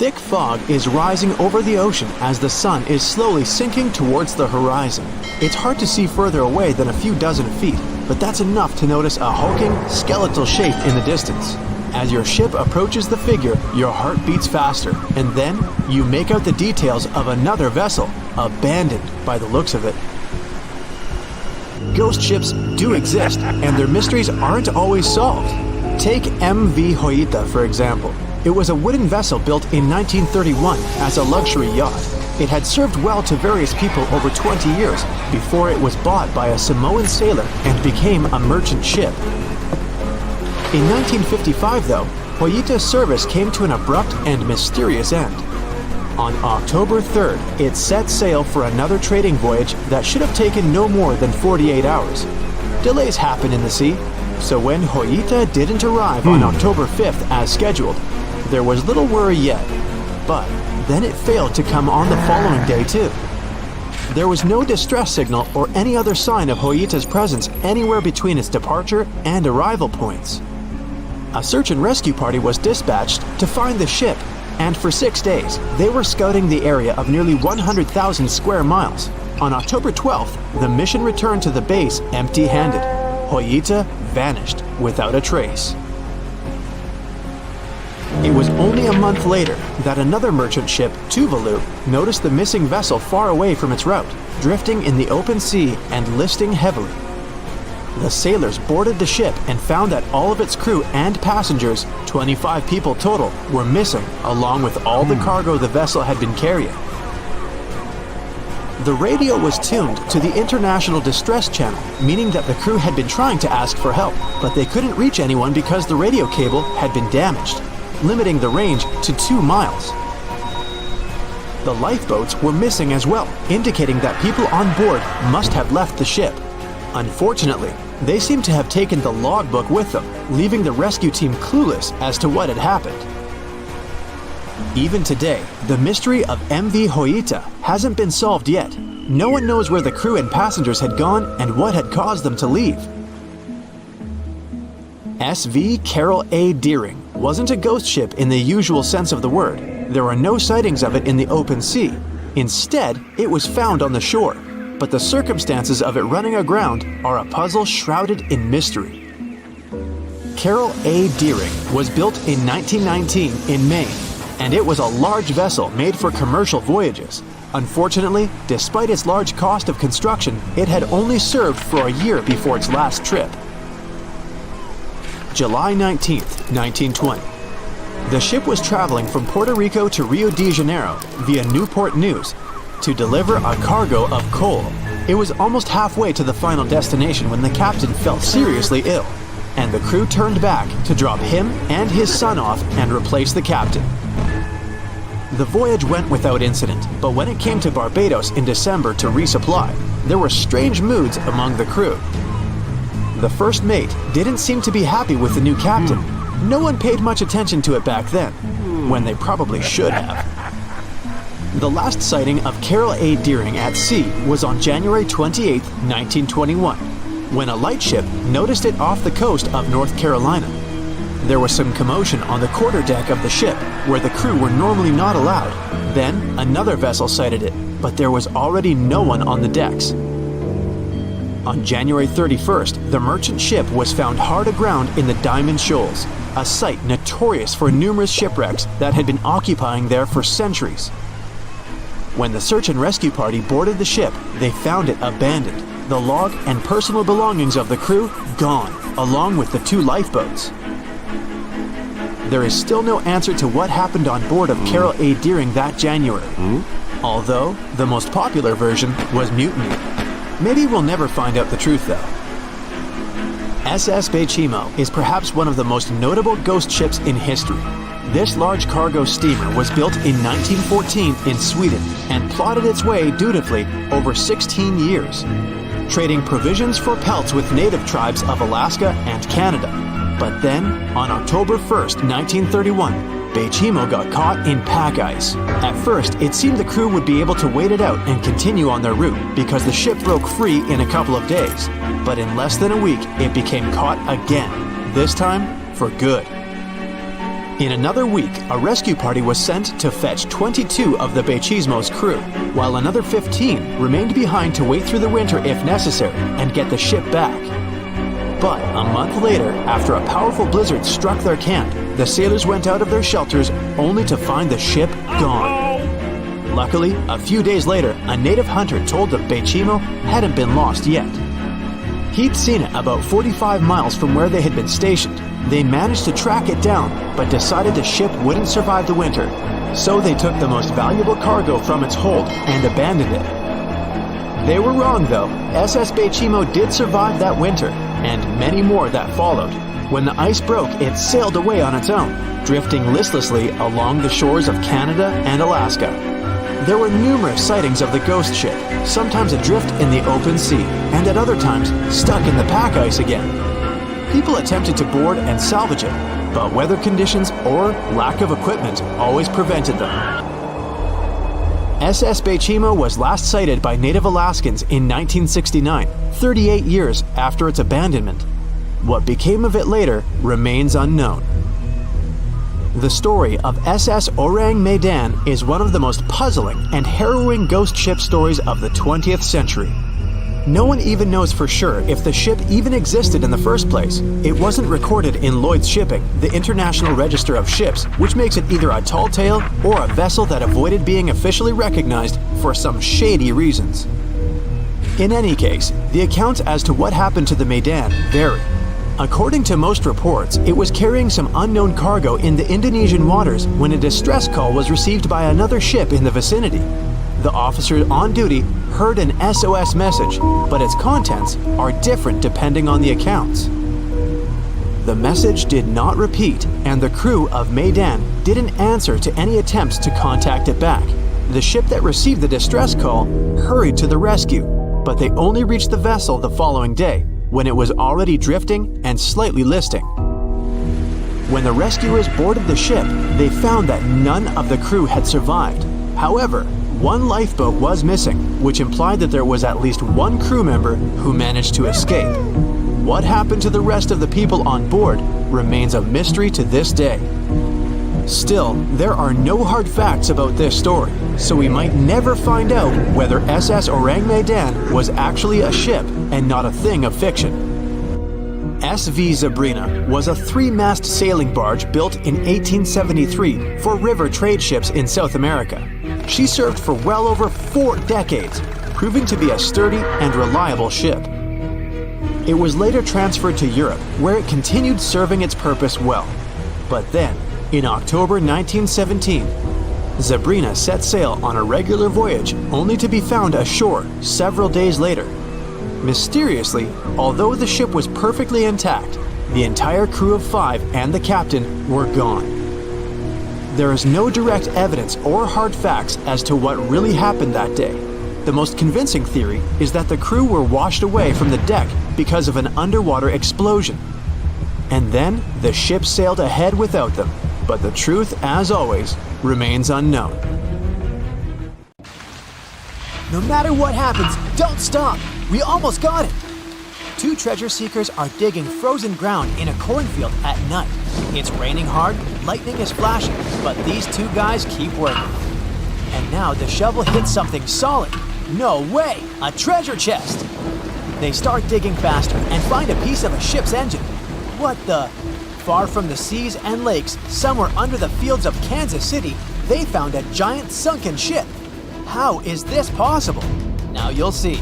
thick fog is rising over the ocean as the sun is slowly sinking towards the horizon. It's hard to see further away than a few dozen feet, but that's enough to notice a hulking, skeletal shape in the distance. As your ship approaches the figure, your heart beats faster, and then you make out the details of another vessel, abandoned by the looks of it. Ghost ships do exist, and their mysteries aren't always solved. Take MV Hoita, for example. It was a wooden vessel built in 1931 as a luxury yacht. It had served well to various people over 20 years before it was bought by a Samoan sailor and became a merchant ship. In 1955, though, Hoita's service came to an abrupt and mysterious end. On October 3rd, it set sail for another trading voyage that should have taken no more than 48 hours. Delays happen in the sea, so when Hoita didn't arrive on October 5th as scheduled, there was little worry yet. But then it failed to come on the following day too. There was no distress signal or any other sign of Hoita's presence anywhere between its departure and arrival points. A search and rescue party was dispatched to find the ship, and for 6 days, they were scouting the area of nearly 100,000 square miles. On October 12th, the mission returned to the base empty-handed. Hoita vanished without a trace. It was only a month later that another merchant ship, Tuvalu, noticed the missing vessel far away from its route, drifting in the open sea and listing heavily. The sailors boarded the ship and found that all of its crew and passengers, 25 people total, were missing, along with all the cargo the vessel had been carrying. The radio was tuned to the International Distress Channel, meaning that the crew had been trying to ask for help, but they couldn't reach anyone because the radio cable had been damaged, limiting the range to 2 miles. The lifeboats were missing as well, indicating that people on board must have left the ship. Unfortunately, they seem to have taken the logbook with them, leaving the rescue team clueless as to what had happened. Even today, the mystery of MV Hoita hasn't been solved yet. No one knows where the crew and passengers had gone and what had caused them to leave. SV Carol A. Deering wasn't a ghost ship in the usual sense of the word. There are no sightings of it in the open sea. Instead, it was found on the shore, but the circumstances of it running aground are a puzzle shrouded in mystery. Carol A. Deering was built in 1919 in Maine, and it was a large vessel made for commercial voyages. Unfortunately, despite its large cost of construction, it had only served for a year before its last trip. July 19th, 1920. The ship was traveling from Puerto Rico to Rio de Janeiro via Newport News to deliver a cargo of coal. It was almost halfway to the final destination when the captain fell seriously ill, and the crew turned back to drop him and his son off and replace the captain. The voyage went without incident, but when it came to Barbados in December to resupply, there were strange moods among the crew. The first mate didn't seem to be happy with the new captain. No one paid much attention to it back then, when they probably should have. The last sighting of Carol A. Deering at sea was on January 28, 1921, when a lightship noticed it off the coast of North Carolina. There was some commotion on the quarterdeck of the ship, where the crew were normally not allowed. Then, another vessel sighted it, but there was already no one on the decks. On January 31st, the merchant ship was found hard aground in the Diamond Shoals, a site notorious for numerous shipwrecks that had been occupying there for centuries. When the search and rescue party boarded the ship, they found it abandoned, the log and personal belongings of the crew gone, along with the 2 lifeboats. There is still no answer to what happened on board of Carol A. Deering that January, although the most popular version was mutiny. Maybe we'll never find out the truth though. SS Bechimo is perhaps one of the most notable ghost ships in history. This large cargo steamer was built in 1914 in Sweden and plodded its way dutifully over 16 years, trading provisions for pelts with native tribes of Alaska and Canada. But then, on October 1st, 1931, Bechimo got caught in pack ice. At first, it seemed the crew would be able to wait it out and continue on their route because the ship broke free in a couple of days. But in less than a week, it became caught again, this time for good. In another week, a rescue party was sent to fetch 22 of the Bacismo's crew, while another 15 remained behind to wait through the winter if necessary and get the ship back. But a month later, after a powerful blizzard struck their camp, the sailors went out of their shelters only to find the ship gone. Luckily, a few days later, a native hunter told the Bacimo hadn't been lost yet. He'd seen it about 45 miles from where they had been stationed. They managed to track it down, but decided the ship wouldn't survive the winter. So they took the most valuable cargo from its hold and abandoned it. They were wrong though. SS Bacimo did survive that winter, and many more that followed. When the ice broke, it sailed away on its own, drifting listlessly along the shores of Canada and Alaska. There were numerous sightings of the ghost ship, sometimes adrift in the open sea, and at other times stuck in the pack ice again. People attempted to board and salvage it, but weather conditions or lack of equipment always prevented them. SS Bacimo was last sighted by native Alaskans in 1969, 38 years after its abandonment. What became of it later remains unknown. The story of SS Orang Medan is one of the most puzzling and harrowing ghost ship stories of the 20th century. No one even knows for sure if the ship even existed in the first place. It wasn't recorded in Lloyd's Shipping, the International Register of Ships, which makes it either a tall tale or a vessel that avoided being officially recognized for some shady reasons. In any case, the accounts as to what happened to the Medan vary. According to most reports, it was carrying some unknown cargo in the Indonesian waters when a distress call was received by another ship in the vicinity. The officer on duty heard an SOS message, but its contents are different depending on the accounts. The message did not repeat, and the crew of Medan didn't answer to any attempts to contact it back. The ship that received the distress call hurried to the rescue, but they only reached the vessel the following day, when it was already drifting and slightly listing. When the rescuers boarded the ship, they found that none of the crew had survived. However, one lifeboat was missing, which implied that there was at least one crew member who managed to escape. What happened to the rest of the people on board remains a mystery to this day. Still, there are no hard facts about this story, so we might never find out whether SS Orang Medan was actually a ship and not a thing of fiction. SV Zabrina was a 3-mast sailing barge built in 1873 for river trade ships in South America. She served for well over 4 decades, proving to be a sturdy and reliable ship. It was later transferred to Europe, where it continued serving its purpose well. But then, in October 1917, Zabrina set sail on a regular voyage only to be found ashore several days later. Mysteriously, although the ship was perfectly intact, the entire crew of 5 and the captain were gone. There is no direct evidence or hard facts as to what really happened that day. The most convincing theory is that the crew were washed away from the deck because of an underwater explosion. And then the ship sailed ahead without them. But the truth, as always, remains unknown. No matter what happens, don't stop! We almost got it! 2 treasure seekers are digging frozen ground in a cornfield at night. It's raining hard, lightning is flashing, but these 2 guys keep working. And now the shovel hits something solid. No way! A treasure chest! They start digging faster and find a piece of a ship's engine. What the? Far from the seas and lakes, somewhere under the fields of Kansas City, they found a giant sunken ship. How is this possible? Now you'll see.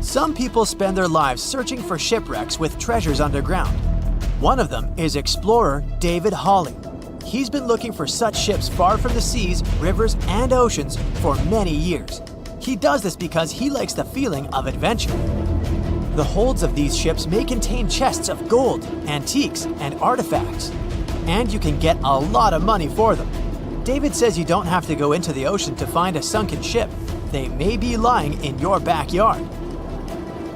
Some people spend their lives searching for shipwrecks with treasures underground. One of them is explorer David Hawley. He's been looking for such ships far from the seas, rivers, and oceans for many years. He does this because he likes the feeling of adventure. The holds of these ships may contain chests of gold, antiques, and artifacts, and you can get a lot of money for them. David says you don't have to go into the ocean to find a sunken ship. They may be lying in your backyard.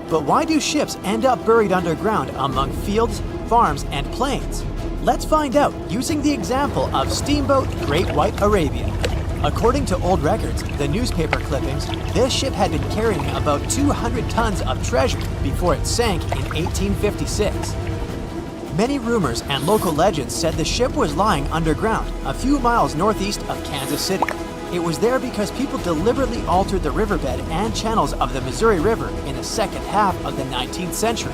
But why do ships end up buried underground among fields, farms, and plains? Let's find out using the example of steamboat Great White Arabia. According to old records, the newspaper clippings, this ship had been carrying about 200 tons of treasure before it sank in 1856. Many rumors and local legends said the ship was lying underground, a few miles northeast of Kansas City. It was there because people deliberately altered the riverbed and channels of the Missouri River in the second half of the 19th century.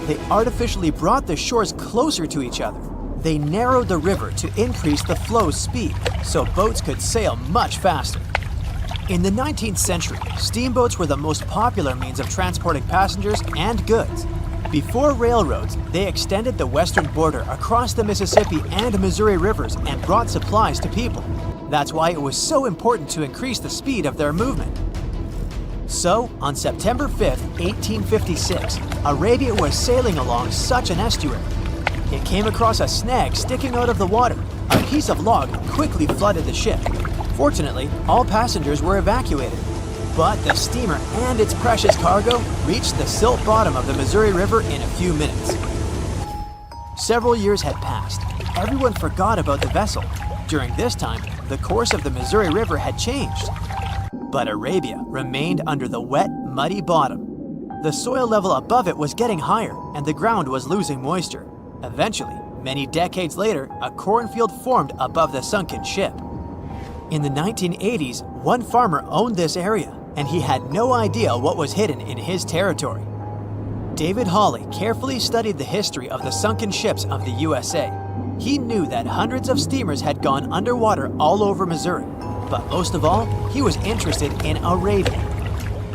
They artificially brought the shores closer to each other. They narrowed the river to increase the flow's speed, so boats could sail much faster. In the 19th century, steamboats were the most popular means of transporting passengers and goods. Before railroads, they extended the western border across the Mississippi and Missouri rivers and brought supplies to people. That's why it was so important to increase the speed of their movement. So, on September 5, 1856, Arabia was sailing along such an estuary. It came across a snag sticking out of the water. A piece of log quickly flooded the ship. Fortunately, all passengers were evacuated. But the steamer and its precious cargo reached the silt bottom of the Missouri River in a few minutes. Several years had passed. Everyone forgot about the vessel. During this time, the course of the Missouri River had changed. But Arabia remained under the wet, muddy bottom. The soil level above it was getting higher, and the ground was losing moisture. Eventually, many decades later, a cornfield formed above the sunken ship. In the 1980s, one farmer owned this area, and he had no idea what was hidden in his territory. David Hawley carefully studied the history of the sunken ships of the USA. He knew that hundreds of steamers had gone underwater all over Missouri, but most of all, he was interested in Arabia,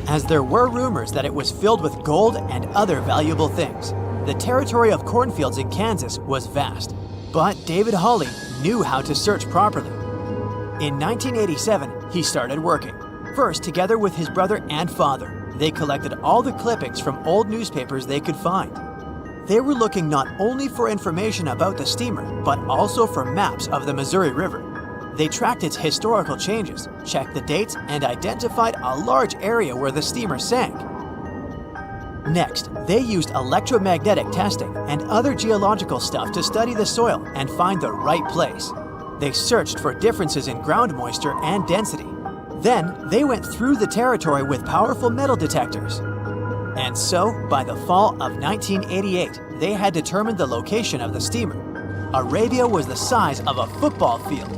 as there were rumors that it was filled with gold and other valuable things. The territory of cornfields in Kansas was vast, but David Hawley knew how to search properly. In 1987, he started working. First, together with his brother and father, they collected all the clippings from old newspapers they could find. They were looking not only for information about the steamer, but also for maps of the Missouri River. They tracked its historical changes, checked the dates, and identified a large area where the steamer sank. Next, they used electromagnetic testing and other geological stuff to study the soil and find the right place. They searched for differences in ground moisture and density. Then, they went through the territory with powerful metal detectors. And so, by the fall of 1988, they had determined the location of the steamer. Arabia was the size of a football field.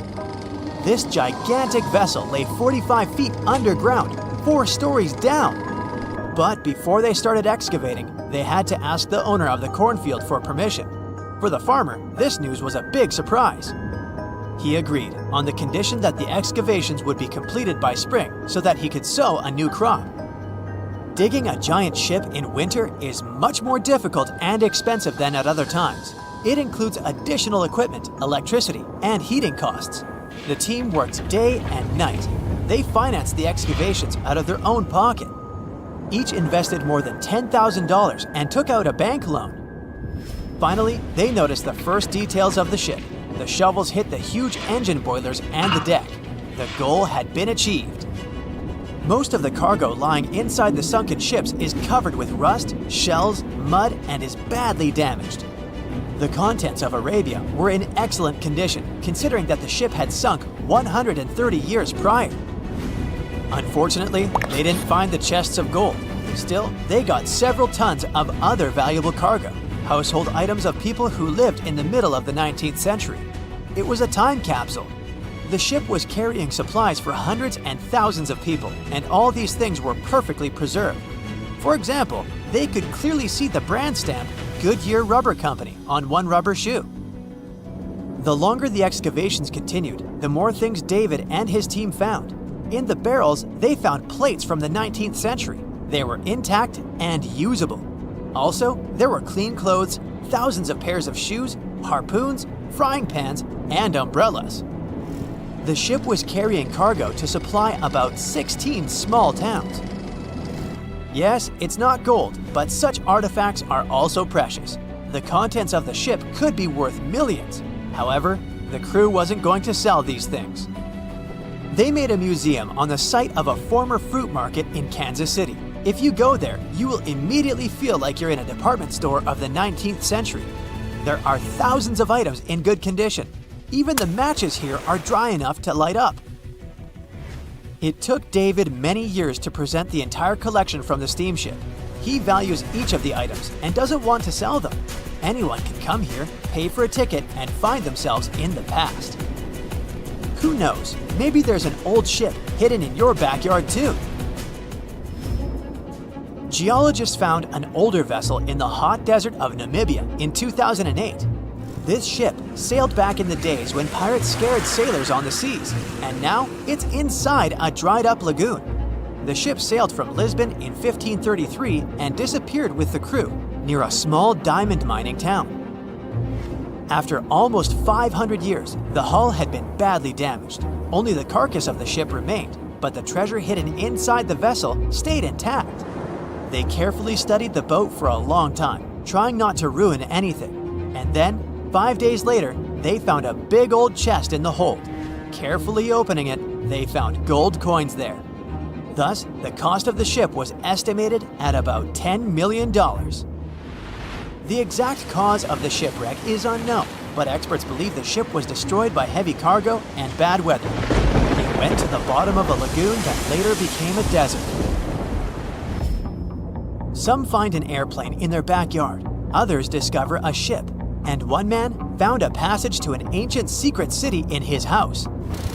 This gigantic vessel lay 45 feet underground, 4 stories down. But before they started excavating, they had to ask the owner of the cornfield for permission. For the farmer, this news was a big surprise. He agreed, on the condition that the excavations would be completed by spring so that he could sow a new crop. Digging a giant ship in winter is much more difficult and expensive than at other times. It includes additional equipment, electricity, and heating costs. The team worked day and night. They financed the excavations out of their own pocket. Each invested more than $10,000 and took out a bank loan. Finally, they noticed the first details of the ship. The shovels hit the huge engine boilers and the deck. The goal had been achieved. Most of the cargo lying inside the sunken ships is covered with rust, shells, mud, and is badly damaged. The contents of Arabia were in excellent condition, considering that the ship had sunk 130 years prior. Unfortunately, they didn't find the chests of gold. Still, they got several tons of other valuable cargo, household items of people who lived in the middle of the 19th century. It was a time capsule. The ship was carrying supplies for hundreds and thousands of people, and all these things were perfectly preserved. For example, they could clearly see the brand stamp Goodyear Rubber Company on one rubber shoe. The longer the excavations continued, the more things David and his team found. In the barrels, they found plates from the 19th century. They were intact and usable. Also, there were clean clothes, thousands of pairs of shoes, harpoons, frying pans, and umbrellas. The ship was carrying cargo to supply about 16 small towns. Yes, it's not gold, but such artifacts are also precious. The contents of the ship could be worth millions. However, the crew wasn't going to sell these things. They made a museum on the site of a former fruit market in Kansas City. If you go there, you will immediately feel like you're in a department store of the 19th century. There are thousands of items in good condition. Even the matches here are dry enough to light up. It took David many years to present the entire collection from the steamship. He values each of the items and doesn't want to sell them. anyone can come here, pay for a ticket, and find themselves in the past. Who knows, maybe there's an old ship hidden in your backyard too. Geologists found an older vessel in the hot desert of Namibia in 2008. This ship sailed back in the days when pirates scared sailors on the seas, and now it's inside a dried-up lagoon. The ship sailed from Lisbon in 1533 and disappeared with the crew near a small diamond mining town. After almost 500 years, the hull had been badly damaged. Only the carcass of the ship remained, but the treasure hidden inside the vessel stayed intact. They carefully studied the boat for a long time, trying not to ruin anything. And then, 5 days later, they found a big old chest in the hold. Carefully opening it, they found gold coins there. Thus, the cost of the ship was estimated at about $10 million. The exact cause of the shipwreck is unknown, but experts believe the ship was destroyed by heavy cargo and bad weather. It went to the bottom of a lagoon that later became a desert. Some find an airplane in their backyard, others discover a ship, and one man found a passage to an ancient secret city in his house.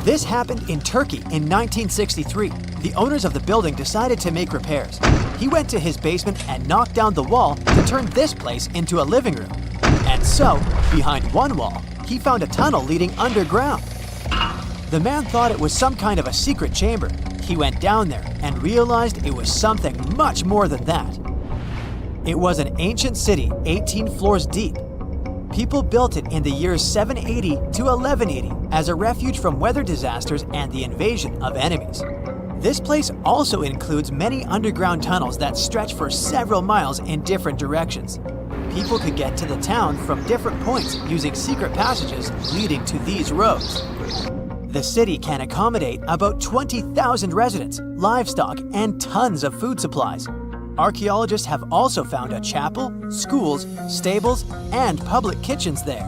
This happened in Turkey in 1963. The owners of the building decided to make repairs. He went to his basement and knocked down the wall to turn this place into a living room. And so, behind one wall, he found a tunnel leading underground. The man thought it was some kind of a secret chamber. He went down there and realized it was something much more than that. It was an ancient city 18 floors deep. People built it in the years 780 to 1180 as a refuge from weather disasters and the invasion of enemies. This place also includes many underground tunnels that stretch for several miles in different directions. People could get to the town from different points using secret passages leading to these roads. The city can accommodate about 20,000 residents, livestock, and tons of food supplies. Archaeologists have also found a chapel, schools, stables, and public kitchens there.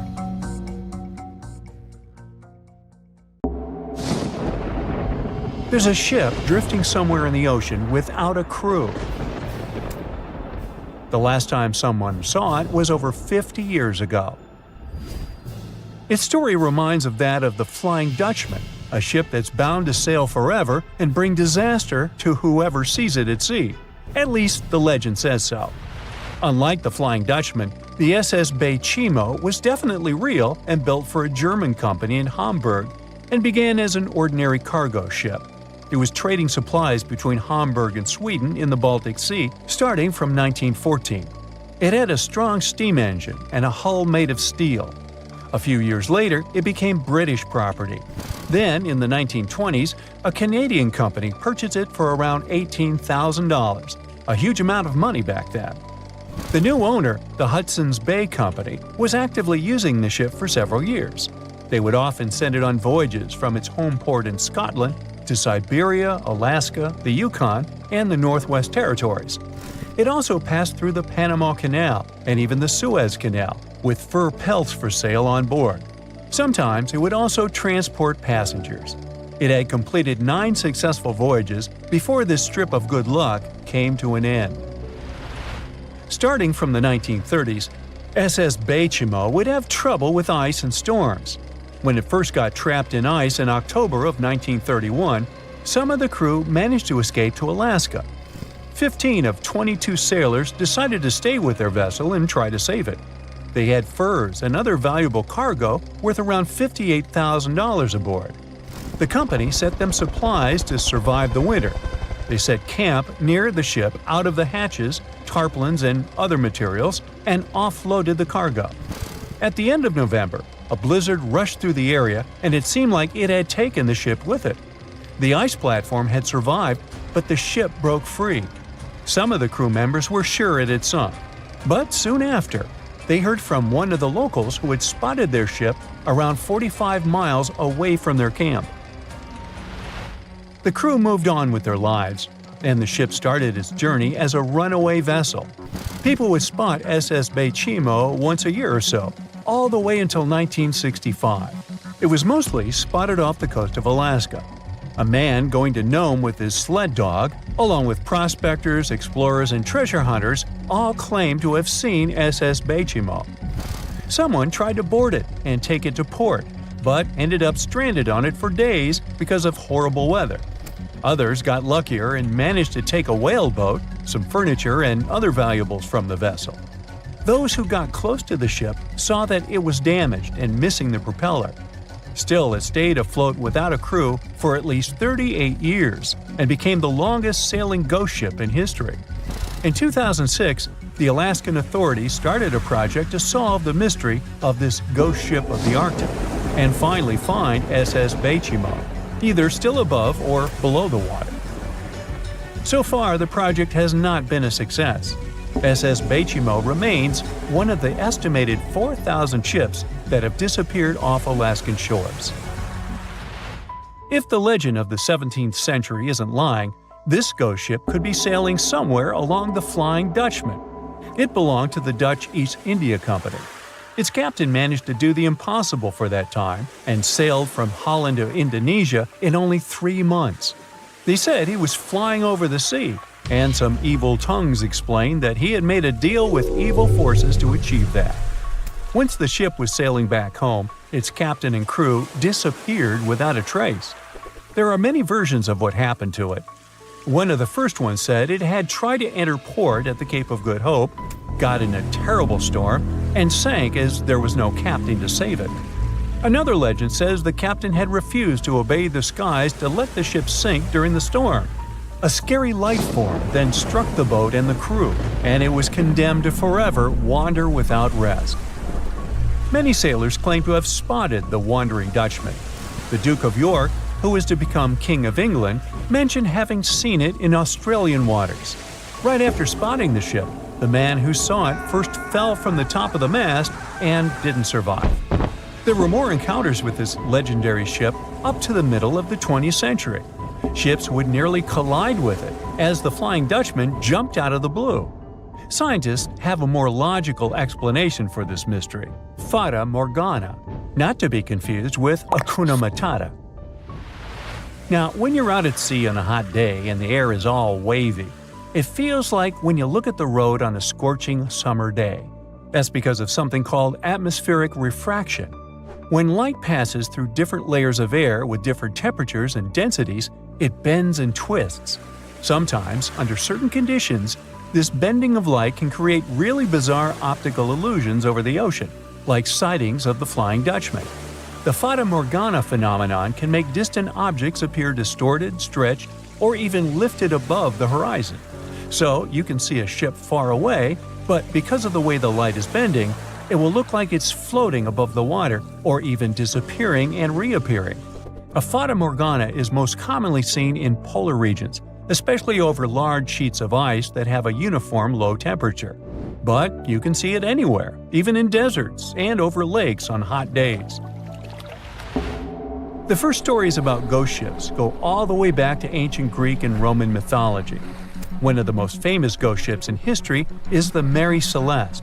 There's a ship drifting somewhere in the ocean without a crew. The last time someone saw it was over 50 years ago. Its story reminds of that of the Flying Dutchman, a ship that's bound to sail forever and bring disaster to whoever sees it at sea. At least the legend says so. Unlike the Flying Dutchman, the SS Bay Chimo was definitely real and built for a German company in Hamburg and began as an ordinary cargo ship. It was trading supplies between Hamburg and Sweden in the Baltic Sea starting from 1914. It had a strong steam engine and a hull made of steel. A few years later, it became British property. Then, in the 1920s, a Canadian company purchased it for around $18,000, a huge amount of money back then. The new owner, the Hudson's Bay Company, was actively using the ship for several years. They would often send it on voyages from its home port in Scotland to Siberia, Alaska, the Yukon, and the Northwest Territories. It also passed through the Panama Canal and even the Suez Canal, with fur pelts for sale on board. Sometimes it would also transport passengers. It had completed 9 successful voyages before this strip of good luck came to an end. Starting from the 1930s, SS Bay Chimo would have trouble with ice and storms. When it first got trapped in ice in October of 1931, some of the crew managed to escape to Alaska. 15 of 22 sailors decided to stay with their vessel and try to save it. They had furs and other valuable cargo worth around $58,000 aboard. The company sent them supplies to survive the winter. They set camp near the ship out of the hatches, tarpaulins, and other materials, and offloaded the cargo. At the end of November, a blizzard rushed through the area, and it seemed like it had taken the ship with it. The ice platform had survived, but the ship broke free. Some of the crew members were sure it had sunk. But soon after, they heard from one of the locals who had spotted their ship around 45 miles away from their camp. The crew moved on with their lives, and the ship started its journey as a runaway vessel. People would spot SS Bay Chimo once a year or so, all the way until 1965. It was mostly spotted off the coast of Alaska. A man going to Nome with his sled dog, along with prospectors, explorers, and treasure hunters, all claimed to have seen SS Bay Chimo. Someone tried to board it and take it to port, but ended up stranded on it for days because of horrible weather. Others got luckier and managed to take a whaleboat, some furniture, and other valuables from the vessel. Those who got close to the ship saw that it was damaged and missing the propeller. Still, it stayed afloat without a crew for at least 38 years and became the longest sailing ghost ship in history. In 2006, the Alaskan authorities started a project to solve the mystery of this ghost ship of the Arctic and finally find SS Bechimo, either still above or below the water. So far, the project has not been a success. SS Bechimo remains one of the estimated 4,000 ships that have disappeared off Alaskan shores. If the legend of the 17th century isn't lying, this ghost ship could be sailing somewhere along the Flying Dutchman. It belonged to the Dutch East India Company. Its captain managed to do the impossible for that time and sailed from Holland to Indonesia in only 3 months. They said he was flying over the sea, and some evil tongues explained that he had made a deal with evil forces to achieve that. Once the ship was sailing back home, its captain and crew disappeared without a trace. There are many versions of what happened to it. One of the first ones said it had tried to enter port at the Cape of Good Hope, got in a terrible storm, and sank as there was no captain to save it. Another legend says the captain had refused to obey the skies to let the ship sink during the storm. A scary life form then struck the boat and the crew, and it was condemned to forever wander without rest. Many sailors claim to have spotted the Wandering Dutchman. The Duke of York, who was to become King of England, mentioned having seen it in Australian waters. Right after spotting the ship, the man who saw it first fell from the top of the mast and didn't survive. There were more encounters with this legendary ship up to the middle of the 20th century. Ships would nearly collide with it as the Flying Dutchman jumped out of the blue. Scientists have a more logical explanation for this mystery: Fata Morgana, not to be confused with Hakuna Matata. Now, when you're out at sea on a hot day and the air is all wavy, it feels like when you look at the road on a scorching summer day. That's because of something called atmospheric refraction. When light passes through different layers of air with different temperatures and densities, it bends and twists. Sometimes, under certain conditions, this bending of light can create really bizarre optical illusions over the ocean, like sightings of the Flying Dutchman. The Fata Morgana phenomenon can make distant objects appear distorted, stretched, or even lifted above the horizon. So you can see a ship far away, but because of the way the light is bending, it will look like it's floating above the water or even disappearing and reappearing. A Fata Morgana is most commonly seen in polar regions, especially over large sheets of ice that have a uniform low temperature. But you can see it anywhere, even in deserts and over lakes on hot days. The first stories about ghost ships go all the way back to ancient Greek and Roman mythology. One of the most famous ghost ships in history is the Mary Celeste.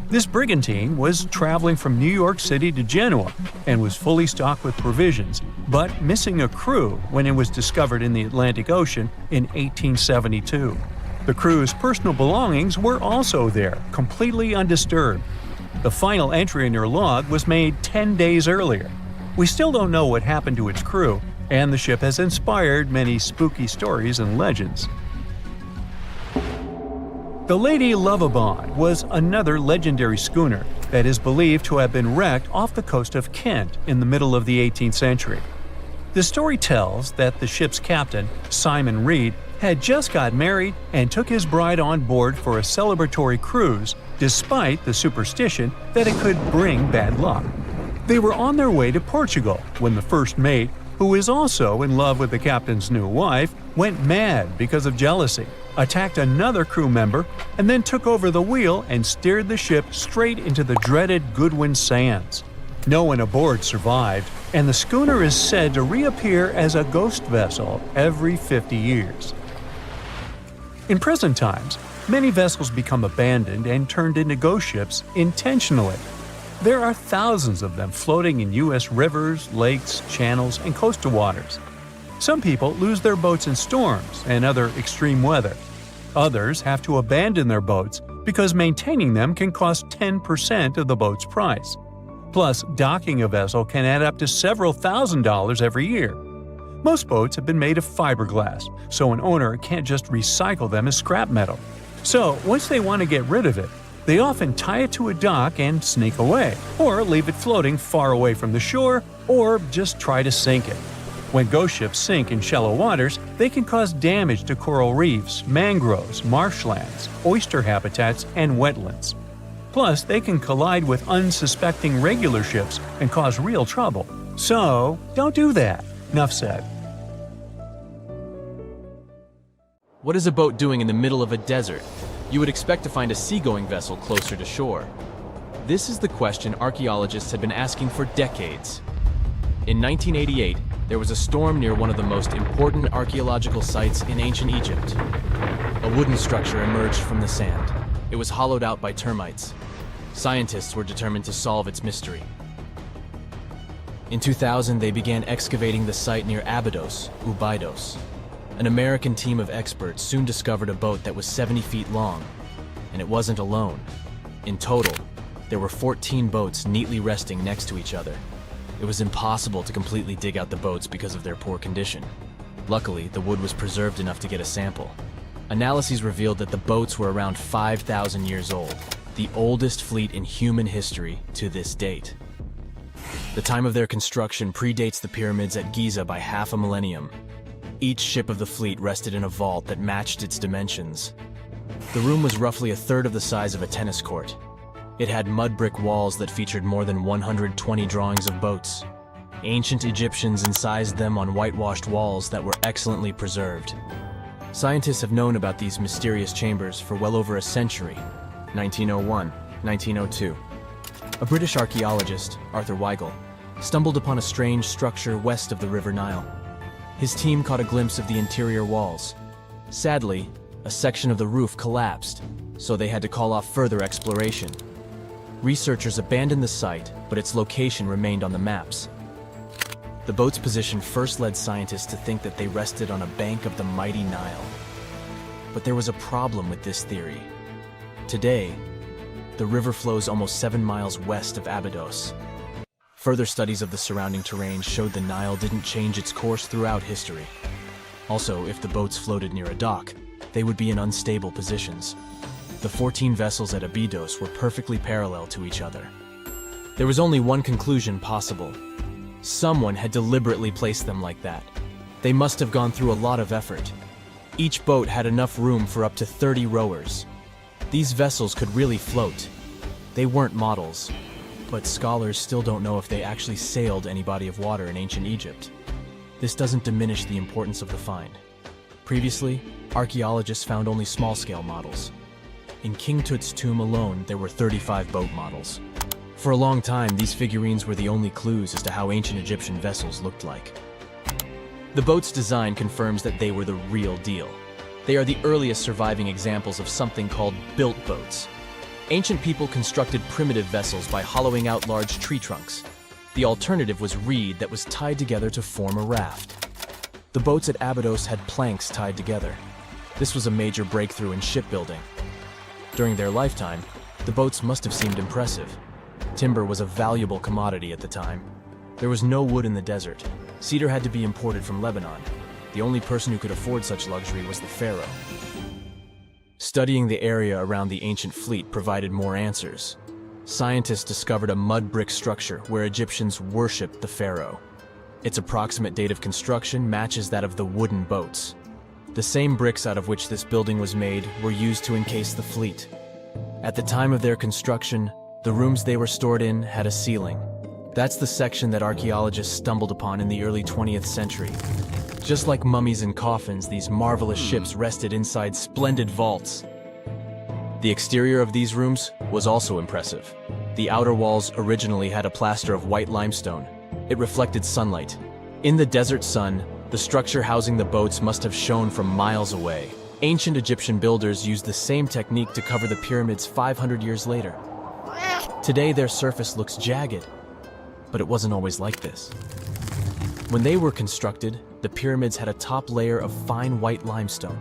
This brigantine was traveling from New York City to Genoa and was fully stocked with provisions, but missing a crew when it was discovered in the Atlantic Ocean in 1872. The crew's personal belongings were also there, completely undisturbed. The final entry in her log was made 10 days earlier. We still don't know what happened to its crew, and the ship has inspired many spooky stories and legends. The Lady Lovibond was another legendary schooner that is believed to have been wrecked off the coast of Kent in the middle of the 18th century. The story tells that the ship's captain, Simon Reed, had just got married and took his bride on board for a celebratory cruise, despite the superstition that it could bring bad luck. They were on their way to Portugal when the first mate, who is also in love with the captain's new wife, went mad because of jealousy, attacked another crew member, and then took over the wheel and steered the ship straight into the dreaded Goodwin Sands. No one aboard survived, and the schooner is said to reappear as a ghost vessel every 50 years. In present times, many vessels become abandoned and turned into ghost ships intentionally. There are thousands of them floating in U.S. rivers, lakes, channels, and coastal waters. Some people lose their boats in storms and other extreme weather. Others have to abandon their boats because maintaining them can cost 10% of the boat's price. Plus, docking a vessel can add up to several $1,000s every year. Most boats have been made of fiberglass, so an owner can't just recycle them as scrap metal. So, once they want to get rid of it, they often tie it to a dock and sneak away, or leave it floating far away from the shore, or just try to sink it. When ghost ships sink in shallow waters, they can cause damage to coral reefs, mangroves, marshlands, oyster habitats, and wetlands. Plus, they can collide with unsuspecting regular ships and cause real trouble. So, don't do that. Enough said. What is a boat doing in the middle of a desert? You would expect to find a seagoing vessel closer to shore. This is the question archaeologists had been asking for decades. In 1988, there was a storm near one of the most important archaeological sites in ancient Egypt. A wooden structure emerged from the sand. It was hollowed out by termites. Scientists were determined to solve its mystery. In 2000, they began excavating the site near Abydos, Ubidos. An American team of experts soon discovered a boat that was 70 feet long, and it wasn't alone. In total, there were 14 boats neatly resting next to each other. It was impossible to completely dig out the boats because of their poor condition. Luckily, the wood was preserved enough to get a sample. Analyses revealed that the boats were around 5,000 years old, the oldest fleet in human history to this date. The time of their construction predates the pyramids at Giza by half a millennium. Each ship of the fleet rested in a vault that matched its dimensions. The room was roughly a third of the size of a tennis court. It had mud brick walls that featured more than 120 drawings of boats. Ancient Egyptians incised them on whitewashed walls that were excellently preserved. Scientists have known about these mysterious chambers for well over a century. 1901, 1902. A British archaeologist, Arthur Weigel, stumbled upon a strange structure west of the River Nile. His team caught a glimpse of the interior walls. Sadly, a section of the roof collapsed, so they had to call off further exploration. Researchers abandoned the site, but its location remained on the maps. The boat's position first led scientists to think that they rested on a bank of the mighty Nile. But there was a problem with this theory. Today, the river flows almost 7 miles west of Abydos. Further studies of the surrounding terrain showed the Nile didn't change its course throughout history. Also, if the boats floated near a dock, they would be in unstable positions. The 14 vessels at Abydos were perfectly parallel to each other. There was only one conclusion possible. Someone had deliberately placed them like that. They must have gone through a lot of effort. Each boat had enough room for up to 30 rowers. These vessels could really float. They weren't models, but scholars still don't know if they actually sailed any body of water in ancient Egypt. This doesn't diminish the importance of the find. Previously, archaeologists found only small-scale models. In King Tut's tomb alone, there were 35 boat models. For a long time, these figurines were the only clues as to how ancient Egyptian vessels looked like. The boat's design confirms that they were the real deal. They are the earliest surviving examples of something called built boats. Ancient people constructed primitive vessels by hollowing out large tree trunks. The alternative was reed that was tied together to form a raft. The boats at Abydos had planks tied together. This was a major breakthrough in shipbuilding. During their lifetime, the boats must have seemed impressive. Timber was a valuable commodity at the time. There was no wood in the desert. Cedar had to be imported from Lebanon. The only person who could afford such luxury was the pharaoh. Studying the area around the ancient fleet provided more answers. Scientists discovered a mud brick structure where Egyptians worshipped the pharaoh. Its approximate date of construction matches that of the wooden boats. The same bricks out of which this building was made were used to encase the fleet. At the time of their construction, the rooms they were stored in had a ceiling. That's the section that archaeologists stumbled upon in the early 20th century. Just like mummies and coffins, these marvelous ships rested inside splendid vaults. The exterior of these rooms was also impressive. The outer walls originally had a plaster of white limestone. It reflected sunlight. In the desert sun, the structure housing the boats must have shone from miles away. Ancient Egyptian builders used the same technique to cover the pyramids 500 years later. Today, their surface looks jagged, but it wasn't always like this. When they were constructed, the pyramids had a top layer of fine white limestone.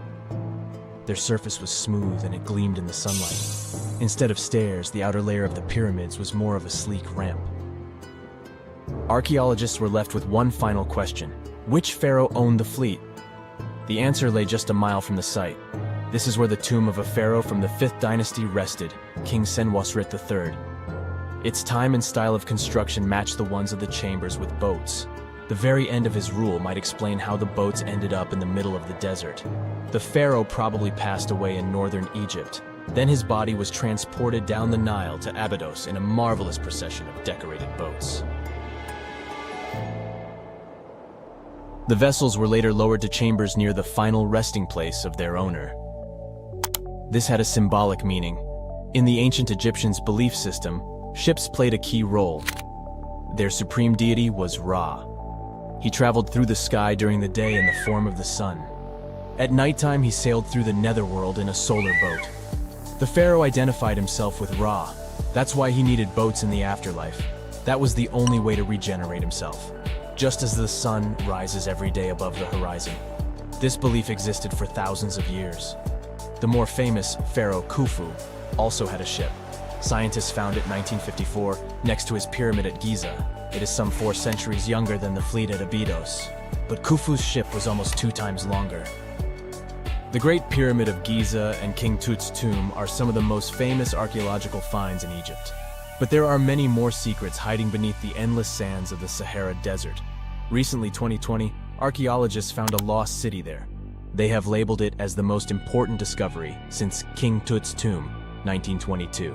Their surface was smooth and it gleamed in the sunlight. Instead of stairs, the outer layer of the pyramids was more of a sleek ramp. Archaeologists were left with one final question. Which pharaoh owned the fleet? The answer lay just a mile from the site. This is where the tomb of a pharaoh from the 5th dynasty rested, King Senwosret III. Its time and style of construction matched the ones of the chambers with boats. The very end of his rule might explain how the boats ended up in the middle of the desert. The pharaoh probably passed away in northern Egypt. Then his body was transported down the Nile to Abydos in a marvelous procession of decorated boats. The vessels were later lowered to chambers near the final resting place of their owner. This had a symbolic meaning. In the ancient Egyptians' belief system, ships played a key role. Their supreme deity was Ra. He traveled through the sky during the day in the form of the sun. At nighttime, he sailed through the netherworld in a solar boat. The pharaoh identified himself with Ra. That's why he needed boats in the afterlife. That was the only way to regenerate himself. Just as the sun rises every day above the horizon. This belief existed for thousands of years. The more famous Pharaoh Khufu also had a ship. Scientists found it in 1954 next to his pyramid at Giza. It is some 4 centuries younger than the fleet at Abydos, but Khufu's ship was almost 2 times longer. The Great Pyramid of Giza and King Tut's tomb are some of the most famous archaeological finds in Egypt. But there are many more secrets hiding beneath the endless sands of the Sahara Desert. Recently, 2020, archaeologists found a lost city there. They have labeled it as the most important discovery since King Tut's tomb, 1922.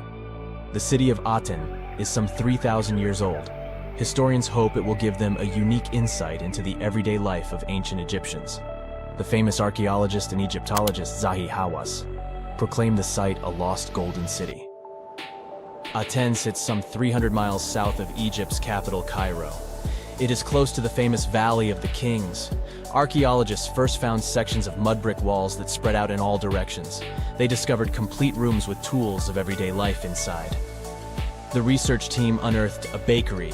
The city of Aten is some 3,000 years old. Historians hope it will give them a unique insight into the everyday life of ancient Egyptians. The famous archaeologist and Egyptologist Zahi Hawass proclaimed the site a lost golden city. Aten sits some 300 miles south of Egypt's capital, Cairo. It is close to the famous Valley of the Kings. Archaeologists first found sections of mud brick walls that spread out in all directions. They discovered complete rooms with tools of everyday life inside. The research team unearthed a bakery,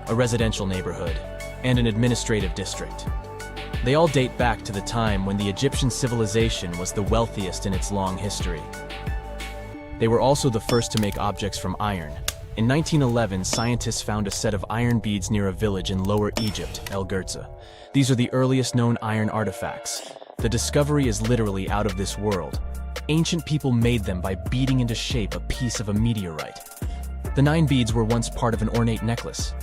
a residential neighborhood, and an administrative district. They all date back to the time when the Egyptian civilization was the wealthiest in its long history. They were also the first to make objects from iron. In 1911, scientists found a set of iron beads near a village in Lower Egypt, El Girza. These are the earliest known iron artifacts. The discovery is literally out of this world. Ancient people made them by beating into shape a piece of a meteorite. The 9 beads were once part of an ornate necklace.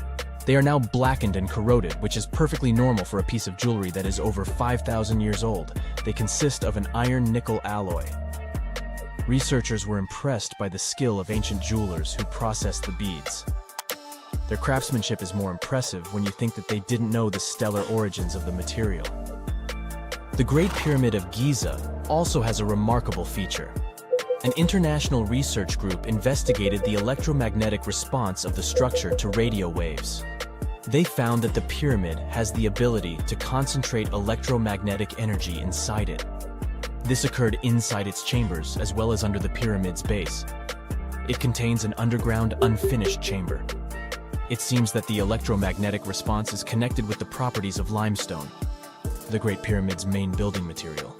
They are now blackened and corroded, which is perfectly normal for a piece of jewelry that is over 5,000 years old. They consist of an iron-nickel alloy. Researchers were impressed by the skill of ancient jewelers who processed the beads. Their craftsmanship is more impressive when you think that they didn't know the stellar origins of the material. The Great Pyramid of Giza also has a remarkable feature. An international research group investigated the electromagnetic response of the structure to radio waves. They found that the pyramid has the ability to concentrate electromagnetic energy inside it. This occurred inside its chambers as well as under the pyramid's base. It contains an underground, unfinished chamber. It seems that the electromagnetic response is connected with the properties of limestone, the Great Pyramid's main building material.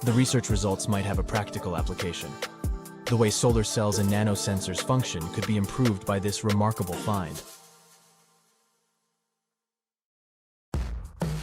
The research results might have a practical application. The way solar cells and nanosensors function could be improved by this remarkable find.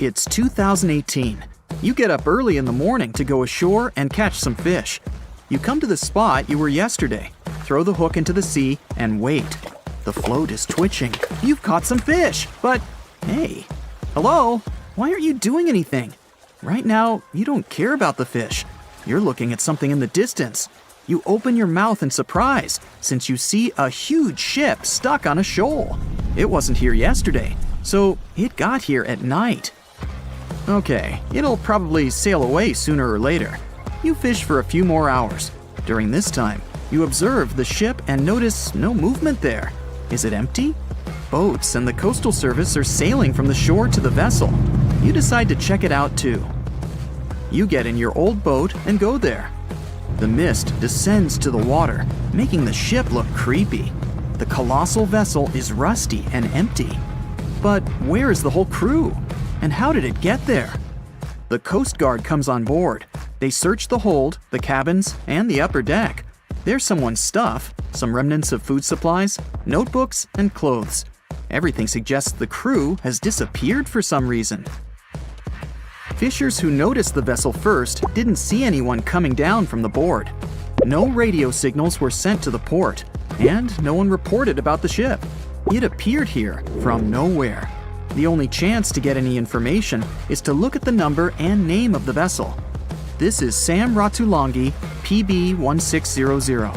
It's 2018. You get up early in the morning to go ashore and catch some fish. You come to the spot you were yesterday, throw the hook into the sea, and wait. The float is twitching. You've caught some fish, but hey, hello? Why aren't you doing anything? Right now, you don't care about the fish. You're looking at something in the distance. You open your mouth in surprise since you see a huge ship stuck on a shoal. It wasn't here yesterday, so it got here at night. Okay, it'll probably sail away sooner or later. You fish for a few more hours. During this time, you observe the ship and notice no movement there. Is it empty? Boats and the coastal service are sailing from the shore to the vessel. You decide to check it out too. You get in your old boat and go there. The mist descends to the water, making the ship look creepy. The colossal vessel is rusty and empty. But where is the whole crew? And how did it get there? The Coast Guard comes on board. They search the hold, the cabins, and the upper deck. There's someone's stuff, some remnants of food supplies, notebooks, and clothes. Everything suggests the crew has disappeared for some reason. Fishers who noticed the vessel first didn't see anyone coming down from the board. No radio signals were sent to the port, and no one reported about the ship. It appeared here from nowhere. The only chance to get any information is to look at the number and name of the vessel. This is Sam Ratulangi, PB 1600.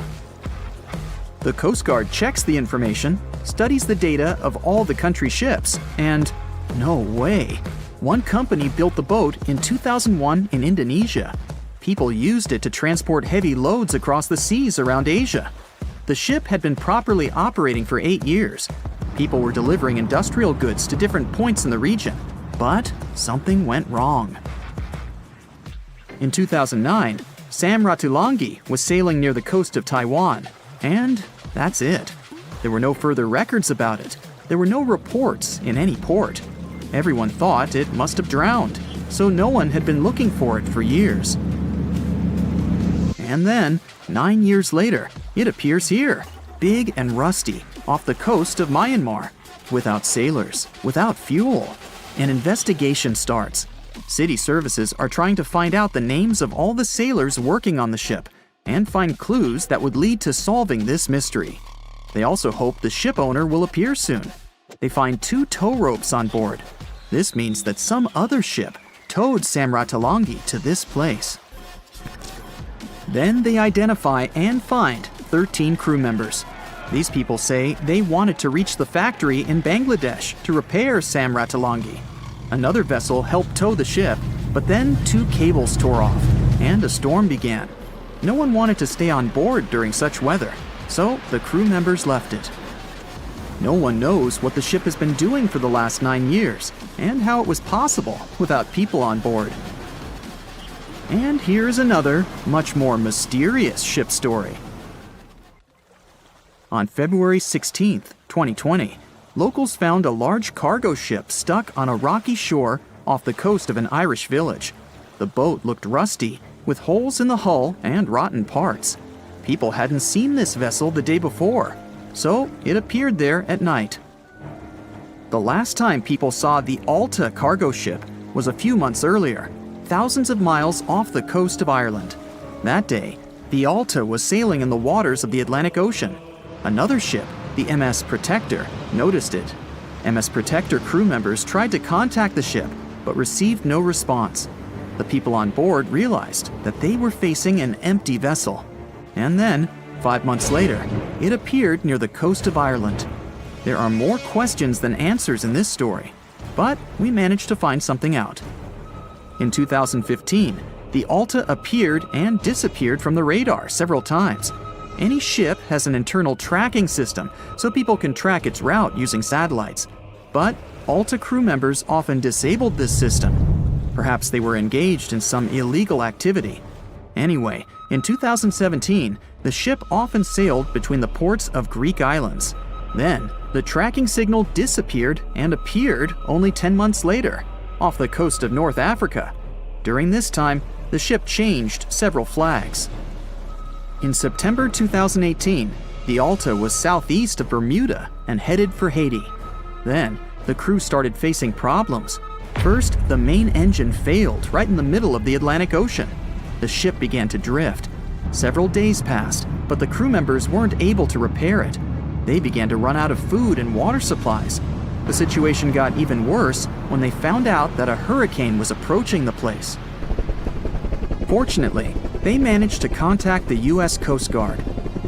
The Coast Guard checks the information, studies the data of all the country's ships, and no way. One company built the boat in 2001 in Indonesia. People used it to transport heavy loads across the seas around Asia. The ship had been properly operating for 8 years. People were delivering industrial goods to different points in the region, but something went wrong. In 2009, Sam Ratulangi was sailing near the coast of Taiwan, and that's it. There were no further records about it. There were no reports in any port. Everyone thought it must have drowned, so no one had been looking for it for years. And then, 9 years later, it appears here, big and rusty, off the coast of Myanmar, without sailors, without fuel. An investigation starts. City services are trying to find out the names of all the sailors working on the ship and find clues that would lead to solving this mystery. They also hope the ship owner will appear soon. They find 2 tow ropes on board. This means that some other ship towed Sam Ratulangi to this place. Then they identify and find 13 crew members. These people say they wanted to reach the factory in Bangladesh to repair Sam Ratulangi. Another vessel helped tow the ship, but then 2 cables tore off, and a storm began. No one wanted to stay on board during such weather, so the crew members left it. No one knows what the ship has been doing for the last 9 years, and how it was possible without people on board. And here's another, much more mysterious ship story. On February 16, 2020, locals found a large cargo ship stuck on a rocky shore off the coast of an Irish village. The boat looked rusty, with holes in the hull and rotten parts. People hadn't seen this vessel the day before, so it appeared there at night. The last time people saw the Alta cargo ship was a few months earlier, thousands of miles off the coast of Ireland. That day, the Alta was sailing in the waters of the Atlantic Ocean. Another ship, the MS Protector, noticed it. MS Protector crew members tried to contact the ship, but received no response. The people on board realized that they were facing an empty vessel. And then, 5 months later, it appeared near the coast of Ireland. There are more questions than answers in this story, but we managed to find something out. In 2015, the Alta appeared and disappeared from the radar several times. Any ship has an internal tracking system, so people can track its route using satellites. But Alta crew members often disabled this system. Perhaps they were engaged in some illegal activity. Anyway, in 2017, the ship often sailed between the ports of Greek islands. Then, the tracking signal disappeared and appeared only 10 months later, off the coast of North Africa. During this time, the ship changed several flags. In September 2018, the Alta was southeast of Bermuda and headed for Haiti. Then, the crew started facing problems. First, the main engine failed right in the middle of the Atlantic Ocean. The ship began to drift. Several days passed, but the crew members weren't able to repair it. They began to run out of food and water supplies. The situation got even worse when they found out that a hurricane was approaching the place. Fortunately, they managed to contact the U.S. Coast Guard.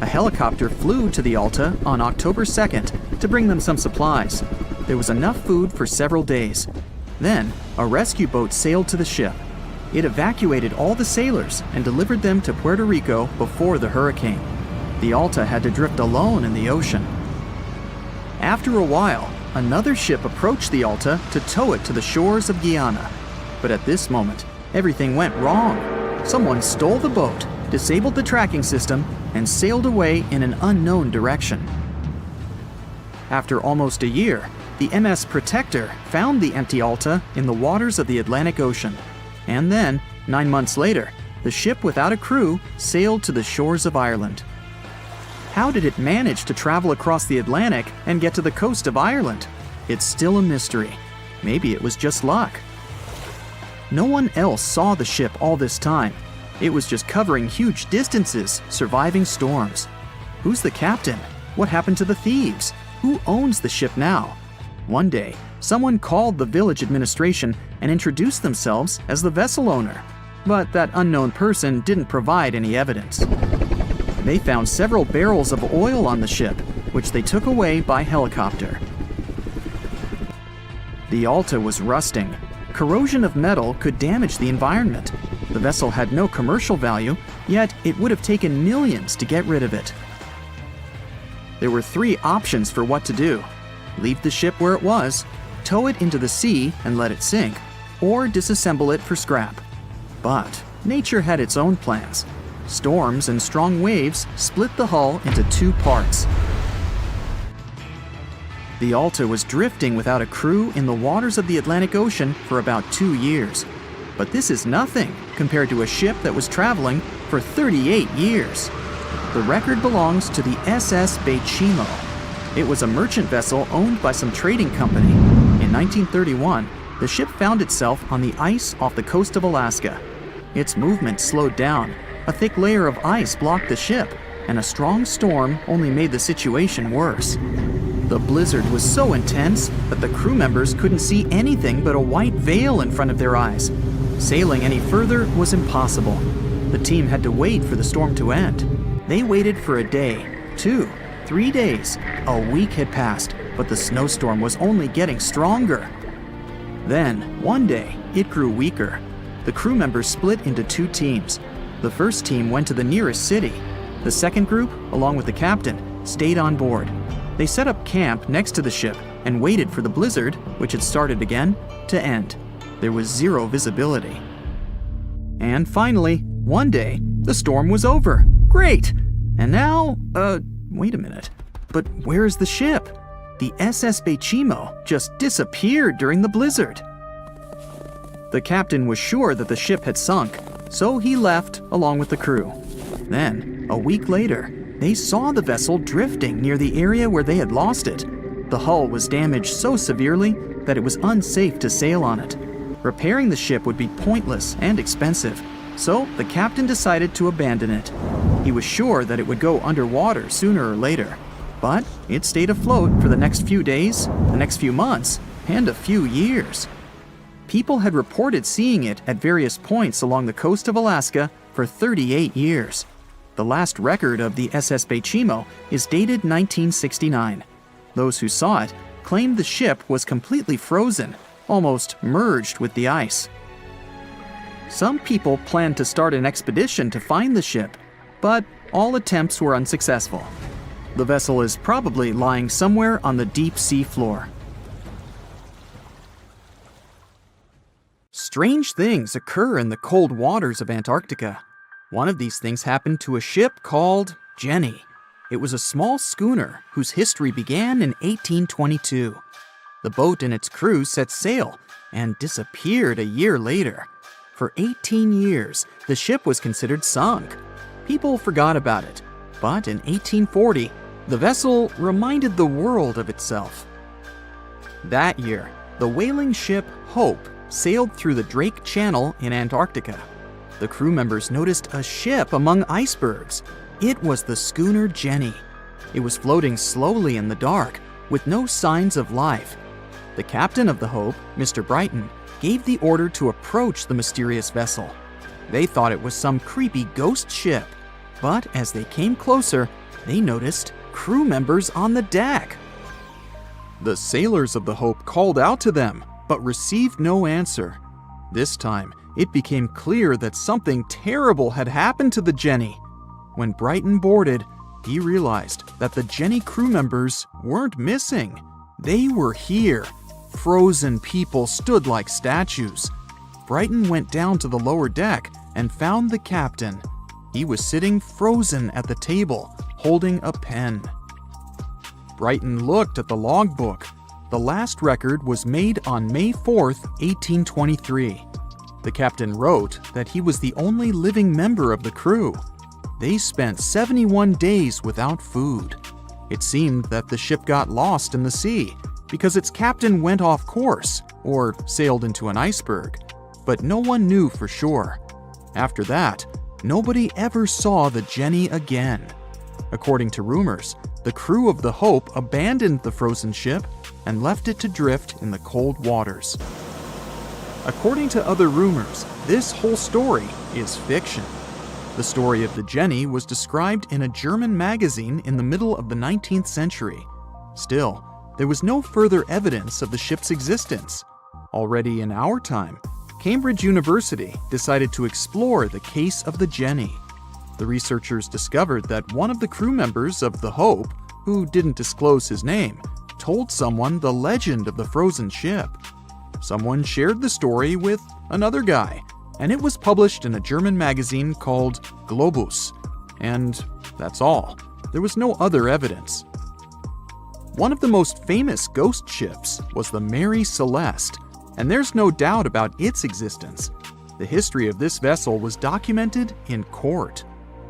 A helicopter flew to the Alta on October 2nd to bring them some supplies. There was enough food for several days. Then, a rescue boat sailed to the ship. It evacuated all the sailors and delivered them to Puerto Rico before the hurricane. The Alta had to drift alone in the ocean. After a while, another ship approached the Alta to tow it to the shores of Guyana. But at this moment, everything went wrong. Someone stole the boat, disabled the tracking system, and sailed away in an unknown direction. After almost a year, the MS Protector found the empty Alta in the waters of the Atlantic Ocean. And then, 9 months later, the ship without a crew sailed to the shores of Ireland. How did it manage to travel across the Atlantic and get to the coast of Ireland? It's still a mystery. Maybe it was just luck. No one else saw the ship all this time. It was just covering huge distances, surviving storms. Who's the captain? What happened to the thieves? Who owns the ship now? One day, someone called the village administration and introduced themselves as the vessel owner. But that unknown person didn't provide any evidence. They found several barrels of oil on the ship, which they took away by helicopter. The Alta was rusting. Corrosion of metal could damage the environment. The vessel had no commercial value, yet it would have taken millions to get rid of it. There were 3 options for what to do: leave the ship where it was, tow it into the sea and let it sink, or disassemble it for scrap. But nature had its own plans. Storms and strong waves split the hull into 2 parts. The Alta was drifting without a crew in the waters of the Atlantic Ocean for about 2 years. But this is nothing compared to a ship that was traveling for 38 years. The record belongs to the SS Bechimo. It was a merchant vessel owned by some trading company. In 1931, the ship found itself on the ice off the coast of Alaska. Its movement slowed down. A thick layer of ice blocked the ship, and a strong storm only made the situation worse. The blizzard was so intense that the crew members couldn't see anything but a white veil in front of their eyes. Sailing any further was impossible. The team had to wait for the storm to end. They waited for a day, 2, 3 days. A week had passed, but the snowstorm was only getting stronger. Then, one day, it grew weaker. The crew members split into 2 teams. The first team went to the nearest city. The second group, along with the captain, stayed on board. They set up camp next to the ship and waited for the blizzard, which had started again, to end. There was 0 visibility. And finally, one day, the storm was over. Great! And now, wait a minute. But where is the ship? The SS Bechimo just disappeared during the blizzard. The captain was sure that the ship had sunk, so he left along with the crew. Then, a week later, they saw the vessel drifting near the area where they had lost it. The hull was damaged so severely that it was unsafe to sail on it. Repairing the ship would be pointless and expensive, so the captain decided to abandon it. He was sure that it would go underwater sooner or later, but it stayed afloat for the next few days, the next few months, and a few years. People had reported seeing it at various points along the coast of Alaska for 38 years. The last record of the SS Bechimo is dated 1969. Those who saw it claimed the ship was completely frozen, almost merged with the ice. Some people planned to start an expedition to find the ship, but all attempts were unsuccessful. The vessel is probably lying somewhere on the deep sea floor. Strange things occur in the cold waters of Antarctica. One of these things happened to a ship called Jenny. It was a small schooner whose history began in 1822. The boat and its crew set sail and disappeared a year later. For 18 years, the ship was considered sunk. People forgot about it, but in 1840, the vessel reminded the world of itself. That year, the whaling ship Hope sailed through the Drake Channel in Antarctica. The crew members noticed a ship among icebergs. It was the schooner Jenny. It was floating slowly in the dark, with no signs of life. The captain of the Hope, Mr. Brighton, gave the order to approach the mysterious vessel. They thought it was some creepy ghost ship, but as they came closer, they noticed crew members on the deck. The sailors of the Hope called out to them, but received no answer. This time, it became clear that something terrible had happened to the Jenny. When Brighton boarded, he realized that the Jenny crew members weren't missing. They were here. Frozen people stood like statues. Brighton went down to the lower deck and found the captain. He was sitting frozen at the table, holding a pen. Brighton looked at the logbook. The last record was made on May 4th, 1823. The captain wrote that he was the only living member of the crew. They spent 71 days without food. It seemed that the ship got lost in the sea because its captain went off course or sailed into an iceberg, but no one knew for sure. After that, nobody ever saw the Jenny again. According to rumors, the crew of the Hope abandoned the frozen ship and left it to drift in the cold waters. According to other rumors, this whole story is fiction. The story of the Jenny was described in a German magazine in the middle of the 19th century. Still, there was no further evidence of the ship's existence. Already in our time, Cambridge University decided to explore the case of the Jenny. The researchers discovered that one of the crew members of the Hope, who didn't disclose his name, told someone the legend of the frozen ship. Someone shared the story with another guy, and it was published in a German magazine called Globus. And that's all. There was no other evidence. One of the most famous ghost ships was the Mary Celeste, and there's no doubt about its existence. The history of this vessel was documented in court.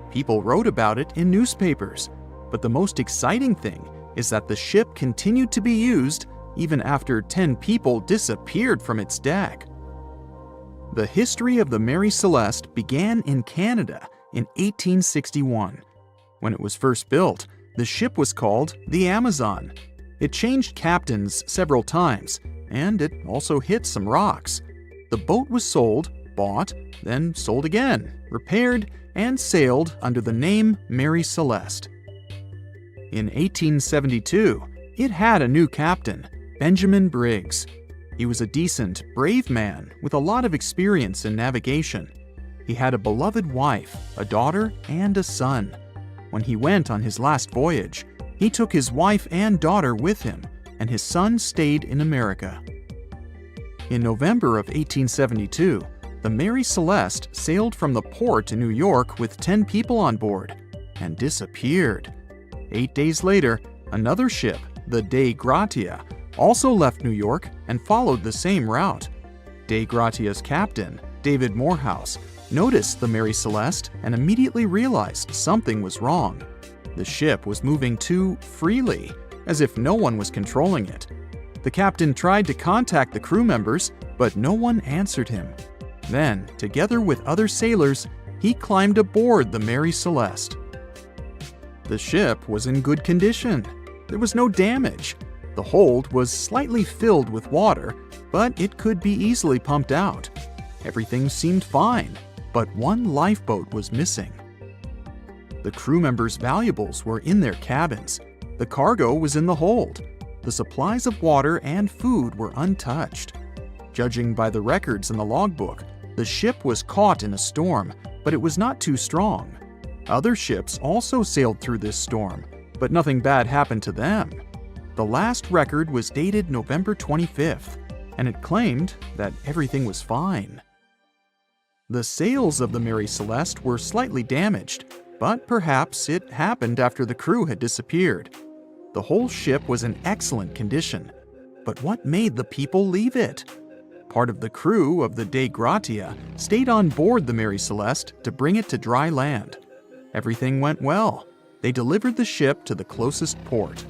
People wrote about it in newspapers, but the most exciting thing is that the ship continued to be used even after 10 people disappeared from its deck. The history of the Mary Celeste began in Canada in 1861. When it was first built, the ship was called the Amazon. It changed captains several times, and it also hit some rocks. The boat was sold, bought, then sold again, repaired, and sailed under the name Mary Celeste. In 1872, it had a new captain, Benjamin Briggs. He was a decent, brave man with a lot of experience in navigation. He had a beloved wife, a daughter, and a son. When he went on his last voyage, he took his wife and daughter with him, and his son stayed in America. In November of 1872, the Mary Celeste sailed from the port in New York with 10 people on board and disappeared. 8 days later, another ship, the Dei Gratia, also left New York and followed the same route. Dei Gratia's captain, David Morehouse, noticed the Mary Celeste and immediately realized something was wrong. The ship was moving too freely, as if no one was controlling it. The captain tried to contact the crew members, but no one answered him. Then, together with other sailors, he climbed aboard the Mary Celeste. The ship was in good condition. There was no damage. The hold was slightly filled with water, but it could be easily pumped out. Everything seemed fine, but one lifeboat was missing. The crew members' valuables were in their cabins. The cargo was in the hold. The supplies of water and food were untouched. Judging by the records in the logbook, the ship was caught in a storm, but it was not too strong. Other ships also sailed through this storm, but nothing bad happened to them. The last record was dated November 25th, and it claimed that everything was fine. The sails of the Mary Celeste were slightly damaged, but perhaps it happened after the crew had disappeared. The whole ship was in excellent condition, but what made the people leave it? Part of the crew of the Dei Gratia stayed on board the Mary Celeste to bring it to dry land. Everything went well. They delivered the ship to the closest port.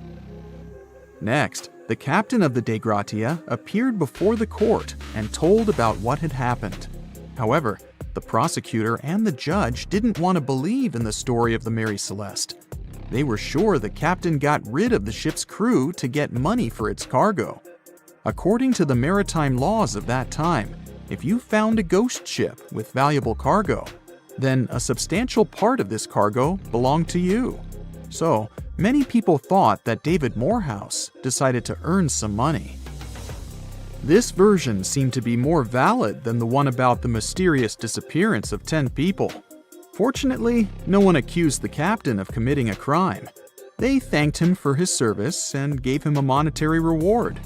Next, the captain of the Dei Gratia appeared before the court and told about what had happened. However, the prosecutor and the judge didn't want to believe in the story of the Mary Celeste. They were sure the captain got rid of the ship's crew to get money for its cargo. According to the maritime laws of that time, if you found a ghost ship with valuable cargo, then a substantial part of this cargo belonged to you. So, many people thought that David Morehouse decided to earn some money. This version seemed to be more valid than the one about the mysterious disappearance of 10 people. Fortunately, no one accused the captain of committing a crime. They thanked him for his service and gave him a monetary reward.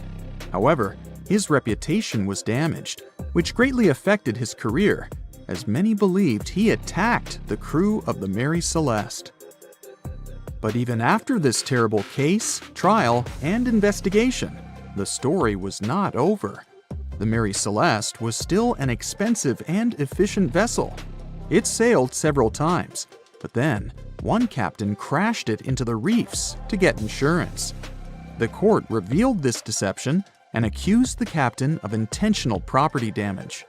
However, his reputation was damaged, which greatly affected his career, as many believed he attacked the crew of the Mary Celeste. But even after this terrible case, trial, and investigation, the story was not over. The Mary Celeste was still an expensive and efficient vessel. It sailed several times, but then one captain crashed it into the reefs to get insurance. The court revealed this deception and accused the captain of intentional property damage.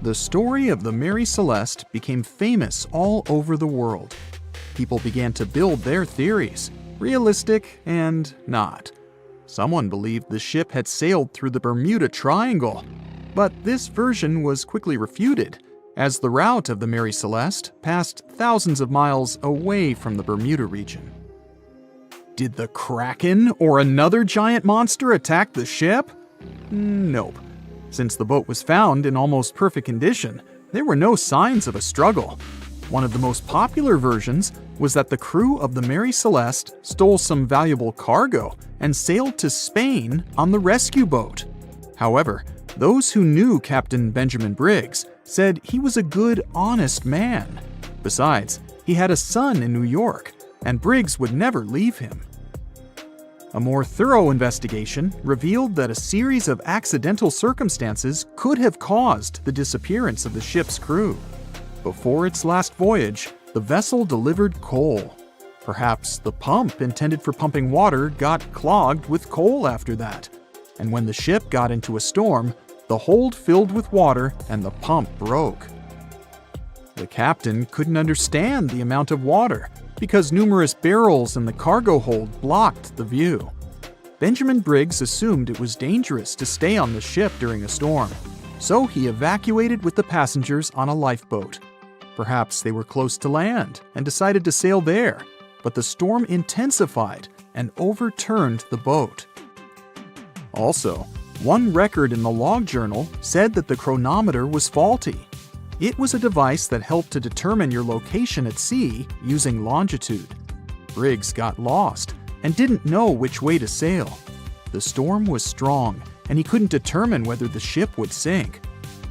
The story of the Mary Celeste became famous all over the world. People began to build their theories, realistic and not. Someone believed the ship had sailed through the Bermuda Triangle, but this version was quickly refuted, as the route of the Mary Celeste passed thousands of miles away from the Bermuda region. Did the Kraken or another giant monster attack the ship? Nope. Since the boat was found in almost perfect condition, there were no signs of a struggle. One of the most popular versions was that the crew of the Mary Celeste stole some valuable cargo and sailed to Spain on the rescue boat. However, those who knew Captain Benjamin Briggs said he was a good, honest man. Besides, he had a son in New York, and Briggs would never leave him. A more thorough investigation revealed that a series of accidental circumstances could have caused the disappearance of the ship's crew. Before its last voyage, the vessel delivered coal. Perhaps the pump intended for pumping water got clogged with coal after that. And when the ship got into a storm, the hold filled with water and the pump broke. The captain couldn't understand the amount of water because numerous barrels in the cargo hold blocked the view. Benjamin Briggs assumed it was dangerous to stay on the ship during a storm, so he evacuated with the passengers on a lifeboat. Perhaps they were close to land and decided to sail there, but the storm intensified and overturned the boat. Also, one record in the log journal said that the chronometer was faulty. It was a device that helped to determine your location at sea using longitude. Briggs got lost and didn't know which way to sail. The storm was strong, and he couldn't determine whether the ship would sink.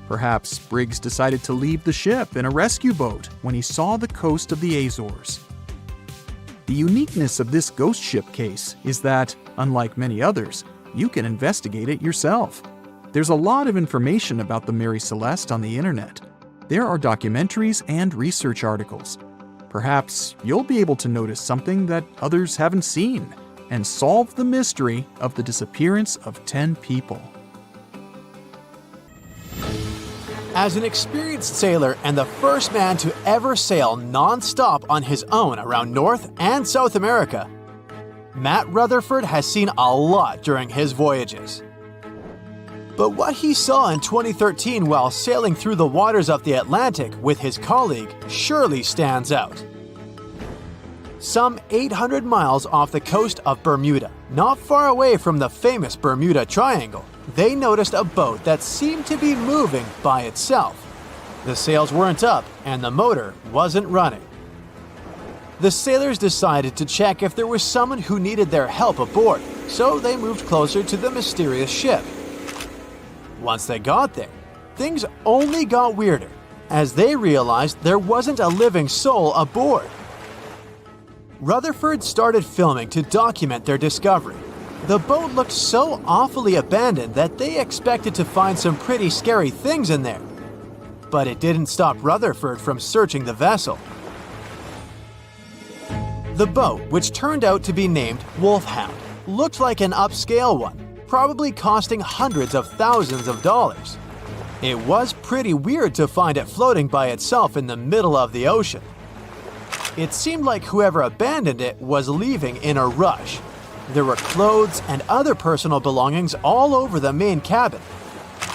Perhaps Briggs decided to leave the ship in a rescue boat when he saw the coast of the Azores. The uniqueness of this ghost ship case is that, unlike many others, you can investigate it yourself. There's a lot of information about the Mary Celeste on the internet. There are documentaries and research articles. Perhaps you'll be able to notice something that others haven't seen and solve the mystery of the disappearance of 10 people. As an experienced sailor and the first man to ever sail non-stop on his own around North and South America, Matt Rutherford has seen a lot during his voyages. But what he saw in 2013 while sailing through the waters of the Atlantic with his colleague surely stands out. Some 800 miles off the coast of Bermuda, not far away from the famous Bermuda Triangle, they noticed a boat that seemed to be moving by itself. The sails weren't up and the motor wasn't running. The sailors decided to check if there was someone who needed their help aboard, so they moved closer to the mysterious ship. Once they got there, things only got weirder, as they realized there wasn't a living soul aboard. Rutherford started filming to document their discovery. The boat looked so awfully abandoned that they expected to find some pretty scary things in there. But it didn't stop Rutherford from searching the vessel. The boat, which turned out to be named Wolfhound, looked like an upscale one, probably costing hundreds of thousands of dollars. It was pretty weird to find it floating by itself in the middle of the ocean. It seemed like whoever abandoned it was leaving in a rush. There were clothes and other personal belongings all over the main cabin.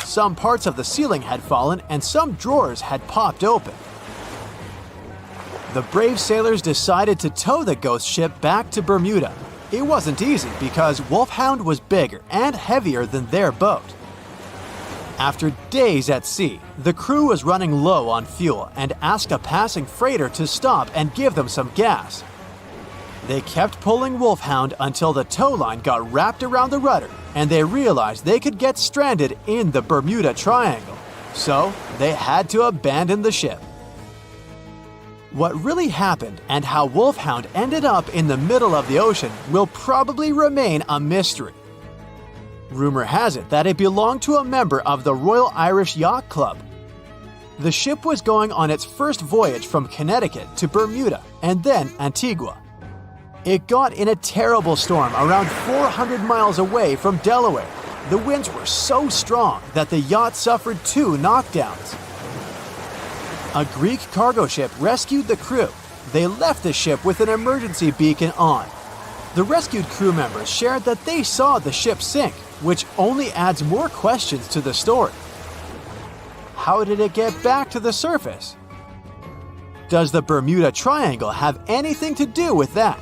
Some parts of the ceiling had fallen and some drawers had popped open. The brave sailors decided to tow the ghost ship back to Bermuda. It wasn't easy because Wolfhound was bigger and heavier than their boat. After days at sea, the crew was running low on fuel and asked a passing freighter to stop and give them some gas. They kept pulling Wolfhound until the tow line got wrapped around the rudder and they realized they could get stranded in the Bermuda Triangle. So they had to abandon the ship. What really happened and how Wolfhound ended up in the middle of the ocean will probably remain a mystery. Rumor has it that it belonged to a member of the Royal Irish Yacht Club. The ship was going on its first voyage from Connecticut to Bermuda and then Antigua. It got in a terrible storm around 400 miles away from Delaware. The winds were so strong that the yacht suffered 2 knockdowns. A Greek cargo ship rescued the crew. They left the ship with an emergency beacon on. The rescued crew members shared that they saw the ship sink, which only adds more questions to the story. How did it get back to the surface? Does the Bermuda Triangle have anything to do with that?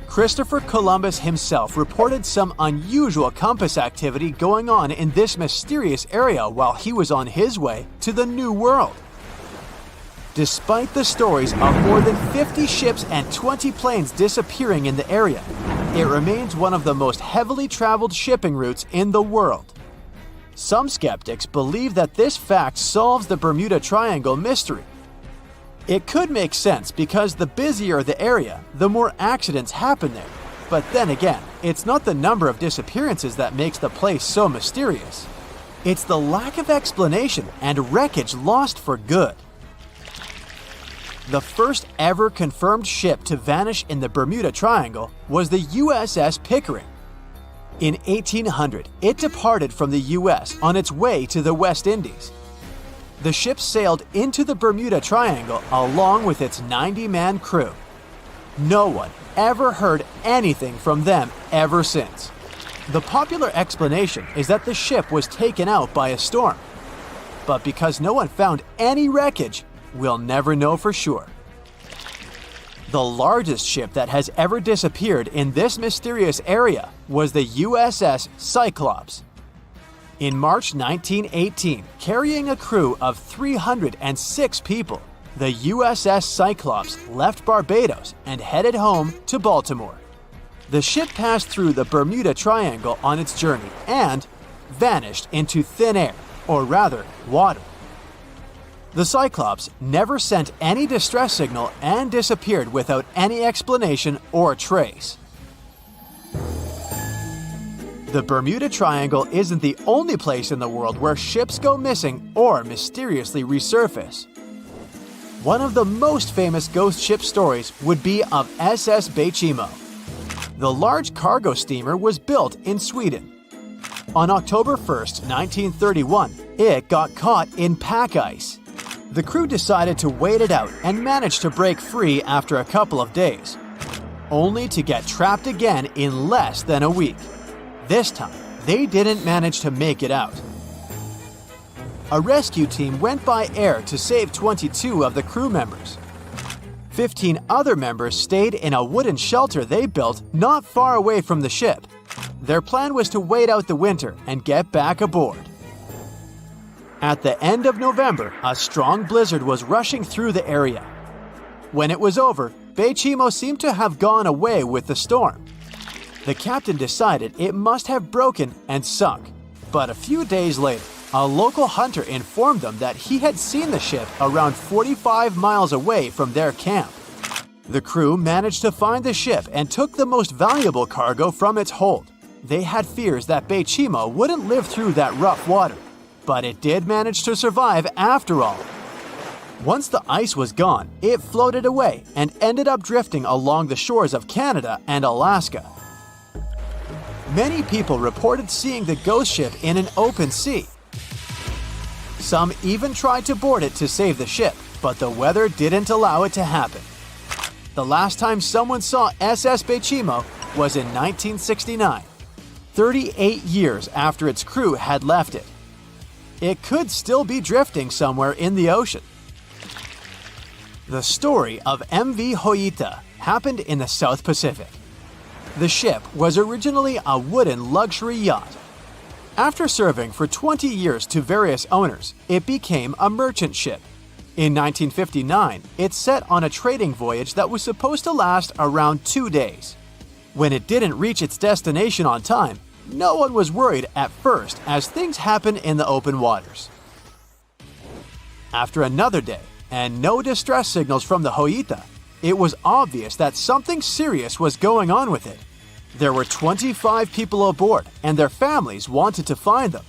Christopher Columbus himself reported some unusual compass activity going on in this mysterious area while he was on his way to the New World. Despite the stories of more than 50 ships and 20 planes disappearing in the area, it remains one of the most heavily traveled shipping routes in the world. Some skeptics believe that this fact solves the Bermuda Triangle mystery. It could make sense because the busier the area, the more accidents happen there. But then again, it's not the number of disappearances that makes the place so mysterious. It's the lack of explanation and wreckage lost for good. The first ever confirmed ship to vanish in the Bermuda Triangle was the USS Pickering. In 1800, it departed from the US on its way to the West Indies. The ship sailed into the Bermuda Triangle along with its 90-man crew. No one ever heard anything from them ever since. The popular explanation is that the ship was taken out by a storm. But because no one found any wreckage, we'll never know for sure. The largest ship that has ever disappeared in this mysterious area was the USS Cyclops. In March 1918, carrying a crew of 306 people, the USS Cyclops left Barbados and headed home to Baltimore. The ship passed through the Bermuda Triangle on its journey and vanished into thin air, or rather, water. The Cyclops never sent any distress signal and disappeared without any explanation or trace. The Bermuda Triangle isn't the only place in the world where ships go missing or mysteriously resurface. One of the most famous ghost ship stories would be of SS Bechimo. The large cargo steamer was built in Sweden. On October 1st, 1931, it got caught in pack ice. The crew decided to wait it out and managed to break free after a couple of days, only to get trapped again in less than a week. This time, they didn't manage to make it out. A rescue team went by air to save 22 of the crew members. 15 other members stayed in a wooden shelter they built not far away from the ship. Their plan was to wait out the winter and get back aboard. At the end of November, a strong blizzard was rushing through the area. When it was over, Bechimo seemed to have gone away with the storm. The captain decided it must have broken and sunk. But a few days later, a local hunter informed them that he had seen the ship around 45 miles away from their camp. The crew managed to find the ship and took the most valuable cargo from its hold. They had fears that Bechimo wouldn't live through that rough water, but it did manage to survive after all. Once the ice was gone, it floated away and ended up drifting along the shores of Canada and Alaska. Many people reported seeing the ghost ship in an open sea. Some even tried to board it to save the ship, but the weather didn't allow it to happen. The last time someone saw SS Bechimo was in 1969, 38 years after its crew had left it. It could still be drifting somewhere in the ocean. The story of MV Hoita happened in the South Pacific. The ship was originally a wooden luxury yacht. After serving for 20 years to various owners, it became a merchant ship. In 1959, it set on a trading voyage that was supposed to last around 2 days. When it didn't reach its destination on time, no one was worried at first as things happen in the open waters. After another day, and no distress signals from the Hoita, it was obvious that something serious was going on with it. There were 25 people aboard, and their families wanted to find them.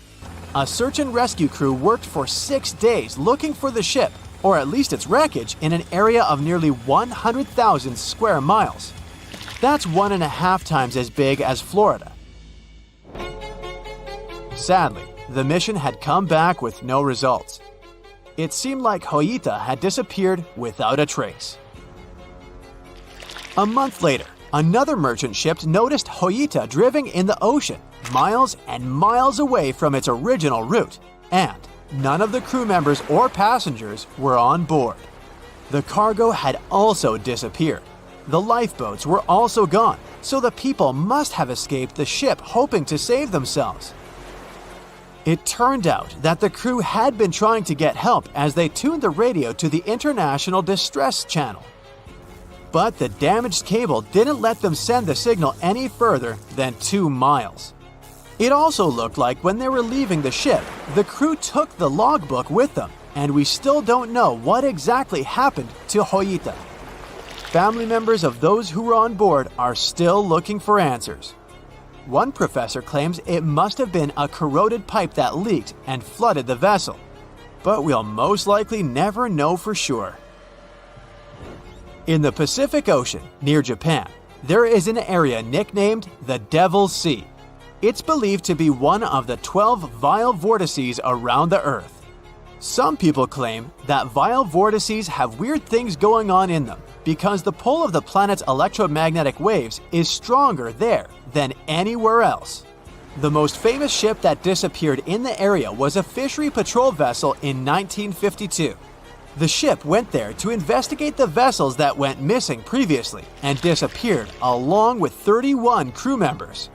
A search and rescue crew worked for 6 days looking for the ship, or at least its wreckage, in an area of nearly 100,000 square miles. That's 1.5 times as big as Florida. Sadly, the mission had come back with no results. It seemed like Hoita had disappeared without a trace. A month later, another merchant ship noticed Hoita drifting in the ocean, miles and miles away from its original route, and none of the crew members or passengers were on board. The cargo had also disappeared. The lifeboats were also gone, so the people must have escaped the ship hoping to save themselves. It turned out that the crew had been trying to get help as they tuned the radio to the International Distress Channel. But the damaged cable didn't let them send the signal any further than 2 miles. It also looked like when they were leaving the ship, the crew took the logbook with them, and we still don't know what exactly happened to Hoita. Family members of those who were on board are still looking for answers. One professor claims it must have been a corroded pipe that leaked and flooded the vessel, but we'll most likely never know for sure. In the Pacific Ocean, near Japan, there is an area nicknamed the Devil's Sea. It's believed to be one of the 12 vile vortices around the Earth. Some people claim that vile vortices have weird things going on in them because the pull of the planet's electromagnetic waves is stronger there than anywhere else. The most famous ship that disappeared in the area was a fishery patrol vessel in 1952. The ship went there to investigate the vessels that went missing previously and disappeared along with 31 crew members.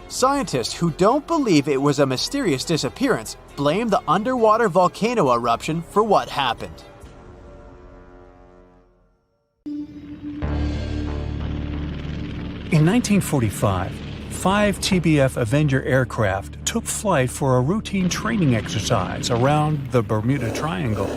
Scientists who don't believe it was a mysterious disappearance blame the underwater volcano eruption for what happened. In 1945, 5 TBF Avenger aircraft took flight for a routine training exercise around the Bermuda Triangle.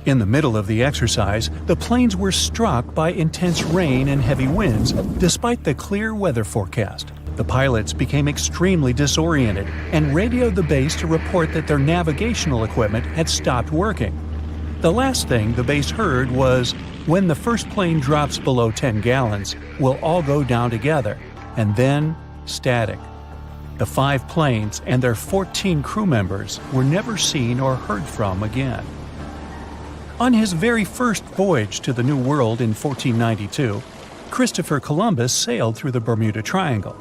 In the middle of the exercise, the planes were struck by intense rain and heavy winds despite the clear weather forecast. The pilots became extremely disoriented and radioed the base to report that their navigational equipment had stopped working. The last thing the base heard was, "When the first plane drops below 10 gallons, we'll all go down together," and then static. The 5 planes and their 14 crew members were never seen or heard from again. On his very first voyage to the New World in 1492, Christopher Columbus sailed through the Bermuda Triangle.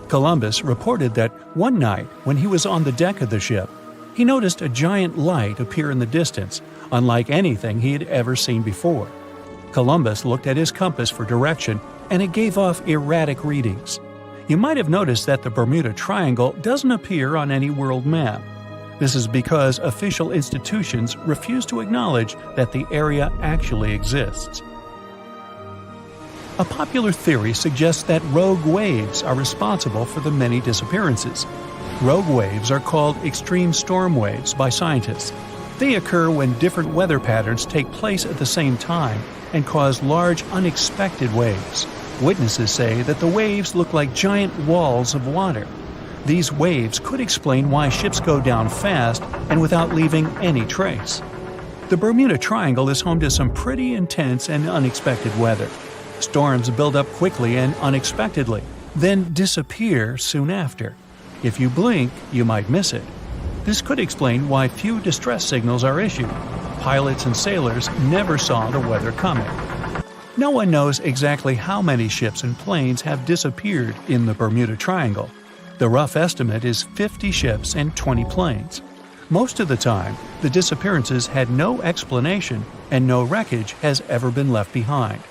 Columbus reported that one night when he was on the deck of the ship, he noticed a giant light appear in the distance, unlike anything he had ever seen before. Columbus looked at his compass for direction, and it gave off erratic readings. You might have noticed that the Bermuda Triangle doesn't appear on any world map. This is because official institutions refuse to acknowledge that the area actually exists. A popular theory suggests that rogue waves are responsible for the many disappearances. Rogue waves are called extreme storm waves by scientists. They occur when different weather patterns take place at the same time and cause large, unexpected waves. Witnesses say that the waves look like giant walls of water. These waves could explain why ships go down fast and without leaving any trace. The Bermuda Triangle is home to some pretty intense and unexpected weather. Storms build up quickly and unexpectedly, then disappear soon after. If you blink, you might miss it. This could explain why few distress signals are issued. Pilots and sailors never saw the weather coming. No one knows exactly how many ships and planes have disappeared in the Bermuda Triangle. The rough estimate is 50 ships and 20 planes. Most of the time, the disappearances had no explanation and no wreckage has ever been left behind.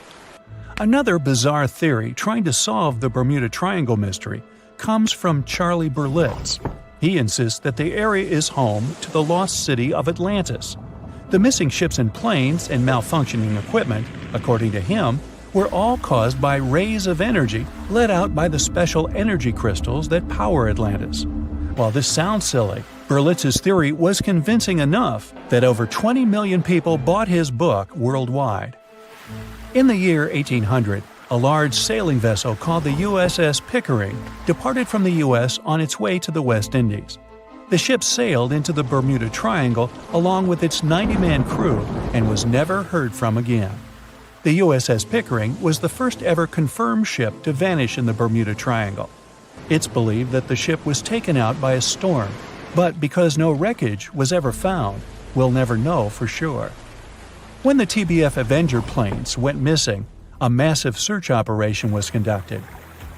Another bizarre theory trying to solve the Bermuda Triangle mystery comes from Charlie Berlitz. He insists that the area is home to the lost city of Atlantis. The missing ships and planes and malfunctioning equipment, according to him, were all caused by rays of energy let out by the special energy crystals that power Atlantis. While this sounds silly, Berlitz's theory was convincing enough that over 20 million people bought his book worldwide. In the year 1800, a large sailing vessel called the USS Pickering departed from the U.S. on its way to the West Indies. The ship sailed into the Bermuda Triangle along with its 90-man crew and was never heard from again. The USS Pickering was the first ever confirmed ship to vanish in the Bermuda Triangle. It's believed that the ship was taken out by a storm, but because no wreckage was ever found, we'll never know for sure. When the TBF Avenger planes went missing, a massive search operation was conducted.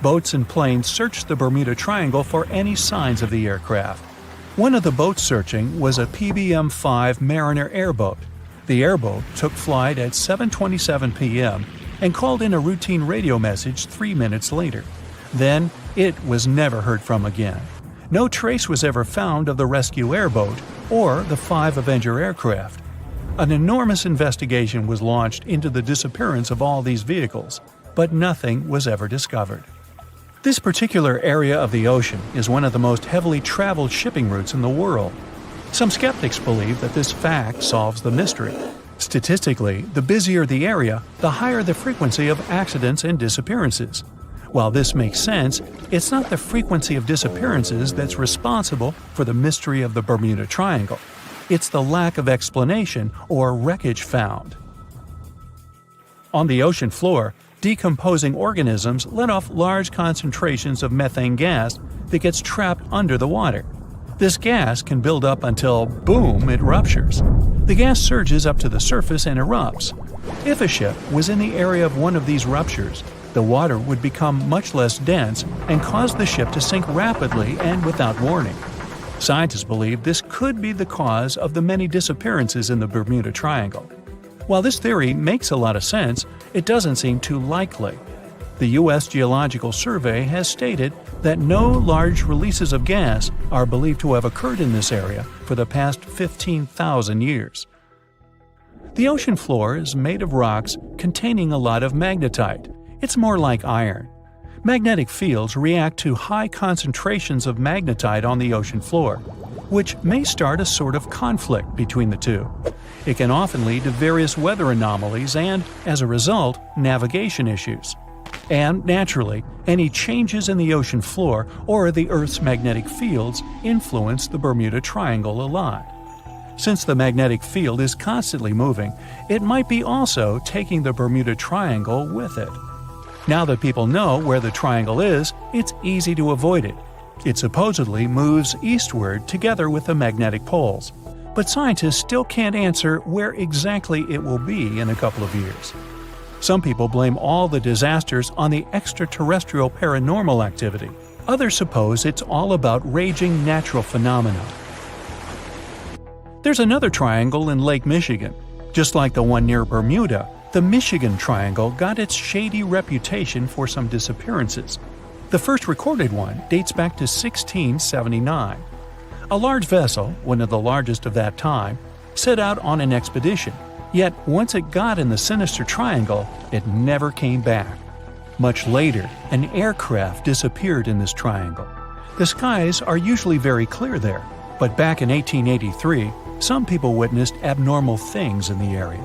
Boats and planes searched the Bermuda Triangle for any signs of the aircraft. One of the boats searching was a PBM-5 Mariner airboat. The airboat took flight at 7:27 p.m. and called in a routine radio message 3 minutes later. Then, it was never heard from again. No trace was ever found of the rescue airboat or the 5 Avenger aircraft. An enormous investigation was launched into the disappearance of all these vehicles, but nothing was ever discovered. This particular area of the ocean is one of the most heavily traveled shipping routes in the world. Some skeptics believe that this fact solves the mystery. Statistically, the busier the area, the higher the frequency of accidents and disappearances. While this makes sense, it's not the frequency of disappearances that's responsible for the mystery of the Bermuda Triangle. It's the lack of explanation or wreckage found. On the ocean floor, decomposing organisms let off large concentrations of methane gas that gets trapped under the water. This gas can build up until, boom, it ruptures. The gas surges up to the surface and erupts. If a ship was in the area of one of these ruptures, the water would become much less dense and cause the ship to sink rapidly and without warning. Scientists believe this could be the cause of the many disappearances in the Bermuda Triangle. While this theory makes a lot of sense, it doesn't seem too likely. The U.S. Geological Survey has stated that no large releases of gas are believed to have occurred in this area for the past 15,000 years. The ocean floor is made of rocks containing a lot of magnetite. It's more like iron. Magnetic fields react to high concentrations of magnetite on the ocean floor, which may start a sort of conflict between the two. It can often lead to various weather anomalies and, as a result, navigation issues. And, naturally, any changes in the ocean floor or the Earth's magnetic fields influence the Bermuda Triangle a lot. Since the magnetic field is constantly moving, it might be also taking the Bermuda Triangle with it. Now that people know where the triangle is, it's easy to avoid it. It supposedly moves eastward together with the magnetic poles. But scientists still can't answer where exactly it will be in a couple of years. Some people blame all the disasters on the extraterrestrial paranormal activity. Others suppose it's all about raging natural phenomena. There's another triangle in Lake Michigan. Just like the one near Bermuda, the Michigan Triangle got its shady reputation for some disappearances. The first recorded one dates back to 1679. A large vessel, one of the largest of that time, set out on an expedition, yet once it got in the sinister triangle, it never came back. Much later, an aircraft disappeared in this triangle. The skies are usually very clear there, but back in 1883, some people witnessed abnormal things in the area.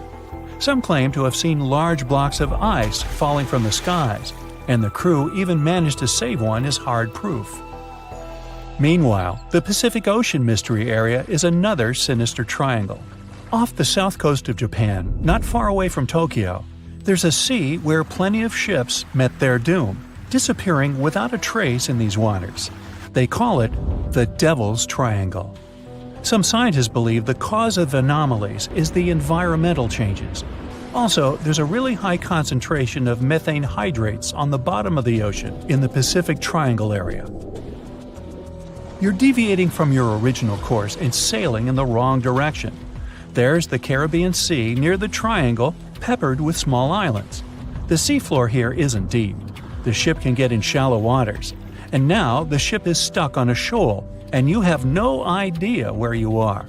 Some claim to have seen large blocks of ice falling from the skies, and the crew even managed to save one as hard proof. Meanwhile, the Pacific Ocean Mystery Area is another sinister triangle. Off the south coast of Japan, not far away from Tokyo, there's a sea where plenty of ships met their doom, disappearing without a trace in these waters. They call it the Devil's Triangle. Some scientists believe the cause of anomalies is the environmental changes. Also, there's a really high concentration of methane hydrates on the bottom of the ocean in the Pacific Triangle area. You're deviating from your original course and sailing in the wrong direction. There's the Caribbean Sea near the triangle, peppered with small islands. The seafloor here isn't deep. The ship can get in shallow waters. And now the ship is stuck on a shoal, and you have no idea where you are.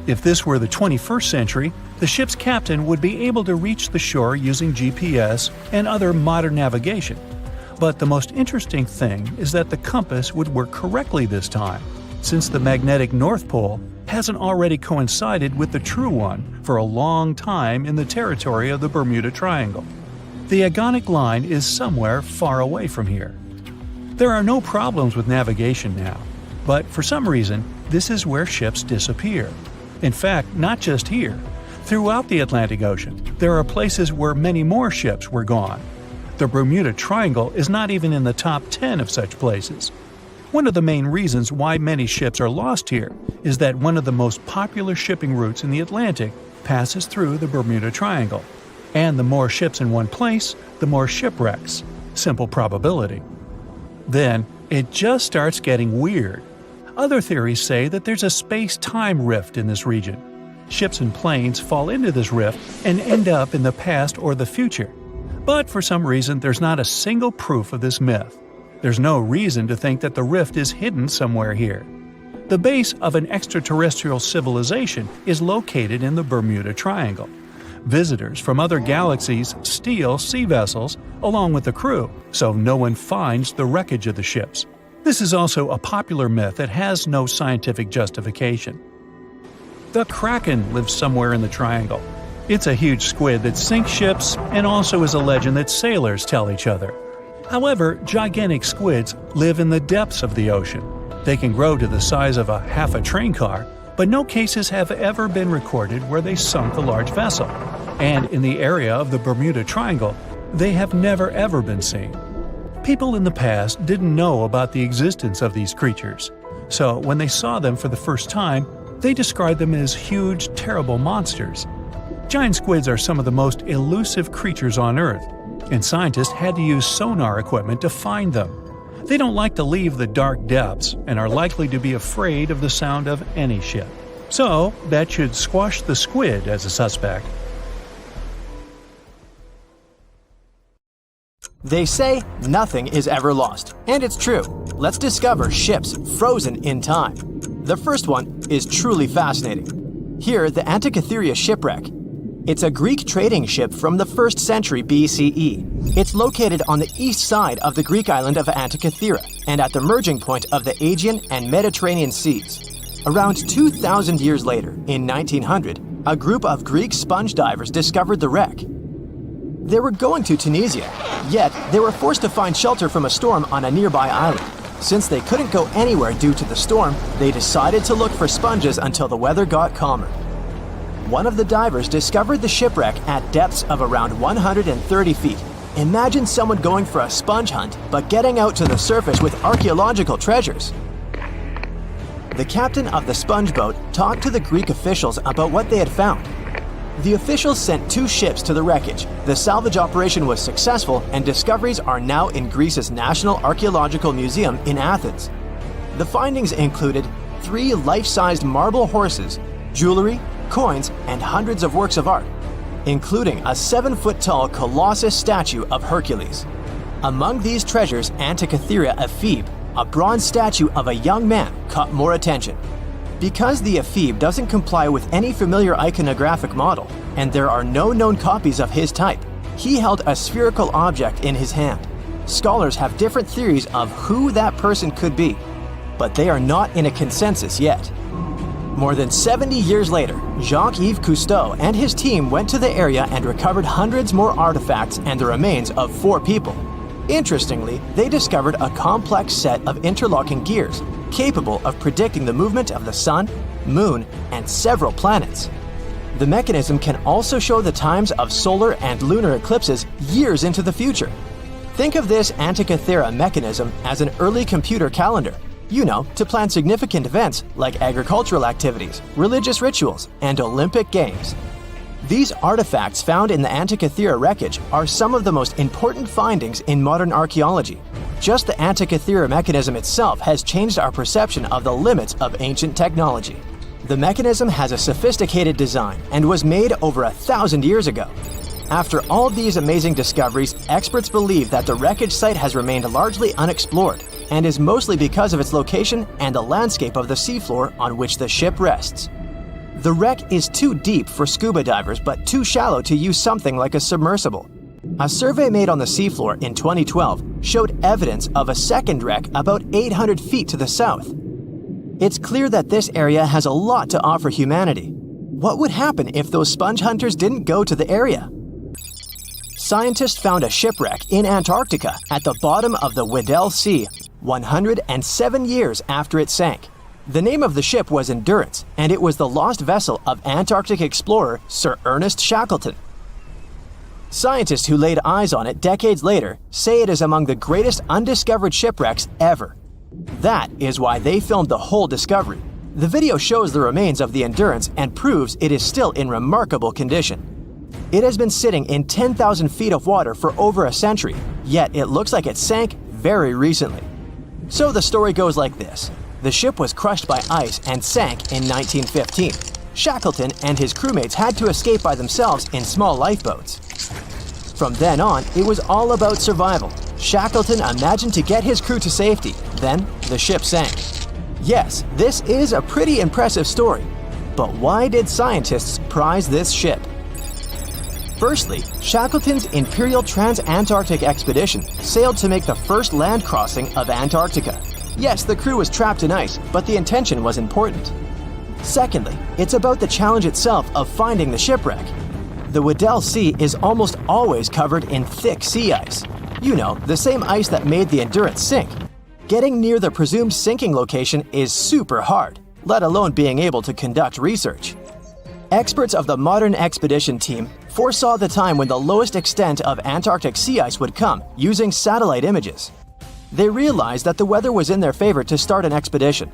If this were the 21st century, the ship's captain would be able to reach the shore using GPS and other modern navigation. But the most interesting thing is that the compass would work correctly this time, since the magnetic North Pole hasn't already coincided with the true one for a long time in the territory of the Bermuda Triangle. The agonic line is somewhere far away from here. There are no problems with navigation now, but for some reason, this is where ships disappear. In fact, not just here. Throughout the Atlantic Ocean, there are places where many more ships were gone. The Bermuda Triangle is not even in the top 10 of such places. One of the main reasons why many ships are lost here is that one of the most popular shipping routes in the Atlantic passes through the Bermuda Triangle. And the more ships in one place, the more shipwrecks. Simple probability. Then, it just starts getting weird. Other theories say that there's a space-time rift in this region. Ships and planes fall into this rift and end up in the past or the future. But for some reason, there's not a single proof of this myth. There's no reason to think that the rift is hidden somewhere here. The base of an extraterrestrial civilization is located in the Bermuda Triangle. Visitors from other galaxies steal sea vessels along with the crew, so no one finds the wreckage of the ships. This is also a popular myth that has no scientific justification. The Kraken lives somewhere in the triangle. It's a huge squid that sinks ships and also is a legend that sailors tell each other. However, gigantic squids live in the depths of the ocean. They can grow to the size of half a train car, but no cases have ever been recorded where they sunk a large vessel. And in the area of the Bermuda Triangle, they have never ever been seen. People in the past didn't know about the existence of these creatures, so when they saw them for the first time, they described them as huge, terrible monsters. Giant squids are some of the most elusive creatures on Earth, and scientists had to use sonar equipment to find them. They don't like to leave the dark depths and are likely to be afraid of the sound of any ship. So, that should squash the squid as a suspect. They say nothing is ever lost, and it's true. Let's discover ships frozen in time. The first one is truly fascinating. Here, the Antikythera shipwreck. It's a Greek trading ship from the 1st century BCE. It's located on the east side of the Greek island of Antikythera and at the merging point of the Aegean and Mediterranean seas. Around 2,000 years later, in 1900, a group of Greek sponge divers discovered the wreck. They were going to Tunisia, yet they were forced to find shelter from a storm on a nearby island. Since they couldn't go anywhere due to the storm, they decided to look for sponges until the weather got calmer. One of the divers discovered the shipwreck at depths of around 130 feet. Imagine someone going for a sponge hunt, but getting out to the surface with archaeological treasures. The captain of the sponge boat talked to the Greek officials about what they had found. The officials sent 2 ships to the wreckage. The salvage operation was successful, and discoveries are now in Greece's National Archaeological Museum in Athens. The findings included 3 life-sized marble horses, jewelry, coins, and hundreds of works of art, including a 7-foot-tall colossus statue of Hercules. Among these treasures, Antikythera ephebe, a bronze statue of a young man, caught more attention. Because the ephebe doesn't comply with any familiar iconographic model, and there are no known copies of his type, he held a spherical object in his hand. Scholars have different theories of who that person could be, but they are not in a consensus yet. More than 70 years later, Jacques-Yves Cousteau and his team went to the area and recovered hundreds more artifacts and the remains of 4 people. Interestingly, they discovered a complex set of interlocking gears, capable of predicting the movement of the sun, moon, and several planets. The mechanism can also show the times of solar and lunar eclipses years into the future. Think of this Antikythera mechanism as an early computer calendar, to plan significant events like agricultural activities, religious rituals, and Olympic Games. These artifacts found in the Antikythera wreckage are some of the most important findings in modern archaeology. Just the Antikythera mechanism itself has changed our perception of the limits of ancient technology. The mechanism has a sophisticated design and was made over 1,000 years ago. After all these amazing discoveries, experts believe that the wreckage site has remained largely unexplored and is mostly because of its location and the landscape of the seafloor on which the ship rests. The wreck is too deep for scuba divers but too shallow to use something like a submersible. A survey made on the seafloor in 2012 showed evidence of a second wreck about 800 feet to the south. It's clear that this area has a lot to offer humanity. What would happen if those sponge hunters didn't go to the area? scientists found a shipwreck in Antarctica at the bottom of the Weddell Sea 107 years after it sank. The name of the ship was Endurance, and it was the lost vessel of Antarctic explorer Sir Ernest Shackleton. Scientists who laid eyes on it decades later say it is among the greatest undiscovered shipwrecks ever. That is why they filmed the whole discovery. The video shows the remains of the Endurance and proves it is still in remarkable condition. It has been sitting in 10,000 feet of water for over a century, yet it looks like it sank very recently. So the story goes like this. The ship was crushed by ice and sank in 1915. Shackleton and his crewmates had to escape by themselves in small lifeboats. From then on, it was all about survival. Shackleton imagined to get his crew to safety, then the ship sank. Yes, this is a pretty impressive story, but why did scientists prize this ship? Firstly, Shackleton's Imperial Trans-Antarctic Expedition sailed to make the first land crossing of Antarctica. Yes, the crew was trapped in ice, but the intention was important. Secondly, it's about the challenge itself of finding the shipwreck. The Weddell Sea is almost always covered in thick sea ice. You know, the same ice that made the Endurance sink. Getting near the presumed sinking location is super hard, let alone being able to conduct research. Experts of the modern expedition team foresaw the time when the lowest extent of Antarctic sea ice would come using satellite images. They realized that the weather was in their favor to start an expedition.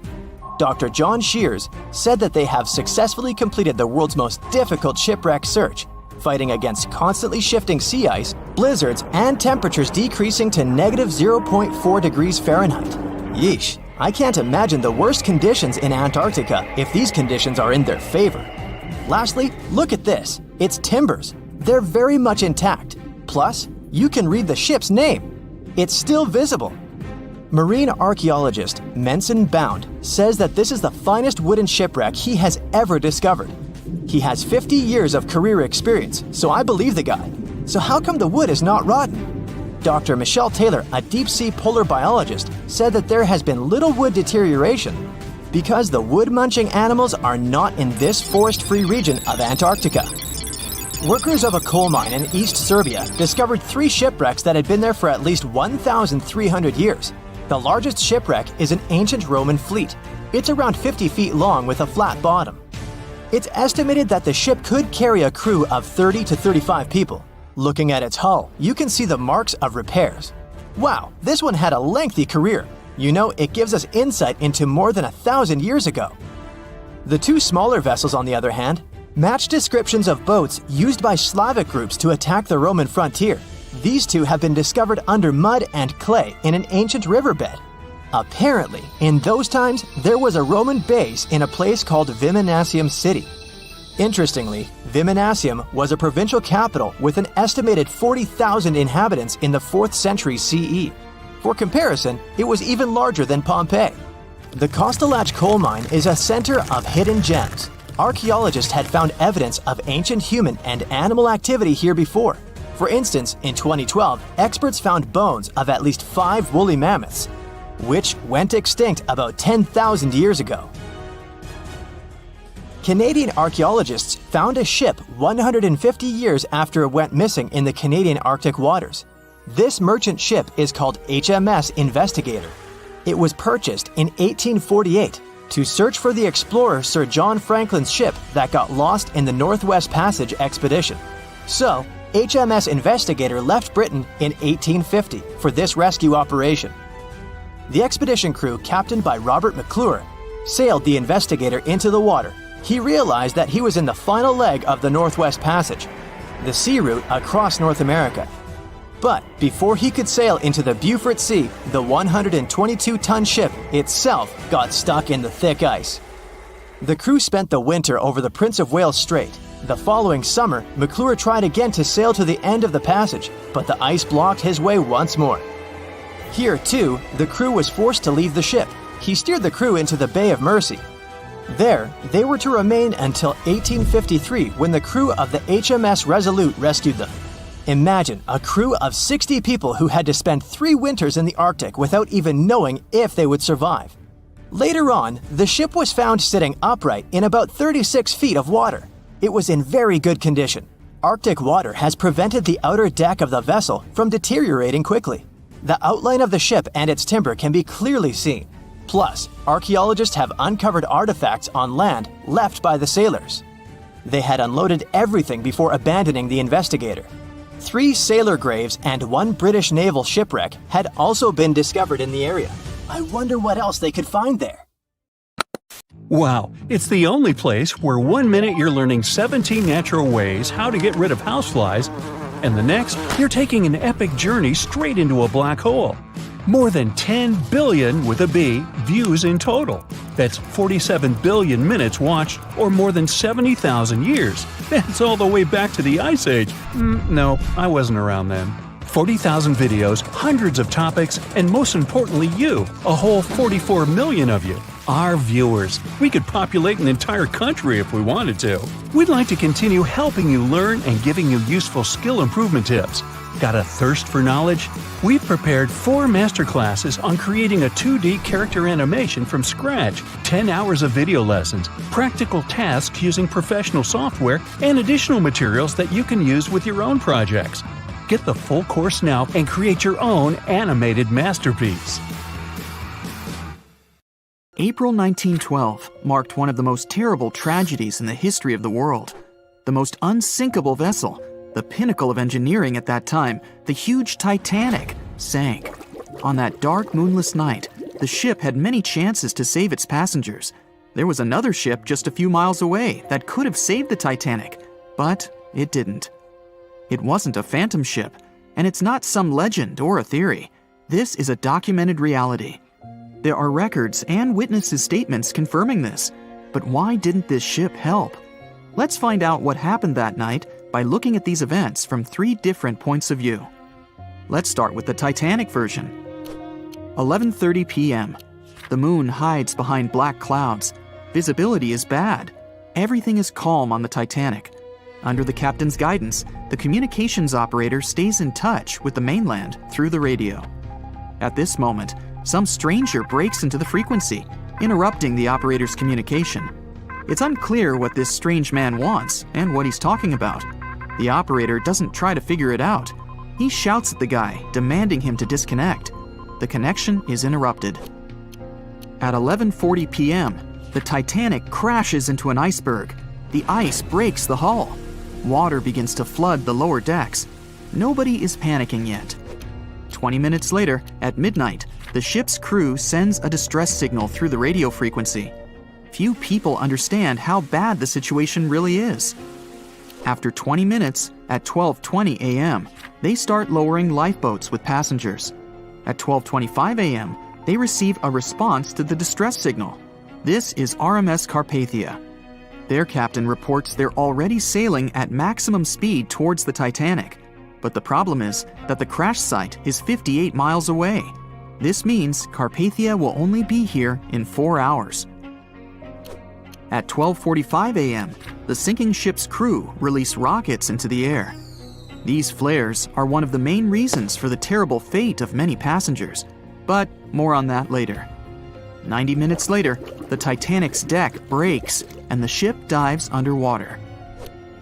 Dr. John Shears said that they have successfully completed the world's most difficult shipwreck search, fighting against constantly shifting sea ice, blizzards, and temperatures decreasing to -0.4 degrees Fahrenheit. Yeesh, I can't imagine the worst conditions in Antarctica if these conditions are in their favor. Lastly, look at this. It's timbers. They're very much intact. Plus, you can read the ship's name. It's still visible. Marine archaeologist Menson Bound says that this is the finest wooden shipwreck he has ever discovered. He has 50 years of career experience, so I believe the guy. So how come the wood is not rotten? Dr. Michelle Taylor, a deep-sea polar biologist, said that there has been little wood deterioration because the wood-munching animals are not in this forest-free region of Antarctica. Workers of a coal mine in East Serbia discovered 3 shipwrecks that had been there for at least 1,300 years. The largest shipwreck is an ancient Roman fleet. It's around 50 feet long with a flat bottom. It's estimated that the ship could carry a crew of 30 to 35 people. Looking at its hull, you can see the marks of repairs. Wow, this one had a lengthy career. You know, it gives us insight into more than 1,000 years ago. The 2 smaller vessels, on the other hand, match descriptions of boats used by Slavic groups to attack the Roman frontier. These 2 have been discovered under mud and clay in an ancient riverbed. Apparently, in those times, there was a Roman base in a place called Viminacium City. Interestingly, Viminacium was a provincial capital with an estimated 40,000 inhabitants in the 4th century CE. For comparison, it was even larger than Pompeii. The Kostelach coal mine is a center of hidden gems. Archaeologists had found evidence of ancient human and animal activity here before. For instance, in 2012, experts found bones of at least 5 woolly mammoths, which went extinct about 10,000 years ago. Canadian archaeologists found a ship 150 years after it went missing in the Canadian Arctic waters. This merchant ship is called HMS Investigator. It was purchased in 1848 to search for the explorer Sir John Franklin's ship that got lost in the Northwest Passage expedition. So, HMS Investigator left Britain in 1850 for this rescue operation. The expedition crew, captained by Robert McClure, sailed the Investigator into the water. He realized that he was in the final leg of the Northwest Passage, the sea route across North America. But before he could sail into the Beaufort Sea, the 122-ton ship itself got stuck in the thick ice. The crew spent the winter over the Prince of Wales Strait. The following summer, McClure tried again to sail to the end of the passage, but the ice blocked his way once more. Here, too, the crew was forced to leave the ship. He steered the crew into the Bay of Mercy. There, they were to remain until 1853 when the crew of the HMS Resolute rescued them. Imagine a crew of 60 people who had to spend 3 winters in the Arctic without even knowing if they would survive. Later on, the ship was found sitting upright in about 36 feet of water. It was in very good condition. Arctic water has prevented the outer deck of the vessel from deteriorating quickly. The outline of the ship and its timber can be clearly seen. Plus, archaeologists have uncovered artifacts on land left by the sailors. They had unloaded everything before abandoning the Investigator. 3 sailor graves and 1 British naval shipwreck had also been discovered in the area. I wonder what else they could find there. Wow, it's the only place where 1 minute you're learning 17 natural ways how to get rid of houseflies, and the next, you're taking an epic journey straight into a black hole. More than 10 billion, with a B, views in total. That's 47 billion minutes watched, or more than 70,000 years. That's all the way back to the Ice Age. No, I wasn't around then. 40,000 videos, hundreds of topics, and most importantly you, a whole 44 million of you. Our viewers. We could populate an entire country if we wanted to. We'd like to continue helping you learn and giving you useful skill improvement tips. Got a thirst for knowledge? We've prepared 4 masterclasses on creating a 2D character animation from scratch, 10 hours of video lessons, practical tasks using professional software, and additional materials that you can use with your own projects. Get the full course now and create your own animated masterpiece. April 1912 marked one of the most terrible tragedies in the history of the world. The most unsinkable vessel, the pinnacle of engineering at that time, the huge Titanic, sank. On that dark, moonless night, the ship had many chances to save its passengers. There was another ship just a few miles away that could have saved the Titanic, but it didn't. It wasn't a phantom ship, and it's not some legend or a theory. This is a documented reality. There are records and witnesses' statements confirming this. But why didn't this ship help? Let's find out what happened that night by looking at these events from 3 different points of view. Let's start with the Titanic version. 11:30 p.m. The moon hides behind black clouds. Visibility is bad. Everything is calm on the Titanic. Under the captain's guidance, the communications operator stays in touch with the mainland through the radio. At this moment, some stranger breaks into the frequency, interrupting the operator's communication. It's unclear what this strange man wants and what he's talking about. The operator doesn't try to figure it out. He shouts at the guy, demanding him to disconnect. The connection is interrupted. At 11:40 p.m., the Titanic crashes into an iceberg. The ice breaks the hull. Water begins to flood the lower decks. Nobody is panicking yet. 20 minutes later, at midnight, the ship's crew sends a distress signal through the radio frequency. Few people understand how bad the situation really is. After 20 minutes, at 12:20 a.m., they start lowering lifeboats with passengers. At 12:25 a.m., they receive a response to the distress signal. This is RMS Carpathia. Their captain reports they're already sailing at maximum speed towards the Titanic. But the problem is that the crash site is 58 miles away. This means Carpathia will only be here in 4 hours. At 12:45 a.m., the sinking ship's crew release rockets into the air. These flares are one of the main reasons for the terrible fate of many passengers, but more on that later. 90 minutes later, the Titanic's deck breaks and the ship dives underwater.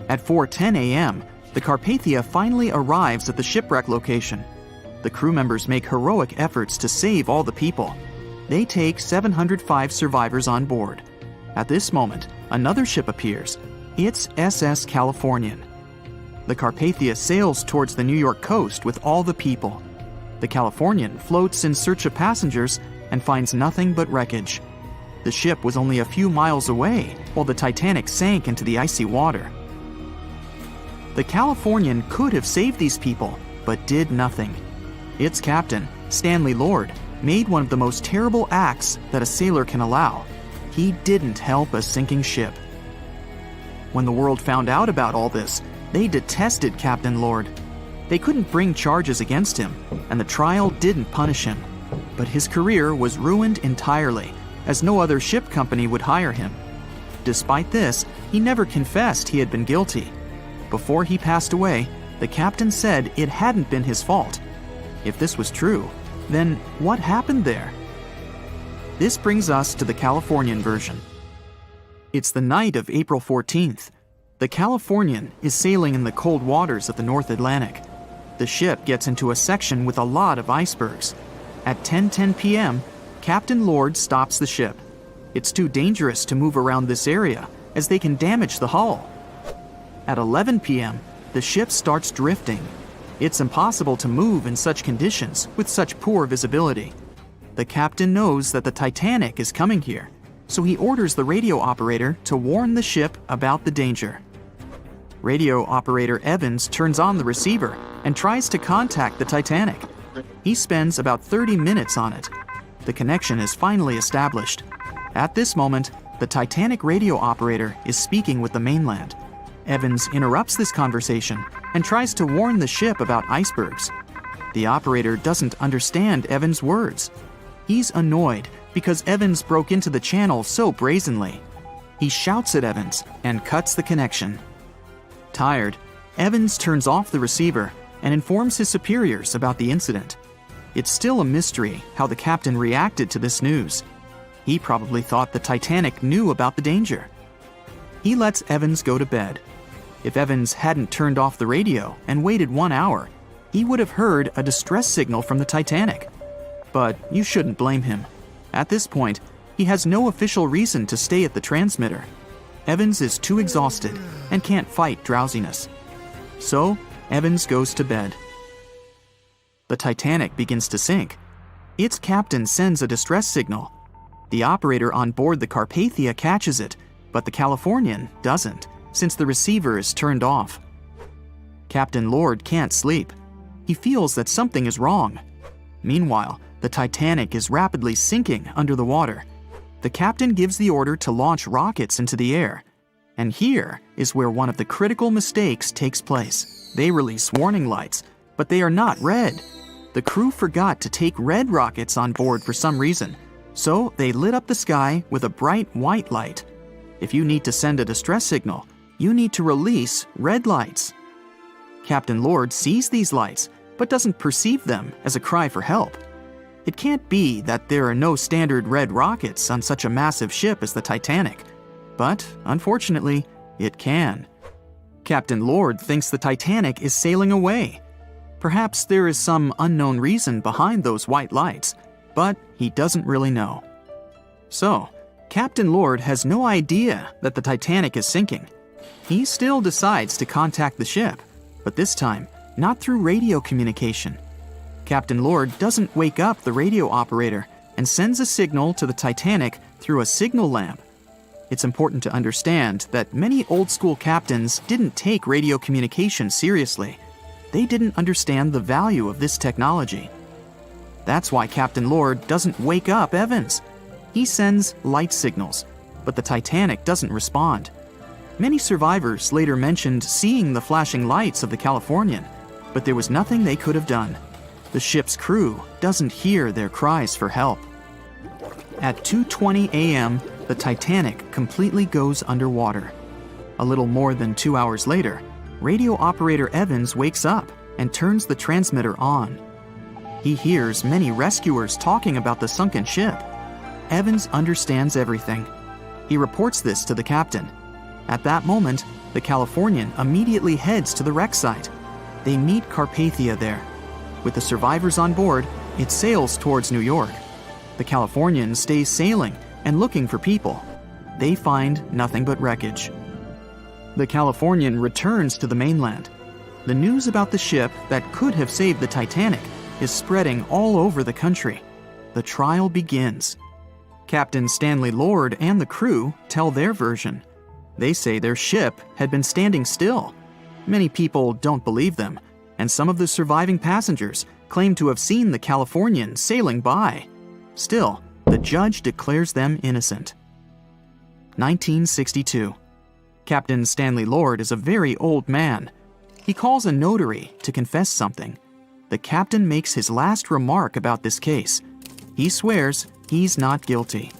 At 4:10 a.m., the Carpathia finally arrives at the shipwreck location. The crew members make heroic efforts to save all the people. They take 705 survivors on board. At this moment, another ship appears. It's SS Californian. The Carpathia sails towards the New York coast with all the people. The Californian floats in search of passengers and finds nothing but wreckage. The ship was only a few miles away while the Titanic sank into the icy water. The Californian could have saved these people, but did nothing. Its captain, Stanley Lord, made one of the most terrible acts that a sailor can allow. He didn't help a sinking ship. When the world found out about all this, they detested Captain Lord. They couldn't bring charges against him, and the trial didn't punish him. But his career was ruined entirely, as no other ship company would hire him. Despite this, he never confessed he had been guilty. Before he passed away, the captain said it hadn't been his fault. If this was true, then what happened there? This brings us to the Californian version. It's the night of April 14th. The Californian is sailing in the cold waters of the North Atlantic. The ship gets into a section with a lot of icebergs. At 10:10 p.m., Captain Lord stops the ship. It's too dangerous to move around this area, as they can damage the hull. At 11 p.m., the ship starts drifting. It's impossible to move in such conditions with such poor visibility. The captain knows that the Titanic is coming here, so he orders the radio operator to warn the ship about the danger. Radio operator Evans turns on the receiver and tries to contact the Titanic. He spends about 30 minutes on it. The connection is finally established. At this moment, the Titanic radio operator is speaking with the mainland. Evans interrupts this conversation and tries to warn the ship about icebergs. The operator doesn't understand Evans' words. He's annoyed because Evans broke into the channel so brazenly. He shouts at Evans and cuts the connection. Tired, Evans turns off the receiver and informs his superiors about the incident. It's still a mystery how the captain reacted to this news. He probably thought the Titanic knew about the danger. He lets Evans go to bed. If Evans hadn't turned off the radio and waited 1 hour, he would have heard a distress signal from the Titanic. But you shouldn't blame him. At this point, he has no official reason to stay at the transmitter. Evans is too exhausted and can't fight drowsiness. So, Evans goes to bed. The Titanic begins to sink. Its captain sends a distress signal. The operator on board the Carpathia catches it, but the Californian doesn't, since the receiver is turned off. Captain Lord can't sleep. He feels that something is wrong. Meanwhile, the Titanic is rapidly sinking under the water. The captain gives the order to launch rockets into the air. And here is where one of the critical mistakes takes place. They release warning lights, but they are not red. The crew forgot to take red rockets on board for some reason, so they lit up the sky with a bright white light. If you need to send a distress signal, you need to release red lights. Captain Lord sees these lights, but doesn't perceive them as a cry for help. It can't be that there are no standard red rockets on such a massive ship as the Titanic. But, unfortunately, it can. Captain Lord thinks the Titanic is sailing away. Perhaps there is some unknown reason behind those white lights, but he doesn't really know. So, Captain Lord has no idea that the Titanic is sinking. He still decides to contact the ship, but this time, not through radio communication. Captain Lord doesn't wake up the radio operator and sends a signal to the Titanic through a signal lamp. It's important to understand that many old-school captains didn't take radio communication seriously. They didn't understand the value of this technology. That's why Captain Lord doesn't wake up Evans. He sends light signals, but the Titanic doesn't respond. Many survivors later mentioned seeing the flashing lights of the Californian, but there was nothing they could have done. The ship's crew doesn't hear their cries for help. At 2:20 a.m., the Titanic completely goes underwater. A little more than 2 hours later, radio operator Evans wakes up and turns the transmitter on. He hears many rescuers talking about the sunken ship. Evans understands everything. He reports this to the captain. At that moment, the Californian immediately heads to the wreck site. They meet Carpathia there. With the survivors on board, it sails towards New York. The Californian stays sailing and looking for people. They find nothing but wreckage. The Californian returns to the mainland. The news about the ship that could have saved the Titanic is spreading all over the country. The trial begins. Captain Stanley Lord and the crew tell their version. They say their ship had been standing still. Many people don't believe them, and some of the surviving passengers claim to have seen the Californian sailing by. Still, the judge declares them innocent. 1962. Captain Stanley Lord is a very old man. He calls a notary to confess something. The captain makes his last remark about this case. He swears he's not guilty.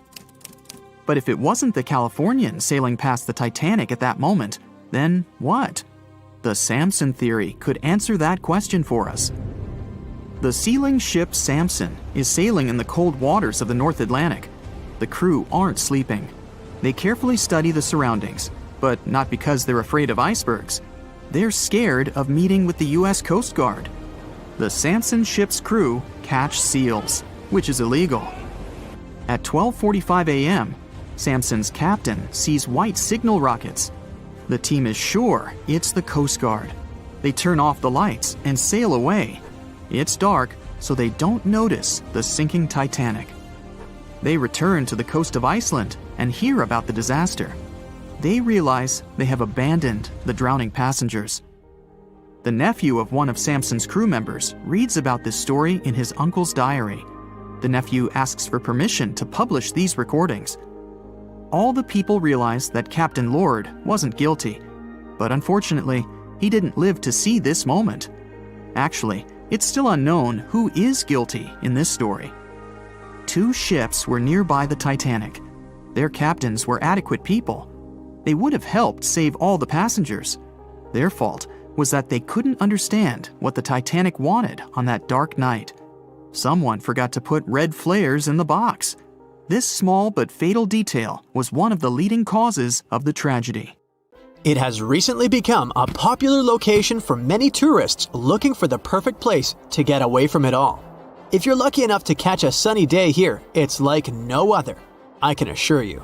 But if it wasn't the Californian sailing past the Titanic at that moment, then what? The Samson theory could answer that question for us. The sealing ship Samson is sailing in the cold waters of the North Atlantic. The crew aren't sleeping. They carefully study the surroundings. but not because they're afraid of icebergs. They're scared of meeting with the U.S. Coast Guard. The Samson ship's crew catch seals, which is illegal. At 12:45 a.m., Samson's captain sees white signal rockets. The team is sure it's the Coast Guard. They turn off the lights and sail away. It's dark, so they don't notice the sinking Titanic. They return to the coast of Iceland and hear about the disaster. They realize they have abandoned the drowning passengers. The nephew of one of Samson's crew members reads about this story in his uncle's diary. The nephew asks for permission to publish these recordings. All the people realize that Captain Lord wasn't guilty, but unfortunately, he didn't live to see this moment. Actually, it's still unknown who is guilty in this story. 2 ships were nearby the Titanic. Their captains were adequate people. They would have helped save all the passengers. Their fault was that they couldn't understand what the Titanic wanted on that dark night. Someone forgot to put red flares in the box. This small but fatal detail was one of the leading causes of the tragedy. It has recently become a popular location for many tourists looking for the perfect place to get away from it all. If you're lucky enough to catch a sunny day here, it's like no other, I can assure you.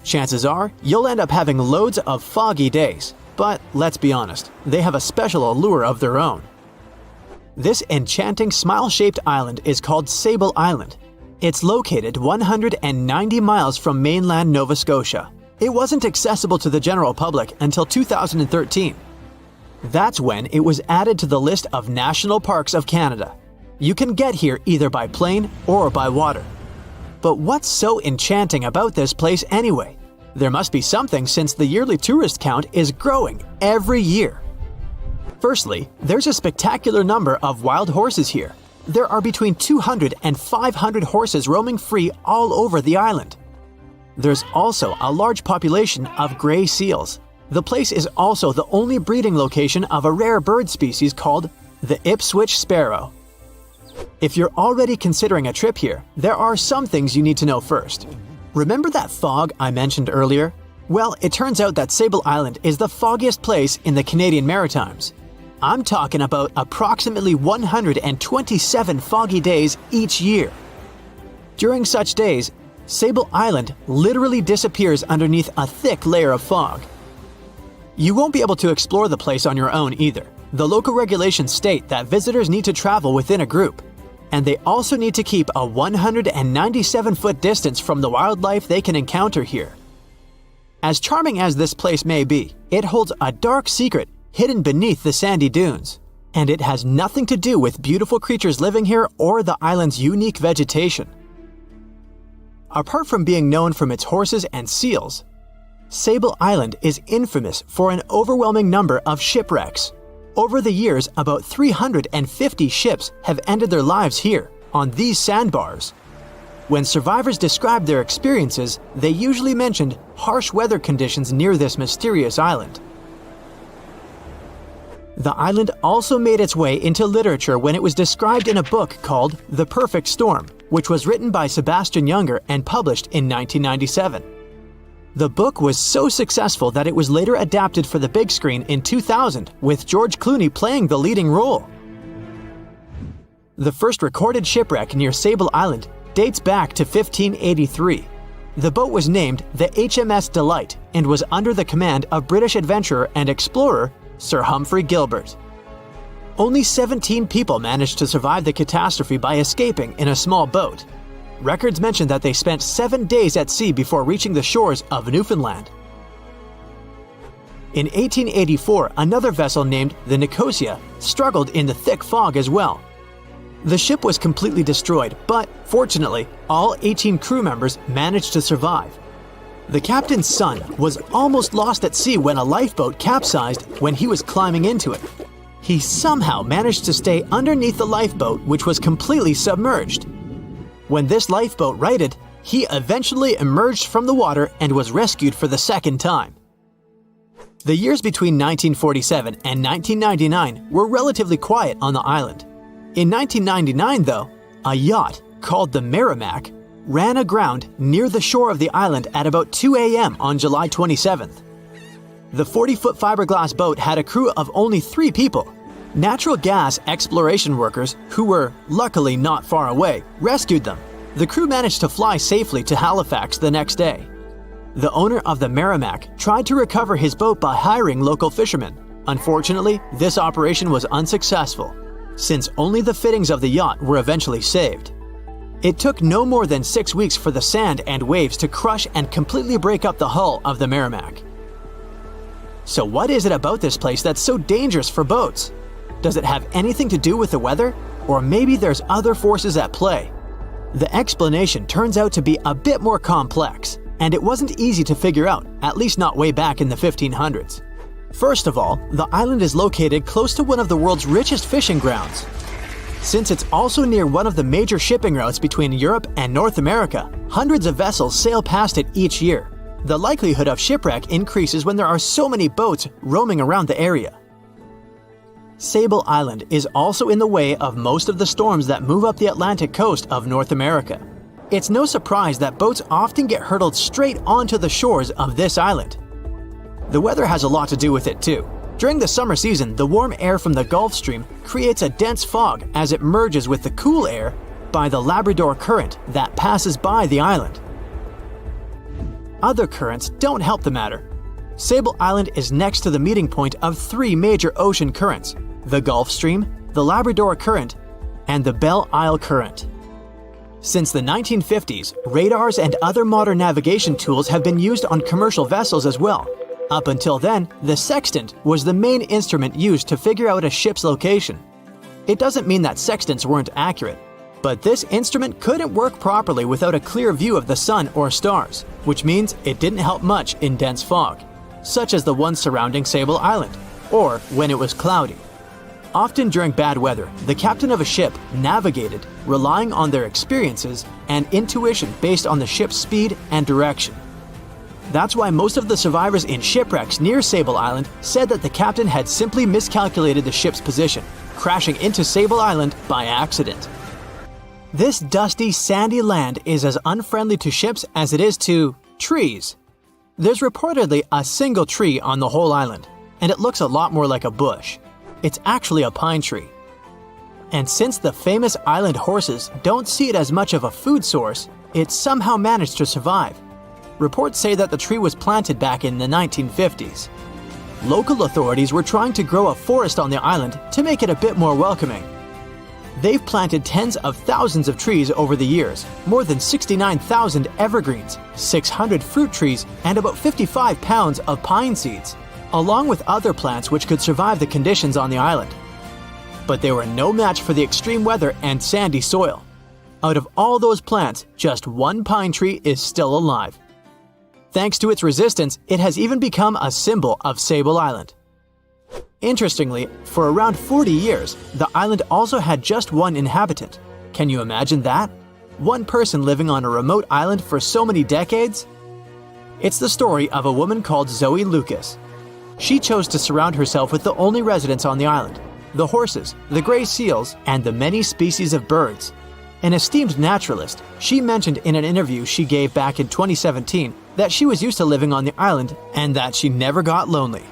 Chances are, you'll end up having loads of foggy days, but let's be honest, they have a special allure of their own. This enchanting smile-shaped island is called Sable Island. It's located 190 miles from mainland Nova Scotia. It wasn't accessible to the general public until 2013. That's when it was added to the list of National Parks of Canada. You can get here either by plane or by water. But what's so enchanting about this place anyway? There must be something since the yearly tourist count is growing every year. Firstly, there's a spectacular number of wild horses here. There are between 200 and 500 horses roaming free all over the island. There's also a large population of gray seals. The place is also the only breeding location of a rare bird species called the Ipswich sparrow. If you're already considering a trip here, there are some things you need to know first. Remember that fog I mentioned earlier? Well, it turns out that Sable Island is the foggiest place in the Canadian Maritimes. I'm talking about approximately 127 foggy days each year. During such days, Sable Island literally disappears underneath a thick layer of fog. You won't be able to explore the place on your own either. The local regulations state that visitors need to travel within a group, and they also need to keep a 197-foot distance from the wildlife they can encounter here. As charming as this place may be, it holds a dark secret hidden beneath the sandy dunes, and it has nothing to do with beautiful creatures living here or the island's unique vegetation. Apart from being known from its horses and seals, Sable Island is infamous for an overwhelming number of shipwrecks. Over the years, about 350 ships have ended their lives here, on these sandbars. When survivors described their experiences, they usually mentioned harsh weather conditions near this mysterious island. The island also made its way into literature when it was described in a book called The Perfect Storm, which was written by Sebastian Junger and published in 1997. The book was so successful that it was later adapted for the big screen in 2000, with George Clooney playing the leading role. The first recorded shipwreck near Sable Island dates back to 1583. The boat was named the HMS Delight and was under the command of British adventurer and explorer Sir Humphrey Gilbert. Only 17 people managed to survive the catastrophe by escaping in a small boat. Records mention that they spent 7 days at sea before reaching the shores of Newfoundland. In 1884, another vessel named the Nicosia struggled in the thick fog as well. The ship was completely destroyed, but fortunately, all 18 crew members managed to survive. The captain's son was almost lost at sea when a lifeboat capsized when he was climbing into it. He somehow managed to stay underneath the lifeboat, which was completely submerged. When this lifeboat righted, he eventually emerged from the water and was rescued for the second time. The years between 1947 and 1999 were relatively quiet on the island. In 1999, though, a yacht called the Merrimack ran aground near the shore of the island at about 2 a.m. on July 27th. The 40-foot fiberglass boat had a crew of only 3 people. Natural gas exploration workers, who were luckily not far away, rescued them. The crew managed to fly safely to Halifax the next day. The owner of the Merrimack tried to recover his boat by hiring local fishermen. Unfortunately, this operation was unsuccessful, since only the fittings of the yacht were eventually saved. It took no more than 6 weeks for the sand and waves to crush and completely break up the hull of the Merrimack. So what is it about this place that's so dangerous for boats? Does it have anything to do with the weather? Or maybe there's other forces at play? The explanation turns out to be a bit more complex, and it wasn't easy to figure out, at least not way back in the 1500s. First of all, the island is located close to one of the world's richest fishing grounds. Since it's also near one of the major shipping routes between Europe and North America, hundreds of vessels sail past it each year. The likelihood of shipwreck increases when there are so many boats roaming around the area. Sable Island is also in the way of most of the storms that move up the Atlantic coast of North America. It's no surprise that boats often get hurtled straight onto the shores of this island. The weather has a lot to do with it too. During the summer season, the warm air from the Gulf Stream creates a dense fog as it merges with the cool air by the Labrador Current that passes by the island. Other currents don't help the matter. Sable Island is next to the meeting point of 3 major ocean currents: the Gulf Stream, the Labrador Current, and the Belle Isle Current. Since the 1950s, radars and other modern navigation tools have been used on commercial vessels as well. Up until then, the sextant was the main instrument used to figure out a ship's location. It doesn't mean that sextants weren't accurate, but this instrument couldn't work properly without a clear view of the sun or stars, which means it didn't help much in dense fog, such as the one surrounding Sable Island, or when it was cloudy. Often during bad weather, the captain of a ship navigated, relying on their experiences and intuition based on the ship's speed and direction. That's why most of the survivors in shipwrecks near Sable Island said that the captain had simply miscalculated the ship's position, crashing into Sable Island by accident. This dusty, sandy land is as unfriendly to ships as it is to trees. There's reportedly a single tree on the whole island, and it looks a lot more like a bush. It's actually a pine tree. And since the famous island horses don't see it as much of a food source, it somehow managed to survive. Reports say that the tree was planted back in the 1950s. Local authorities were trying to grow a forest on the island to make it a bit more welcoming. They've planted tens of thousands of trees over the years, more than 69,000 evergreens, 600 fruit trees, and about 55 pounds of pine seeds, along with other plants which could survive the conditions on the island. But they were no match for the extreme weather and sandy soil. Out of all those plants, just one pine tree is still alive. Thanks to its resistance, it has even become a symbol of Sable Island. Interestingly, for around 40 years, the island also had just one inhabitant. Can you imagine that? One person living on a remote island for so many decades? It's the story of a woman called Zoe Lucas. She chose to surround herself with the only residents on the island: the horses, the gray seals, and the many species of birds. An esteemed naturalist, she mentioned in an interview she gave back in 2017 that she was used to living on the island and that she never got lonely.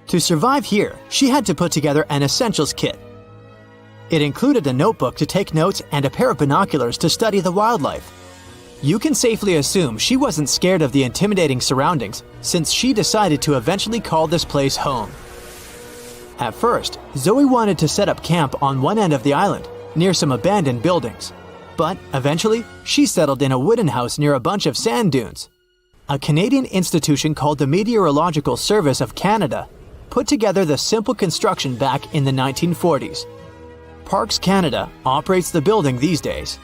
To survive here, she had to put together an essentials kit. It included a notebook to take notes and a pair of binoculars to study the wildlife. You can safely assume she wasn't scared of the intimidating surroundings, since she decided to eventually call this place home. At first, Zoe wanted to set up camp on one end of the island, near some abandoned buildings. But eventually, she settled in a wooden house near a bunch of sand dunes. A Canadian institution called the Meteorological Service of Canada put together the simple construction back in the 1940s. Parks Canada operates the building these days.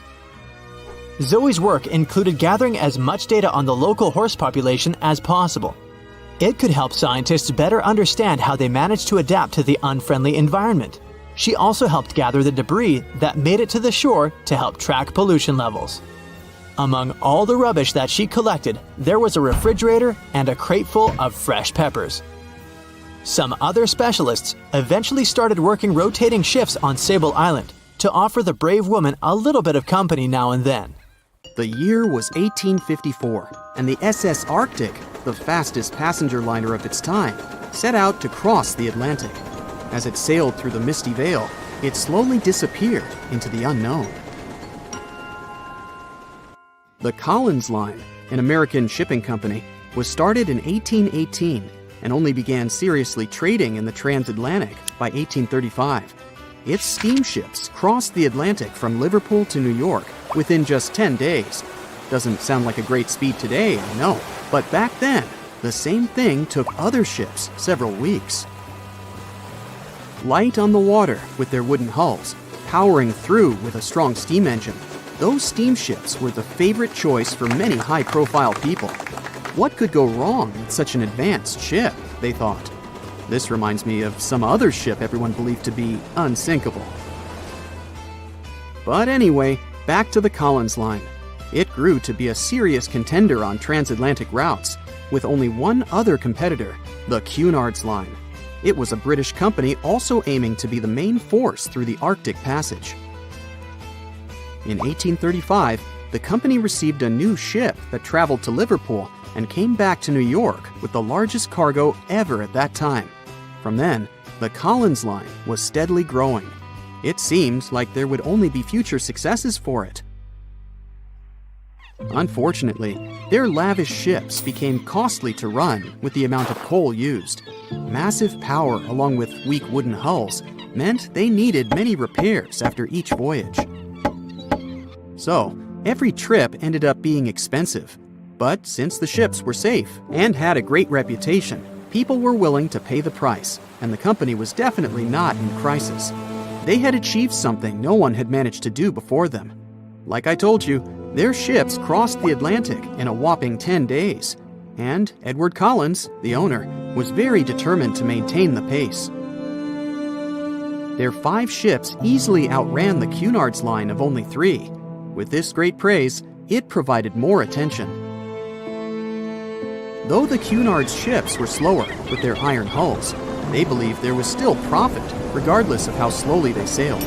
Zoe's work included gathering as much data on the local horse population as possible. It could help scientists better understand how they managed to adapt to the unfriendly environment. She also helped gather the debris that made it to the shore to help track pollution levels. Among all the rubbish that she collected, there was a refrigerator and a crate full of fresh peppers. Some other specialists eventually started working rotating shifts on Sable Island to offer the brave woman a little bit of company now and then. The year was 1854, and the SS Arctic the fastest passenger liner of its time, set out to cross the Atlantic. As it sailed through the misty veil, it slowly disappeared into the unknown. The Collins Line, an American shipping company, was started in 1818 and only began seriously trading in the transatlantic by 1835. Its steamships crossed the Atlantic from Liverpool to New York within just 10 days. Doesn't sound like a great speed today, I know, but back then, the same thing took other ships several weeks. Light on the water with their wooden hulls, powering through with a strong steam engine, those steamships were the favorite choice for many high-profile people. What could go wrong with such an advanced ship, they thought. This reminds me of some other ship everyone believed to be unsinkable. But anyway, back to the Collins Line. It grew to be a serious contender on transatlantic routes, with only one other competitor, the Cunard's Line. It was a British company also aiming to be the main force through the Arctic Passage. In 1835, the company received a new ship that traveled to Liverpool and came back to New York with the largest cargo ever at that time. From then, the Collins Line was steadily growing. It seemed like there would only be future successes for it. Unfortunately, their lavish ships became costly to run with the amount of coal used. Massive power along with weak wooden hulls meant they needed many repairs after each voyage. So, every trip ended up being expensive. But since the ships were safe and had a great reputation, people were willing to pay the price, and the company was definitely not in crisis. They had achieved something no one had managed to do before them. Like I told you, their ships crossed the Atlantic in a whopping 10 days, and Edward Collins, the owner, was very determined to maintain the pace. Their 5 ships easily outran the Cunard's Line of only 3. With this great praise, it provided more attention. Though the Cunard's ships were slower with their iron hulls, they believed there was still profit, regardless of how slowly they sailed.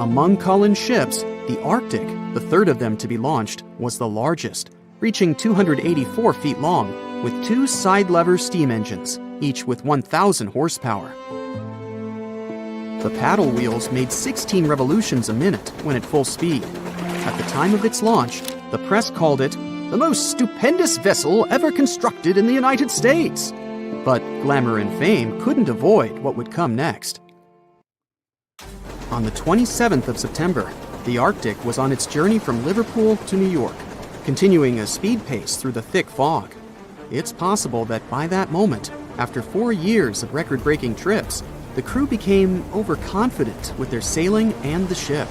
Among Collins' ships, the Arctic, the third of them to be launched, was the largest, reaching 284 feet long, with 2 side-lever steam engines, each with 1,000 horsepower. The paddle wheels made 16 revolutions a minute when at full speed. At the time of its launch, the press called it the most stupendous vessel ever constructed in the United States. But glamour and fame couldn't avoid what would come next. On the 27th of September, the Arctic was on its journey from Liverpool to New York, continuing a speed pace through the thick fog. It's possible that by that moment, after 4 years of record-breaking trips, the crew became overconfident with their sailing and the ship.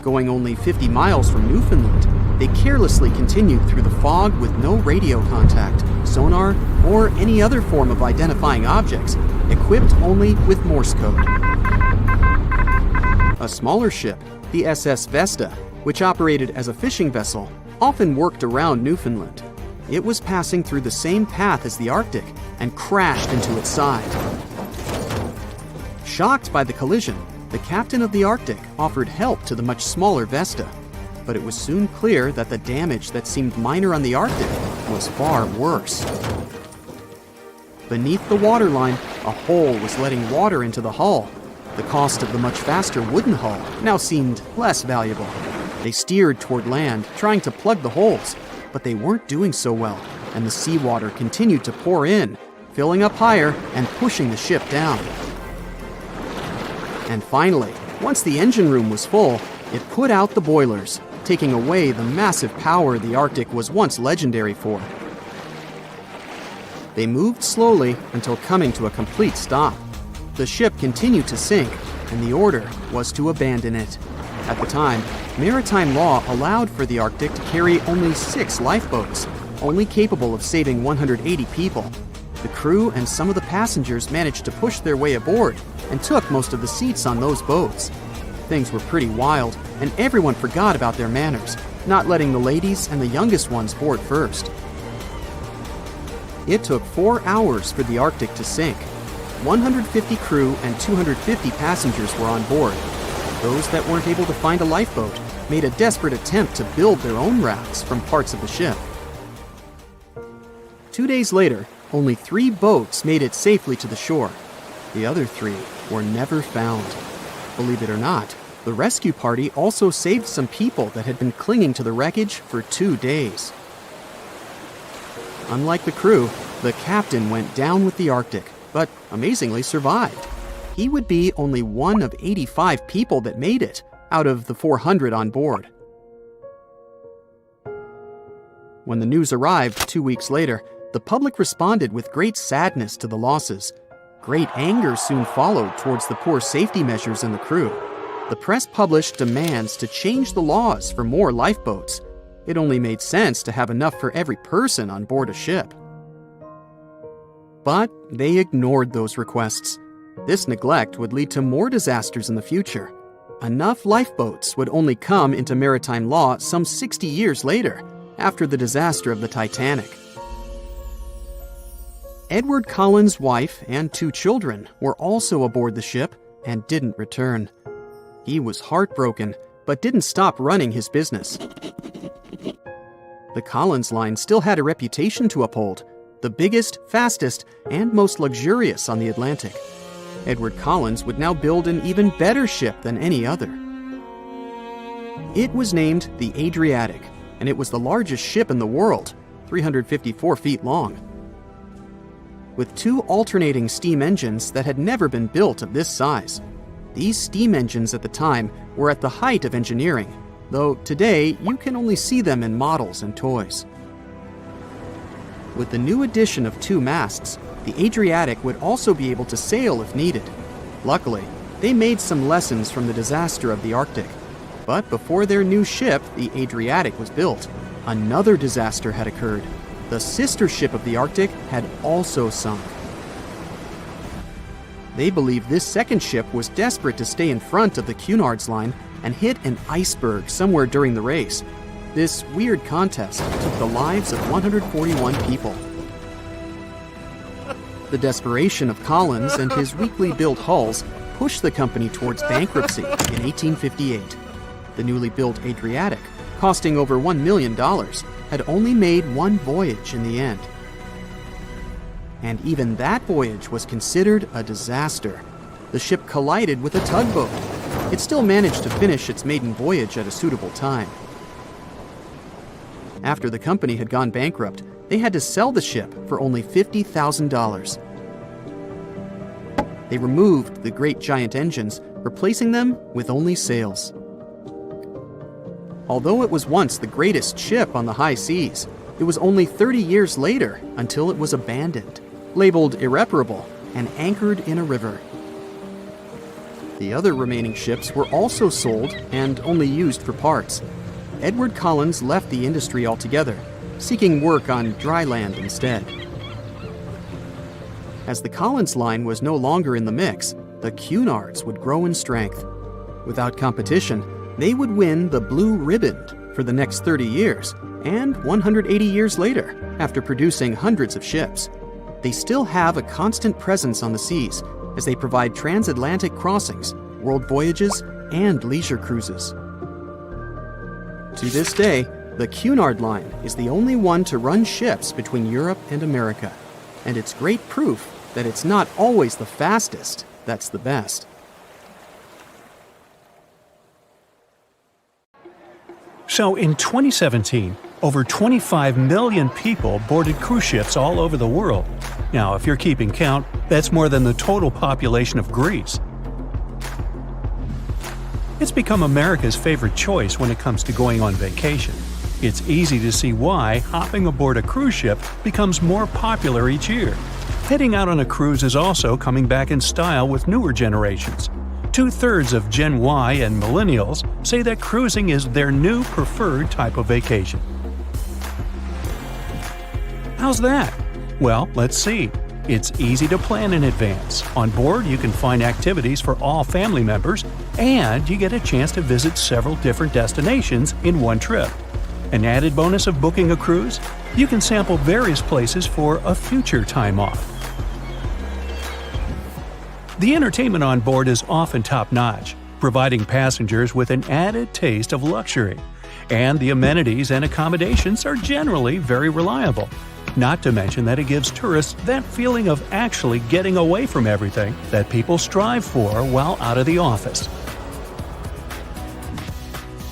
Going only 50 miles from Newfoundland, they carelessly continued through the fog with no radio contact, sonar, or any other form of identifying objects, equipped only with Morse code. A smaller ship, the SS Vesta, which operated as a fishing vessel, often worked around Newfoundland. It was passing through the same path as the Arctic and crashed into its side. Shocked by the collision, the captain of the Arctic offered help to the much smaller Vesta, but it was soon clear that the damage that seemed minor on the Arctic was far worse. Beneath the waterline, a hole was letting water into the hull. The cost of the much faster wooden hull now seemed less valuable. They steered toward land, trying to plug the holes, but they weren't doing so well, and the seawater continued to pour in, filling up higher and pushing the ship down. And finally, once the engine room was full, it put out the boilers, taking away the massive power the Arctic was once legendary for. They moved slowly until coming to a complete stop. The ship continued to sink, and the order was to abandon it. At the time, maritime law allowed for the Arctic to carry only 6 lifeboats, only capable of saving 180 people. The crew and some of the passengers managed to push their way aboard and took most of the seats on those boats. Things were pretty wild, and everyone forgot about their manners, not letting the ladies and the youngest ones board first. It took 4 hours for the Arctic to sink. 150 crew and 250 passengers were on board. Those that weren't able to find a lifeboat made a desperate attempt to build their own rafts from parts of the ship. 2 days later, only 3 boats made it safely to the shore. The other 3 were never found. Believe it or not, the rescue party also saved some people that had been clinging to the wreckage for 2 days. Unlike the crew, the captain went down with the Arctic, but amazingly survived. He would be only one of 85 people that made it out of the 400 on board. When the news arrived 2 weeks later, the public responded with great sadness to the losses. Great anger soon followed towards the poor safety measures in the crew. The press published demands to change the laws for more lifeboats. It only made sense to have enough for every person on board a ship. But they ignored those requests. This neglect would lead to more disasters in the future. Enough lifeboats would only come into maritime law some 60 years later, after the disaster of the Titanic. Edward Collins' wife and 2 children were also aboard the ship and didn't return. He was heartbroken, but didn't stop running his business. The Collins line still had a reputation to uphold, the biggest, fastest, and most luxurious on the Atlantic. Edward Collins would now build an even better ship than any other. It was named the Adriatic, and it was the largest ship in the world, 354 feet long. With 2 alternating steam engines that had never been built of this size. These steam engines at the time were at the height of engineering, though today you can only see them in models and toys. With the new addition of 2 masts, the Adriatic would also be able to sail if needed. Luckily, they made some lessons from the disaster of the Arctic. But before their new ship, the Adriatic, was built, another disaster had occurred. The sister ship of the Arctic had also sunk. They believe this second ship was desperate to stay in front of the Cunard's line and hit an iceberg somewhere during the race. This weird contest took the lives of 141 people. The desperation of Collins and his weakly built hulls pushed the company towards bankruptcy in 1858. The newly built Adriatic, costing over $1 million, had only made 1 voyage in the end. And even that voyage was considered a disaster. The ship collided with a tugboat. It still managed to finish its maiden voyage at a suitable time. After the company had gone bankrupt, they had to sell the ship for only $50,000. They removed the great giant engines, replacing them with only sails. Although it was once the greatest ship on the high seas, it was only 30 years later until it was abandoned, labeled irreparable, and anchored in a river. The other remaining ships were also sold and only used for parts. Edward Collins left the industry altogether, seeking work on dry land instead. As the Collins line was no longer in the mix, the Cunards would grow in strength. Without competition, they would win the Blue Ribbon for the next 30 years, and 180 years later, after producing hundreds of ships. They still have a constant presence on the seas as they provide transatlantic crossings, world voyages, and leisure cruises. To this day, the Cunard line is the only one to run ships between Europe and America, and it's great proof that it's not always the fastest that's the best. So in 2017, over 25 million people boarded cruise ships all over the world. Now, if you're keeping count, that's more than the total population of Greece. It's become America's favorite choice when it comes to going on vacation. It's easy to see why hopping aboard a cruise ship becomes more popular each year. Heading out on a cruise is also coming back in style with newer generations. 2/3 of Gen Y and Millennials say that cruising is their new preferred type of vacation. How's that? Well, let's see. It's easy to plan in advance. On board, you can find activities for all family members, and you get a chance to visit several different destinations in one trip. An added bonus of booking a cruise? You can sample various places for a future time off. The entertainment on board is often top-notch. providing passengers with an added taste of luxury. And the amenities and accommodations are generally very reliable. Not to mention that it gives tourists that feeling of actually getting away from everything that people strive for while out of the office.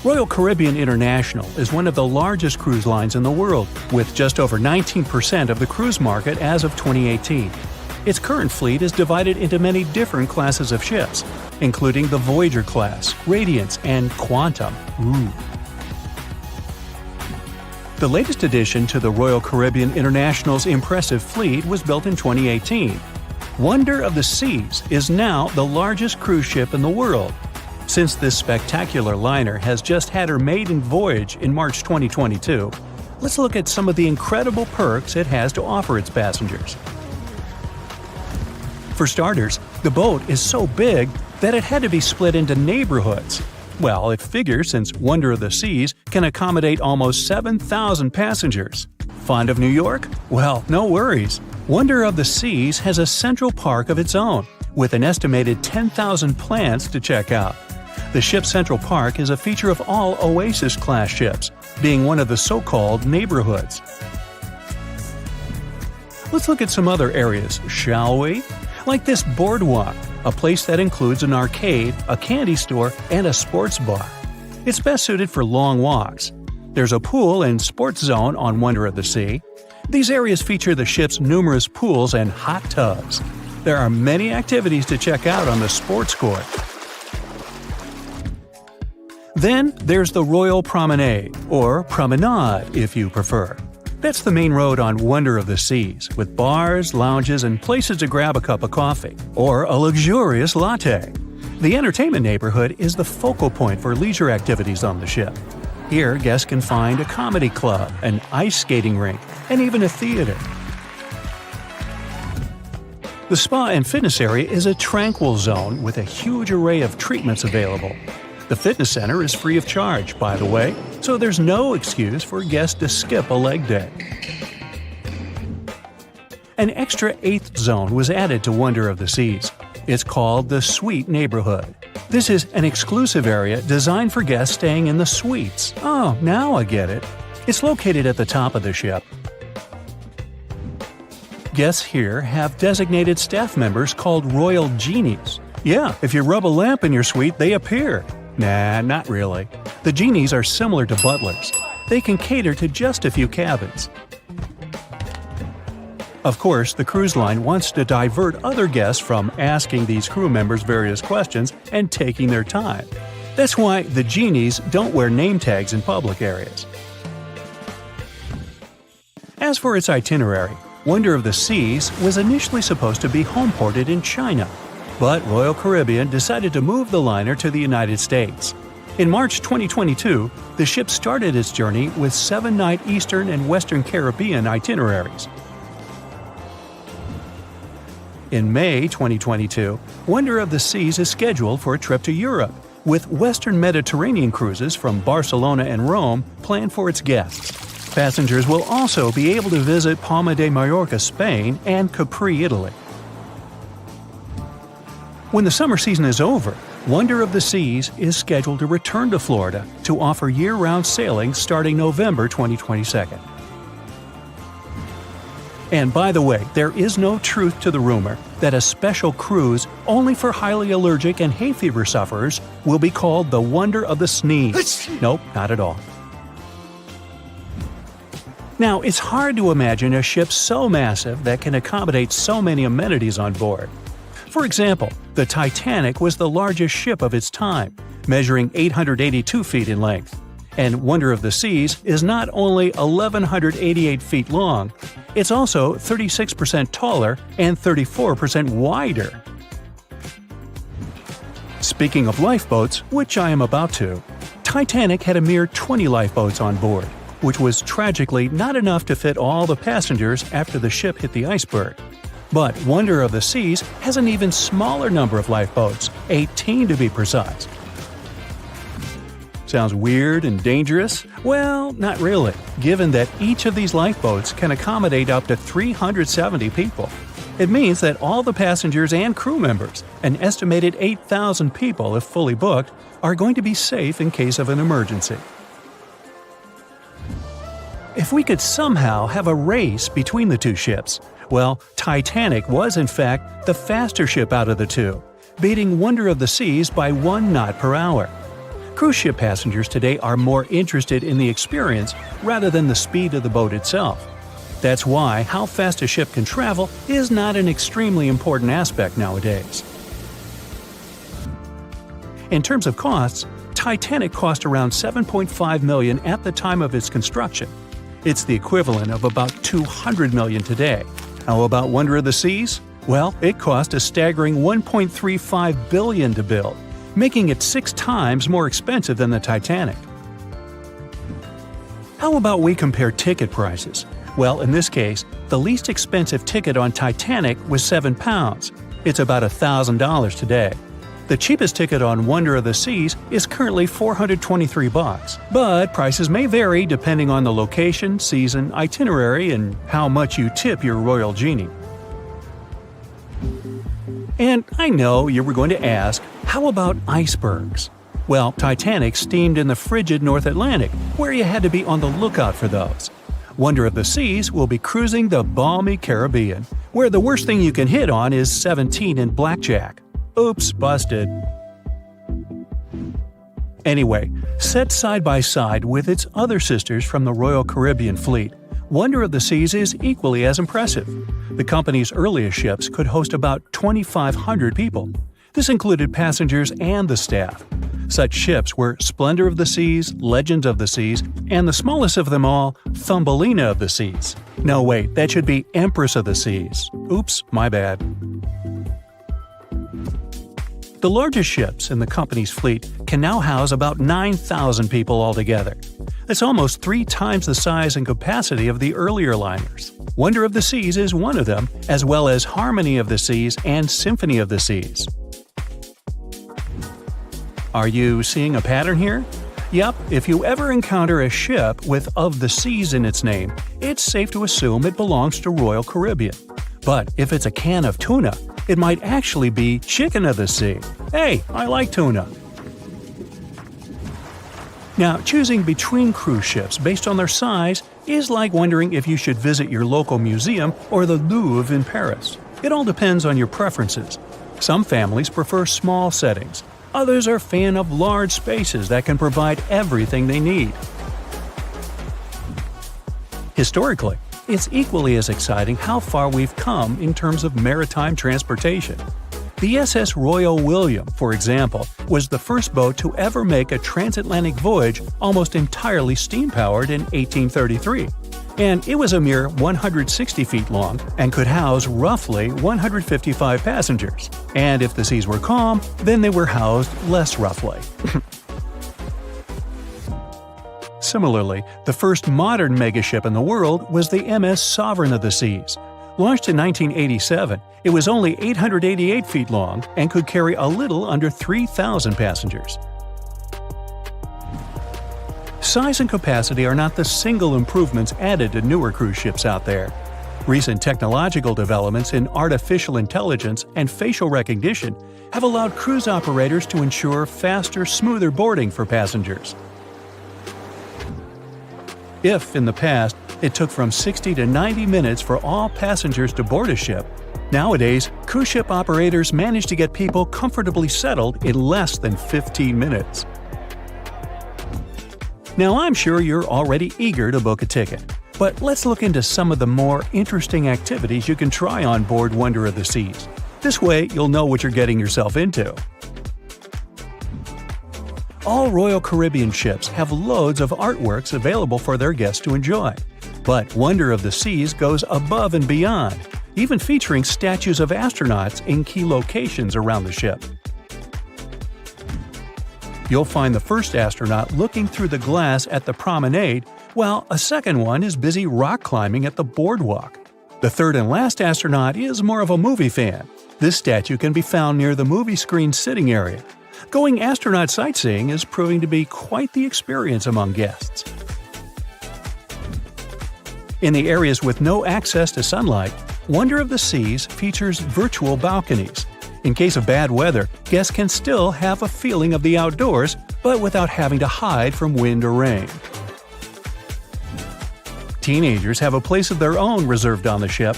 Royal Caribbean International is one of the largest cruise lines in the world, with just over 19% of the cruise market as of 2018. Its current fleet is divided into many different classes of ships, including the Voyager class, Radiance, and Quantum. The latest addition to the Royal Caribbean International's impressive fleet was built in 2018. Wonder of the Seas is now the largest cruise ship in the world. Since this spectacular liner has just had her maiden voyage in March 2022, let's look at some of the incredible perks it has to offer its passengers. For starters, the boat is so big that it had to be split into neighborhoods. Well, it figures since Wonder of the Seas can accommodate almost 7,000 passengers. Fond of New York? Well, no worries. Wonder of the Seas has a central park of its own, with an estimated 10,000 plants to check out. The ship's Central Park is a feature of all Oasis-class ships, being one of the so-called neighborhoods. Let's look at some other areas, shall we? Like this boardwalk, a place that includes an arcade, a candy store, and a sports bar. It's best suited for long walks. There's a pool and sports zone on Wonder of the Sea. These areas feature the ship's numerous pools and hot tubs. There are many activities to check out on the sports court. Then there's the Royal Promenade, or Promenade if you prefer. That's the main road on Wonder of the Seas, with bars, lounges, and places to grab a cup of coffee, or a luxurious latte. The entertainment neighborhood is the focal point for leisure activities on the ship. Here, guests can find a comedy club, an ice skating rink, and even a theater. The spa and fitness area is a tranquil zone with a huge array of treatments available. The fitness center is free of charge, by the way, so there's no excuse for guests to skip a leg day. An extra 8th zone was added to Wonder of the Seas. It's called the Suite Neighborhood. This is an exclusive area designed for guests staying in the suites. Oh, now I get it. It's located at the top of the ship. Guests here have designated staff members called Royal Genies. Yeah, if you rub a lamp in your suite, they appear. Nah, not really. The genies are similar to butlers. They can cater to just a few cabins. Of course, the cruise line wants to divert other guests from asking these crew members various questions and taking their time. That's why the genies don't wear name tags in public areas. As for its itinerary, Wonder of the Seas was initially supposed to be homeported in China, but Royal Caribbean decided to move the liner to the United States. In March 2022, the ship started its journey with 7-night Eastern and Western Caribbean itineraries. In May 2022, Wonder of the Seas is scheduled for a trip to Europe, with Western Mediterranean cruises from Barcelona and Rome planned for its guests. Passengers will also be able to visit Palma de Mallorca, Spain, and Capri, Italy. When the summer season is over, Wonder of the Seas is scheduled to return to Florida to offer year-round sailing starting November 2022. And by the way, there is no truth to the rumor that a special cruise only for highly allergic and hay fever sufferers will be called the Wonder of the Sneeze. Nope, not at all. Now, it's hard to imagine a ship so massive that can accommodate so many amenities on board. For example, the Titanic was the largest ship of its time, measuring 882 feet in length. And Wonder of the Seas is not only 1,188 feet long, it's also 36% taller and 34% wider. Speaking of lifeboats, which I am about to, Titanic had a mere 20 lifeboats on board, which was tragically not enough to fit all the passengers after the ship hit the iceberg. But Wonder of the Seas has an even smaller number of lifeboats, 18 to be precise. Sounds weird and dangerous? Well, not really, given that each of these lifeboats can accommodate up to 370 people. It means that all the passengers and crew members, an estimated 8,000 people if fully booked, are going to be safe in case of an emergency. If we could somehow have a race between the two ships, well, Titanic was in fact the faster ship out of the two, beating Wonder of the Seas by 1 knot per hour. Cruise ship passengers today are more interested in the experience rather than the speed of the boat itself. That's why how fast a ship can travel is not an extremely important aspect nowadays. In terms of costs, Titanic cost around $7.5 million at the time of its construction. It's the equivalent of about $200 million today. How about Wonder of the Seas? Well, it cost a staggering $1.35 billion to build, making it 6 times more expensive than the Titanic. How about we compare ticket prices? Well, in this case, the least expensive ticket on Titanic was £7. It's about $1,000 today. The cheapest ticket on Wonder of the Seas is currently $423, but prices may vary depending on the location, season, itinerary, and how much you tip your royal genie. And I know you were going to ask, how about icebergs? Well, Titanic steamed in the frigid North Atlantic, where you had to be on the lookout for those. Wonder of the Seas will be cruising the balmy Caribbean, where the worst thing you can hit on is 17 in blackjack. Oops, busted. Anyway, set side by side with its other sisters from the Royal Caribbean Fleet, Wonder of the Seas is equally as impressive. The company's earliest ships could host about 2,500 people. This included passengers and the staff. Such ships were Splendor of the Seas, Legend of the Seas, and the smallest of them all, Thumbelina of the Seas. No, wait, that should be Empress of the Seas. Oops, my bad. The largest ships in the company's fleet can now house about 9,000 people altogether. That's almost 3 times the size and capacity of the earlier liners. Wonder of the Seas is one of them, as well as Harmony of the Seas and Symphony of the Seas. Are you seeing a pattern here? Yep, if you ever encounter a ship with Of the Seas in its name, it's safe to assume it belongs to Royal Caribbean. But if it's a can of tuna, it might actually be Chicken of the Sea. Hey, I like tuna. Now, choosing between cruise ships based on their size is like wondering if you should visit your local museum or the Louvre in Paris. It all depends on your preferences. Some families prefer small settings. Others are fan of large spaces that can provide everything they need. Historically, it's equally as exciting how far we've come in terms of maritime transportation. The SS Royal William, for example, was the first boat to ever make a transatlantic voyage almost entirely steam-powered in 1833. And it was a mere 160 feet long and could house roughly 155 passengers. And if the seas were calm, then they were housed less roughly. Similarly, the first modern megaship in the world was the MS Sovereign of the Seas. Launched in 1987, it was only 888 feet long and could carry a little under 3,000 passengers. Size and capacity are not the single improvements added to newer cruise ships out there. Recent technological developments in artificial intelligence and facial recognition have allowed cruise operators to ensure faster, smoother boarding for passengers. If, in the past, it took from 60 to 90 minutes for all passengers to board a ship, nowadays, cruise ship operators manage to get people comfortably settled in less than 15 minutes. Now, I'm sure you're already eager to book a ticket, but let's look into some of the more interesting activities you can try on board Wonder of the Seas. This way, you'll know what you're getting yourself into. All Royal Caribbean ships have loads of artworks available for their guests to enjoy. But Wonder of the Seas goes above and beyond, even featuring statues of astronauts in key locations around the ship. You'll find the first astronaut looking through the glass at the promenade, while a second one is busy rock climbing at the boardwalk. The third and last astronaut is more of a movie fan. This statue can be found near the movie screen sitting area. Going astronaut sightseeing is proving to be quite the experience among guests. In the areas with no access to sunlight, Wonder of the Seas features virtual balconies. In case of bad weather, guests can still have a feeling of the outdoors, but without having to hide from wind or rain. Teenagers have a place of their own reserved on the ship.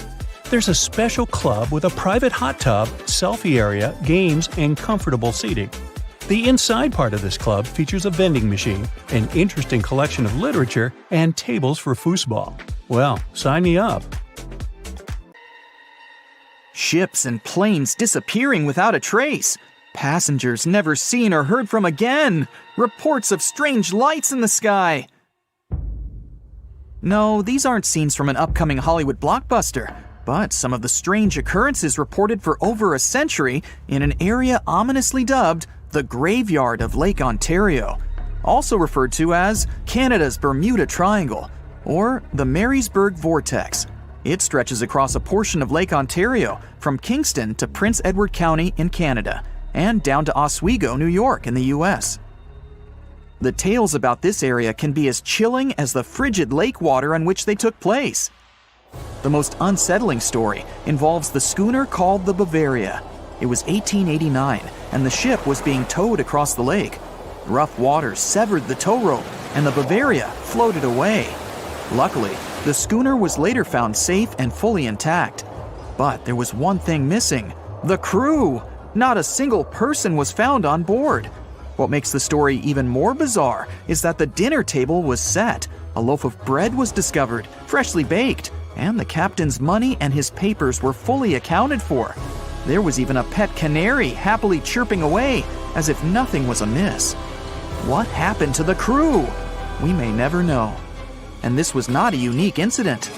There's a special club with a private hot tub, selfie area, games, and comfortable seating. The inside part of this club features a vending machine, an interesting collection of literature, and tables for foosball. Well, sign me up. Ships and planes disappearing without a trace. Passengers never seen or heard from again. Reports of strange lights in the sky. No, these aren't scenes from an upcoming Hollywood blockbuster, but some of the strange occurrences reported for over a century in an area ominously dubbed the Graveyard of Lake Ontario, also referred to as Canada's Bermuda Triangle, or the Marysburg Vortex. It stretches across a portion of Lake Ontario from Kingston to Prince Edward County in Canada, and down to Oswego, New York in the US. The tales about this area can be as chilling as the frigid lake water on which they took place. The most unsettling story involves the schooner called the Bavaria. It was 1889, and the ship was being towed across the lake. Rough waters severed the tow rope, and the Bavaria floated away. Luckily, the schooner was later found safe and fully intact. But there was one thing missing: the crew! Not a single person was found on board. What makes the story even more bizarre is that the dinner table was set, a loaf of bread was discovered, freshly baked, and the captain's money and his papers were fully accounted for. There was even a pet canary happily chirping away as if nothing was amiss. What happened to the crew? We may never know. And this was not a unique incident.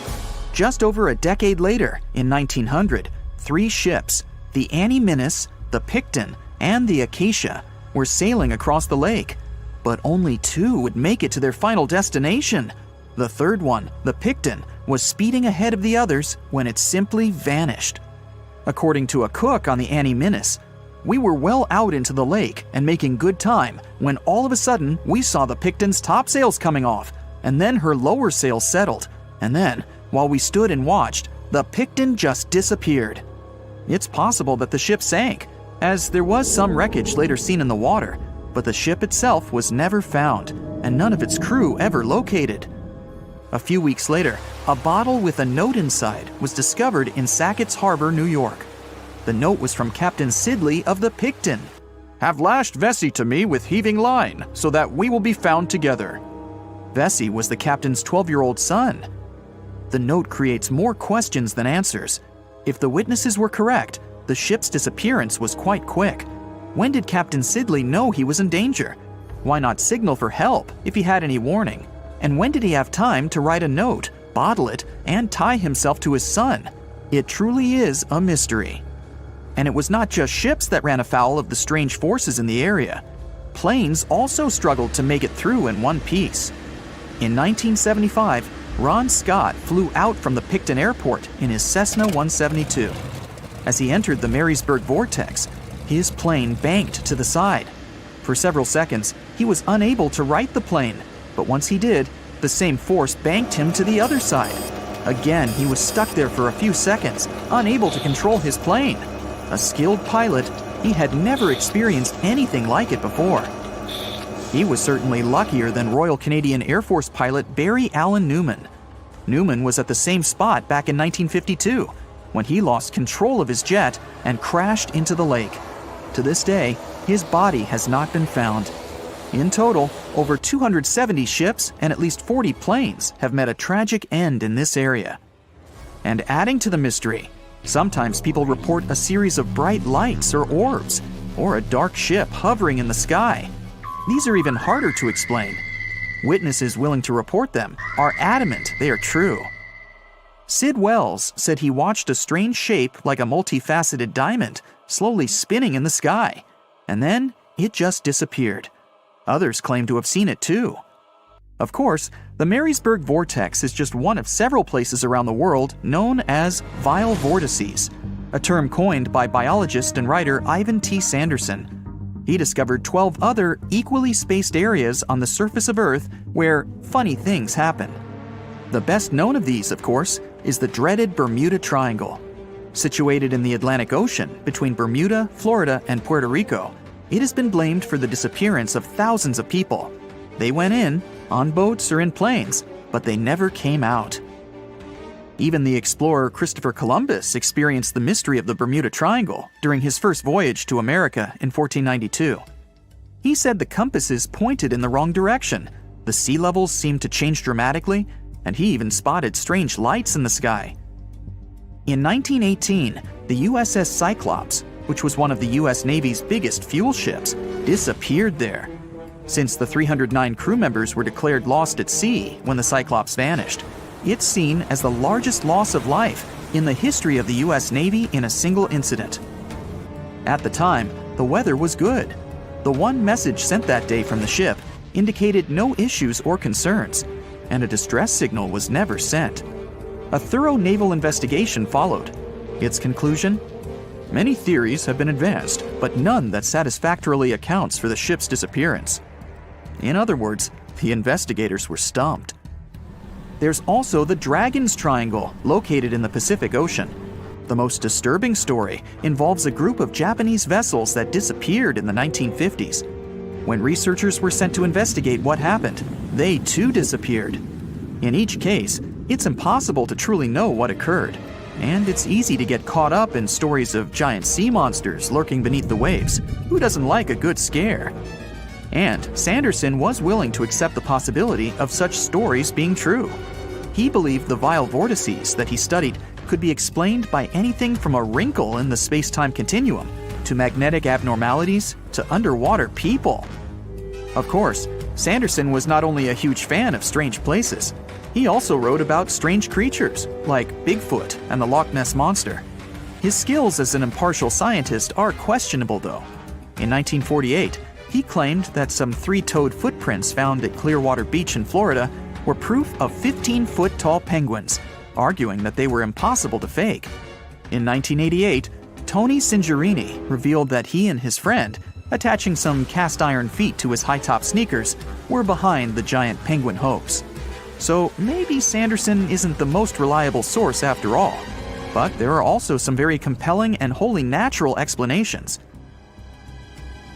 Just over a decade later, in 1900, 3 ships, the Annie Minnis, the Picton, and the Acacia, were sailing across the lake. But only 2 would make it to their final destination. The third one, the Picton, was speeding ahead of the others when it simply vanished. According to a cook on the Annie Minnis, "We were well out into the lake and making good time when all of a sudden we saw the Picton's topsails coming off, and then her lower sails settled, and then, while we stood and watched, the Picton just disappeared." It's possible that the ship sank, as there was some wreckage later seen in the water, but the ship itself was never found, and none of its crew ever located. A few weeks later, a bottle with a note inside was discovered in Sackett's Harbor, New York. The note was from Captain Sidley of the Picton. "Have lashed Vesey to me with heaving line, so that we will be found together." Vesey was the captain's 12-year-old son. The note creates more questions than answers. If the witnesses were correct, the ship's disappearance was quite quick. When did Captain Sidley know he was in danger? Why not signal for help if he had any warning? And when did he have time to write a note, bottle it, and tie himself to his son? It truly is a mystery. And it was not just ships that ran afoul of the strange forces in the area. Planes also struggled to make it through in one piece. In 1975, Ron Scott flew out from the Picton Airport in his Cessna 172. As he entered the Marysburg Vortex, his plane banked to the side. For several seconds, he was unable to right the plane, but once he did, the same force banked him to the other side. Again, he was stuck there for a few seconds, unable to control his plane. A skilled pilot, he had never experienced anything like it before. He was certainly luckier than Royal Canadian Air Force pilot Barry Allen Newman. Newman was at the same spot back in 1952, when he lost control of his jet and crashed into the lake. To this day, his body has not been found. In total, over 270 ships and at least 40 planes have met a tragic end in this area. And adding to the mystery, sometimes people report a series of bright lights or orbs, or a dark ship hovering in the sky. These are even harder to explain. Witnesses willing to report them are adamant they are true. Sid Wells said he watched a strange shape like a multifaceted diamond slowly spinning in the sky, and then it just disappeared. Others claim to have seen it too. Of course, the Marysburg Vortex is just one of several places around the world known as vile vortices, a term coined by biologist and writer Ivan T. Sanderson. He discovered 12 other equally spaced areas on the surface of Earth where funny things happen. The best known of these, of course, is the dreaded Bermuda Triangle. Situated in the Atlantic Ocean between Bermuda, Florida, and Puerto Rico, it has been blamed for the disappearance of thousands of people. They went in, on boats or in planes, but they never came out. Even the explorer Christopher Columbus experienced the mystery of the Bermuda Triangle during his first voyage to America in 1492. He said the compasses pointed in the wrong direction, the sea levels seemed to change dramatically, and he even spotted strange lights in the sky. In 1918, the USS Cyclops, which was one of the US Navy's biggest fuel ships, disappeared there. Since the 309 crew members were declared lost at sea when the Cyclops vanished, it's seen as the largest loss of life in the history of the US Navy in a single incident. At the time, the weather was good. The one message sent that day from the ship indicated no issues or concerns, and a distress signal was never sent. A thorough naval investigation followed. Its conclusion? Many theories have been advanced, but none that satisfactorily accounts for the ship's disappearance. In other words, the investigators were stumped. There's also the Dragon's Triangle, located in the Pacific Ocean. The most disturbing story involves a group of Japanese vessels that disappeared in the 1950s. When researchers were sent to investigate what happened, they too disappeared. In each case, it's impossible to truly know what occurred, and it's easy to get caught up in stories of giant sea monsters lurking beneath the waves. Who doesn't like a good scare? And Sanderson was willing to accept the possibility of such stories being true. He believed the vile vortices that he studied could be explained by anything from a wrinkle in the space-time continuum to magnetic abnormalities to underwater people. Of course, Sanderson was not only a huge fan of strange places, he also wrote about strange creatures like Bigfoot and the Loch Ness Monster. His skills as an impartial scientist are questionable, though. In 1948, he claimed that some three-toed footprints found at Clearwater Beach in Florida were proof of 15-foot-tall penguins, arguing that they were impossible to fake. In 1988, Tony Singerini revealed that he and his friend, attaching some cast-iron feet to his high-top sneakers, were behind the giant penguin hoax. So maybe Sanderson isn't the most reliable source after all, but there are also some very compelling and wholly natural explanations.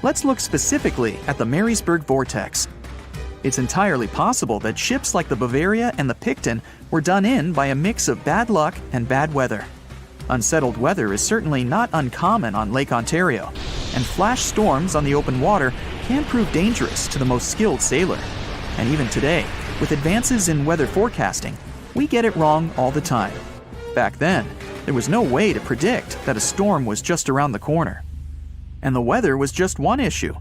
Let's look specifically at the Marysburg Vortex. It's entirely possible that ships like the Bavaria and the Picton were done in by a mix of bad luck and bad weather. Unsettled weather is certainly not uncommon on Lake Ontario, and flash storms on the open water can prove dangerous to the most skilled sailor. And even today, with advances in weather forecasting, we get it wrong all the time. Back then, there was no way to predict that a storm was just around the corner. And the weather was just one issue.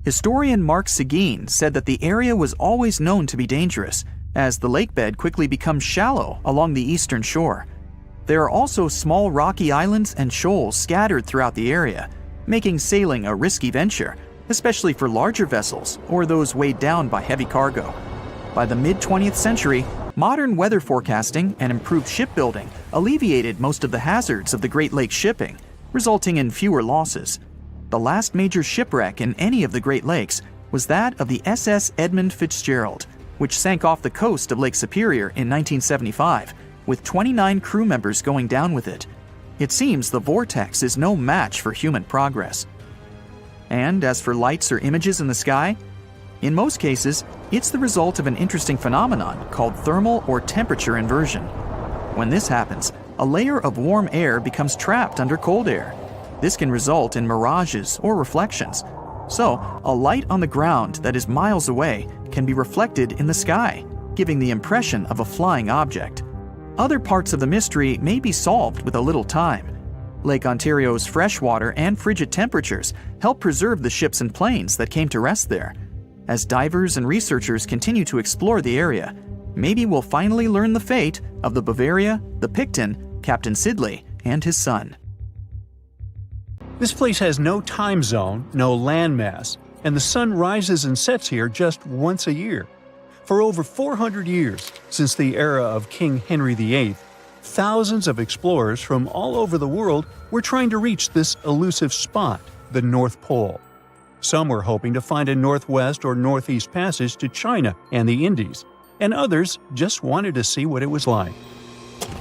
Historian Mark Seguin said that the area was always known to be dangerous, as the lake bed quickly becomes shallow along the eastern shore. There are also small rocky islands and shoals scattered throughout the area, making sailing a risky venture, especially for larger vessels or those weighed down by heavy cargo. By the mid-20th century, modern weather forecasting and improved shipbuilding alleviated most of the hazards of the Great Lakes shipping, resulting in fewer losses. The last major shipwreck in any of the Great Lakes was that of the SS Edmund Fitzgerald, which sank off the coast of Lake Superior in 1975, with 29 crew members going down with it. It seems the vortex is no match for human progress. And as for lights or images in the sky, in most cases, it's the result of an interesting phenomenon called thermal or temperature inversion. When this happens, a layer of warm air becomes trapped under cold air. This can result in mirages or reflections. So, a light on the ground that is miles away can be reflected in the sky, giving the impression of a flying object. Other parts of the mystery may be solved with a little time. Lake Ontario's freshwater and frigid temperatures help preserve the ships and planes that came to rest there. As divers and researchers continue to explore the area, maybe we'll finally learn the fate of the Bavaria, the Picton, Captain Sidley, and his son. This place has no time zone, no landmass, and the sun rises and sets here just once a year. For over 400 years, since the era of King Henry VIII, thousands of explorers from all over the world were trying to reach this elusive spot, the North Pole. Some were hoping to find a northwest or northeast passage to China and the Indies, and others just wanted to see what it was like.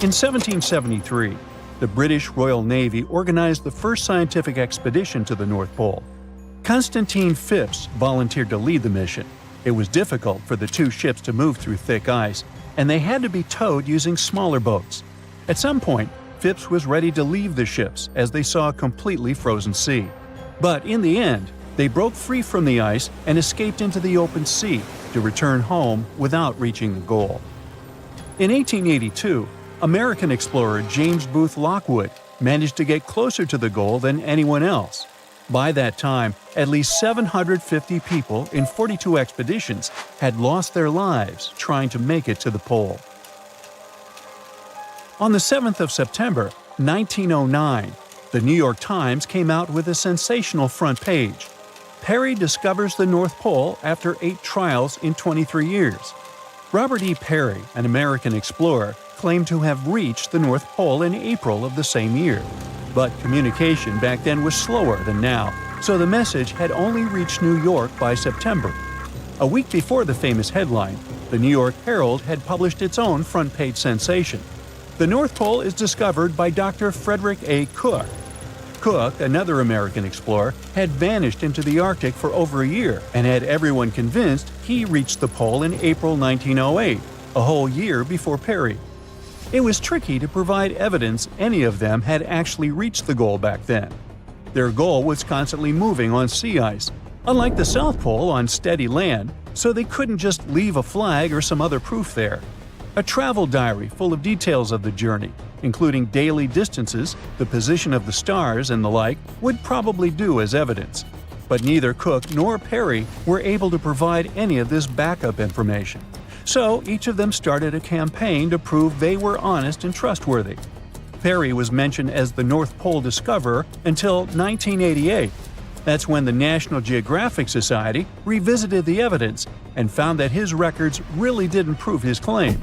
In 1773, the British Royal Navy organized the first scientific expedition to the North Pole. Constantine Phipps volunteered to lead the mission. It was difficult for the two ships to move through thick ice, and they had to be towed using smaller boats. At some point, Phipps was ready to leave the ships as they saw a completely frozen sea. But in the end, they broke free from the ice and escaped into the open sea to return home without reaching the goal. In 1882, American explorer James Booth Lockwood managed to get closer to the goal than anyone else. By that time, at least 750 people in 42 expeditions had lost their lives trying to make it to the pole. On the 7th of September, 1909, the New York Times came out with a sensational front page. Peary discovers the North Pole after 8 trials in 23 years. Robert E. Peary, an American explorer, claimed to have reached the North Pole in April of the same year. But communication back then was slower than now, so the message had only reached New York by September. A week before the famous headline, the New York Herald had published its own front-page sensation. The North Pole is discovered by Dr. Frederick A. Cook. Cook, another American explorer, had vanished into the Arctic for over a year and had everyone convinced he reached the pole in April 1908, a whole year before Peary. It was tricky to provide evidence any of them had actually reached the goal back then. Their goal was constantly moving on sea ice, unlike the South Pole on steady land, so they couldn't just leave a flag or some other proof there. A travel diary full of details of the journey, including daily distances, the position of the stars, and the like, would probably do as evidence. But neither Cook nor Peary were able to provide any of this backup information. So each of them started a campaign to prove they were honest and trustworthy. Peary was mentioned as the North Pole discoverer until 1988. That's when the National Geographic Society revisited the evidence and found that his records really didn't prove his claim.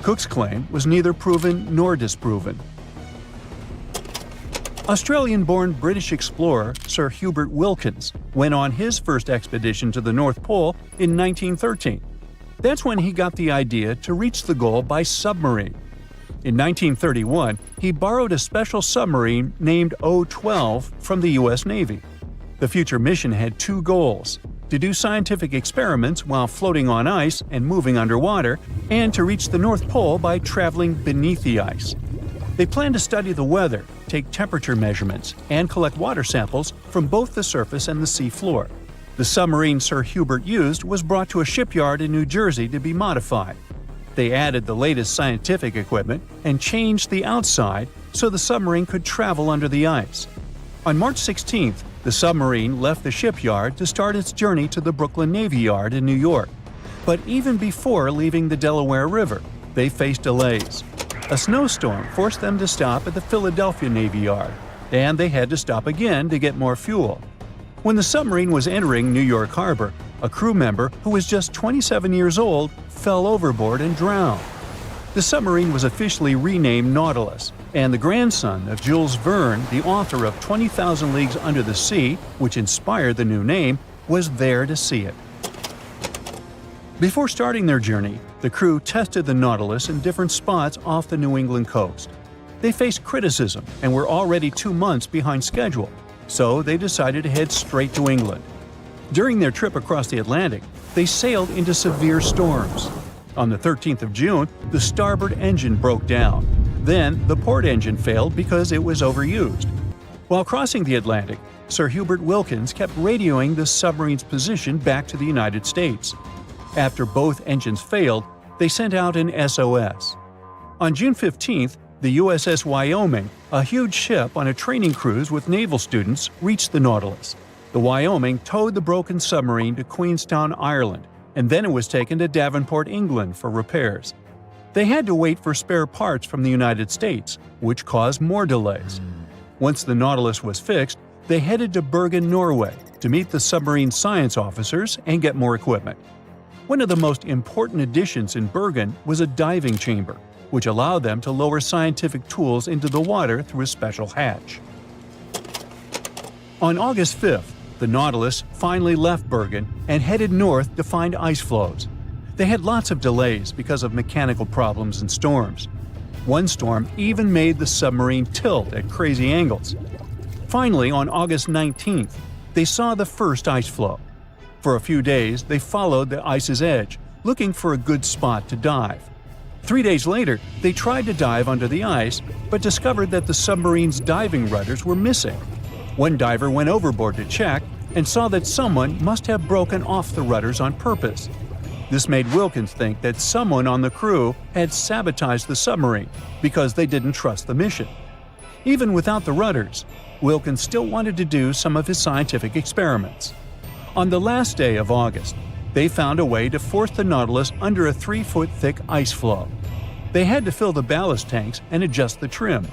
Cook's claim was neither proven nor disproven. Australian-born British explorer Sir Hubert Wilkins went on his first expedition to the North Pole in 1913. That's when he got the idea to reach the goal by submarine. In 1931, he borrowed a special submarine named O-12 from the U.S. Navy. The future mission had 2 goals: to do scientific experiments while floating on ice and moving underwater, and to reach the North Pole by traveling beneath the ice. They planned to study the weather, take temperature measurements, and collect water samples from both the surface and the sea floor. The submarine Sir Hubert used was brought to a shipyard in New Jersey to be modified. They added the latest scientific equipment and changed the outside so the submarine could travel under the ice. On March 16th, the submarine left the shipyard to start its journey to the Brooklyn Navy Yard in New York. But even before leaving the Delaware River, they faced delays. A snowstorm forced them to stop at the Philadelphia Navy Yard, and they had to stop again to get more fuel. When the submarine was entering New York Harbor, a crew member who was just 27 years old fell overboard and drowned. The submarine was officially renamed Nautilus, and the grandson of Jules Verne, the author of 20,000 Leagues Under the Sea, which inspired the new name, was there to see it. Before starting their journey, the crew tested the Nautilus in different spots off the New England coast. They faced criticism and were already 2 months behind schedule, so they decided to head straight to England. During their trip across the Atlantic, they sailed into severe storms. On the 13th of June, the starboard engine broke down. Then, the port engine failed because it was overused. While crossing the Atlantic, Sir Hubert Wilkins kept radioing the submarine's position back to the United States. After both engines failed, they sent out an SOS. On June 15th, the USS Wyoming, a huge ship on a training cruise with naval students, reached the Nautilus. The Wyoming towed the broken submarine to Queenstown, Ireland, and then it was taken to Davenport, England for repairs. They had to wait for spare parts from the United States, which caused more delays. Once the Nautilus was fixed, they headed to Bergen, Norway, to meet the submarine science officers and get more equipment. One of the most important additions in Bergen was a diving chamber, which allowed them to lower scientific tools into the water through a special hatch. On August 5th, the Nautilus finally left Bergen and headed north to find ice floes. They had lots of delays because of mechanical problems and storms. One storm even made the submarine tilt at crazy angles. Finally, on August 19th, they saw the first ice floe. For a few days, they followed the ice's edge, looking for a good spot to dive. 3 days later, they tried to dive under the ice, but discovered that the submarine's diving rudders were missing. One diver went overboard to check and saw that someone must have broken off the rudders on purpose. This made Wilkins think that someone on the crew had sabotaged the submarine because they didn't trust the mission. Even without the rudders, Wilkins still wanted to do some of his scientific experiments. On the last day of August, they found a way to force the Nautilus under a 3-foot-thick ice floe. They had to fill the ballast tanks and adjust the trim.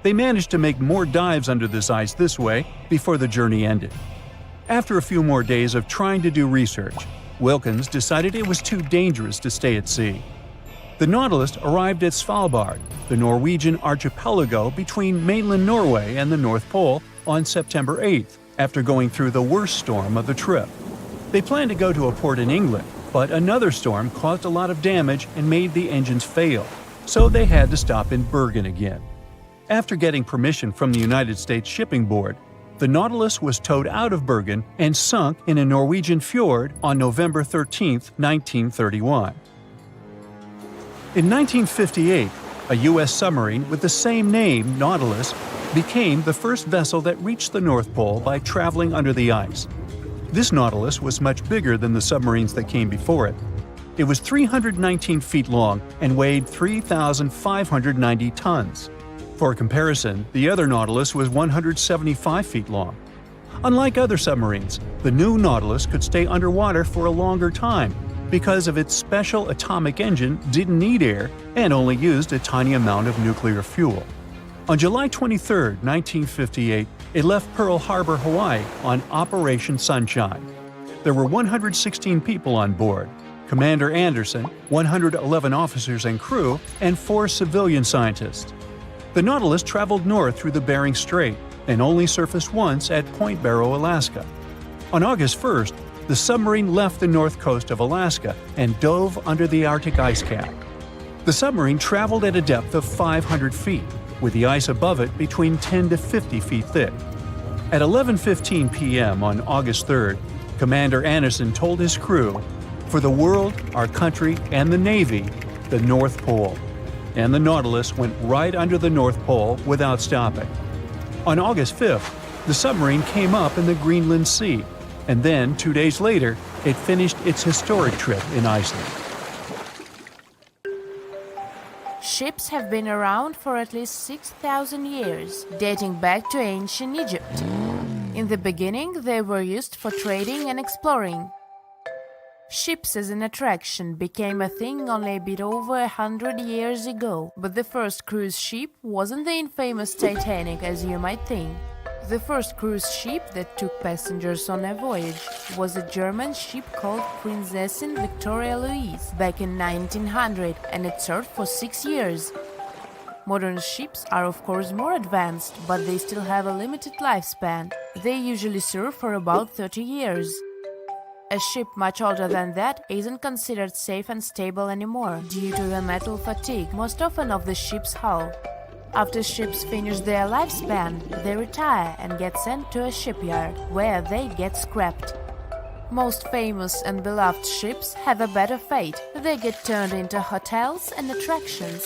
They managed to make more dives under this ice this way before the journey ended. After a few more days of trying to do research, Wilkins decided it was too dangerous to stay at sea. The Nautilus arrived at Svalbard, the Norwegian archipelago between mainland Norway and the North Pole, on September 8th, after going through the worst storm of the trip. They planned to go to a port in England, but another storm caused a lot of damage and made the engines fail, so they had to stop in Bergen again. After getting permission from the United States Shipping Board, the Nautilus was towed out of Bergen and sunk in a Norwegian fjord on November 13, 1931. In 1958, a U.S. submarine with the same name, Nautilus, became the first vessel that reached the North Pole by traveling under the ice. This Nautilus was much bigger than the submarines that came before it. It was 319 feet long and weighed 3,590 tons. For comparison, the other Nautilus was 175 feet long. Unlike other submarines, the new Nautilus could stay underwater for a longer time because of its special atomic engine didn't need air and only used a tiny amount of nuclear fuel. On July 23, 1958, it left Pearl Harbor, Hawaii on Operation Sunshine. There were 116 people on board: Commander Anderson, 111 officers and crew, and 4 civilian scientists. The Nautilus traveled north through the Bering Strait and only surfaced once at Point Barrow, Alaska. On August 1st, the submarine left the north coast of Alaska and dove under the Arctic ice cap. The submarine traveled at a depth of 500 feet, with the ice above it between 10 to 50 feet thick. At 11:15 p.m. on August 3rd, Commander Anderson told his crew, "For the world, our country, and the Navy, the North Pole." And the Nautilus went right under the North Pole without stopping. On August 5th, the submarine came up in the Greenland Sea, and then 2 days later, it finished its historic trip in Iceland. Ships have been around for at least 6,000 years, dating back to ancient Egypt. In the beginning, they were used for trading and exploring. Ships as an attraction became a thing only a bit over 100 years ago, but the first cruise ship wasn't the infamous Titanic as you might think. The first cruise ship that took passengers on a voyage was a German ship called Prinzessin Victoria Louise back in 1900, and it served for 6 years. Modern ships are of course more advanced, but they still have a limited lifespan. They usually serve for about 30 years. A ship much older than that isn't considered safe and stable anymore due to the metal fatigue, most often of the ship's hull. After ships finish their lifespan, they retire and get sent to a shipyard, where they get scrapped. Most famous and beloved ships have a better fate. They get turned into hotels and attractions.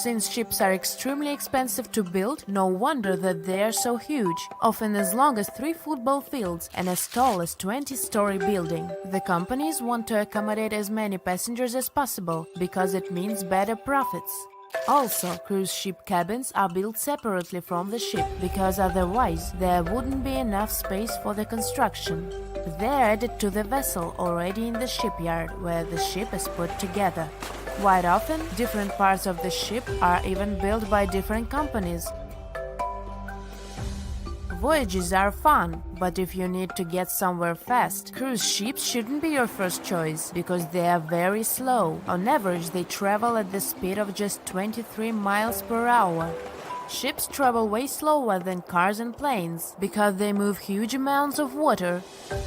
Since ships are extremely expensive to build, no wonder that they are so huge, often as long as 3 football fields and as tall as 20-story building. The companies want to accommodate as many passengers as possible, because it means better profits. Also, cruise ship cabins are built separately from the ship, because otherwise there wouldn't be enough space for the construction. They're added to the vessel already in the shipyard, where the ship is put together. Quite often, different parts of the ship are even built by different companies. Voyages are fun, but if you need to get somewhere fast, cruise ships shouldn't be your first choice, because they are very slow. On average, they travel at the speed of just 23 miles per hour. Ships travel way slower than cars and planes because they move huge amounts of water.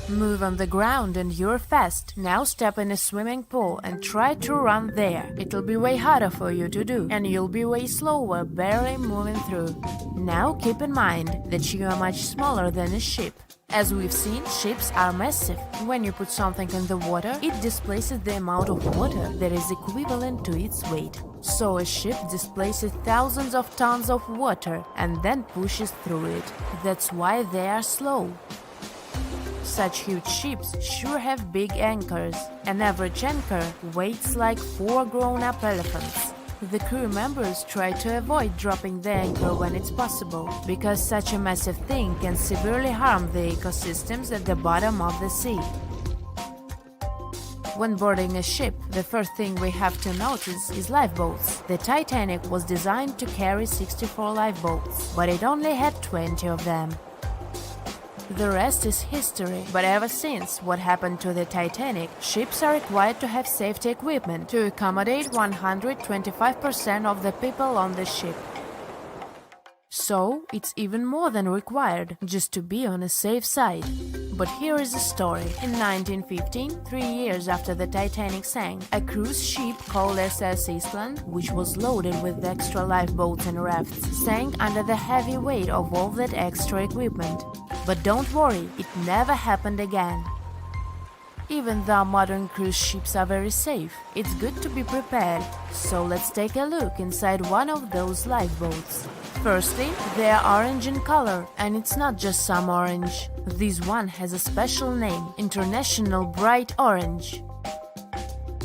Move on the ground and you're fast. Now step in a swimming pool and try to run there. It'll be way harder for you to do, and you'll be way slower, barely moving through. Now keep in mind that you are much smaller than a ship. As we've seen, ships are massive. When you put something in the water, it displaces the amount of water that is equivalent to its weight. So a ship displaces thousands of tons of water and then pushes through it. That's why they are slow. Such huge ships sure have big anchors. An average anchor weighs like 4 grown-up elephants. The crew members try to avoid dropping the anchor when it's possible, because such a massive thing can severely harm the ecosystems at the bottom of the sea. When boarding a ship, the first thing we have to notice is lifeboats. The Titanic was designed to carry 64 lifeboats, but it only had 20 of them. The rest is history, but ever since what happened to the Titanic, ships are required to have safety equipment to accommodate 125% of the people on the ship. So, it's even more than required, just to be on a safe side. But here is a story. In 1915, 3 years after the Titanic sank, a cruise ship called SS Eastland, which was loaded with extra lifeboats and rafts, sank under the heavy weight of all that extra equipment. But don't worry, it never happened again. Even though modern cruise ships are very safe, it's good to be prepared. So let's take a look inside one of those lifeboats. Firstly, they are orange in color, and it's not just some orange. This one has a special name, International Bright Orange.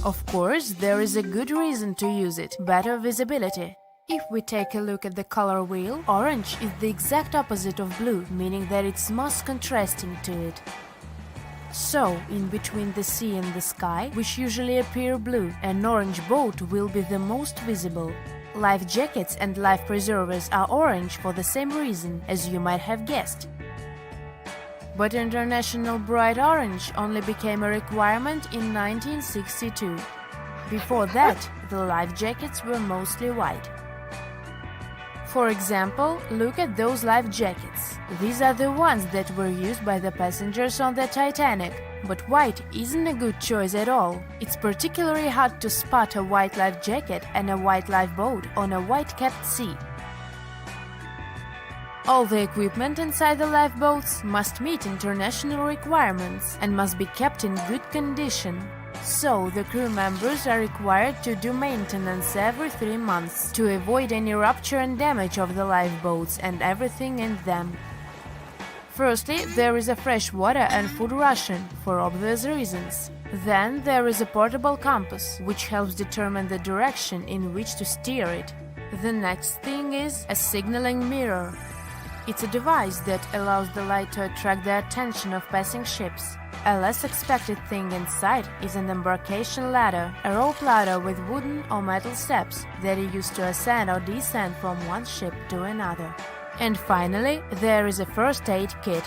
Of course, there is a good reason to use it, better visibility. If we take a look at the color wheel, orange is the exact opposite of blue, meaning that it's most contrasting to it. So, in between the sea and the sky, which usually appear blue, an orange boat will be the most visible. Life jackets and life preservers are orange for the same reason, as you might have guessed. But International Bright Orange only became a requirement in 1962. Before that, the life jackets were mostly white. For example, look at those life jackets. These are the ones that were used by the passengers on the Titanic. But white isn't a good choice at all. It's particularly hard to spot a white life jacket and a white lifeboat on a white-capped sea. All the equipment inside the lifeboats must meet international requirements and must be kept in good condition. So, the crew members are required to do maintenance every 3 months to avoid any rupture and damage of the lifeboats and everything in them. Firstly, there is a fresh water and food ration, for obvious reasons. Then there is a portable compass, which helps determine the direction in which to steer it. The next thing is a signaling mirror. It's a device that allows the light to attract the attention of passing ships. A less expected thing inside is an embarkation ladder, a rope ladder with wooden or metal steps that are used to ascend or descend from one ship to another. And finally, there is a first aid kit.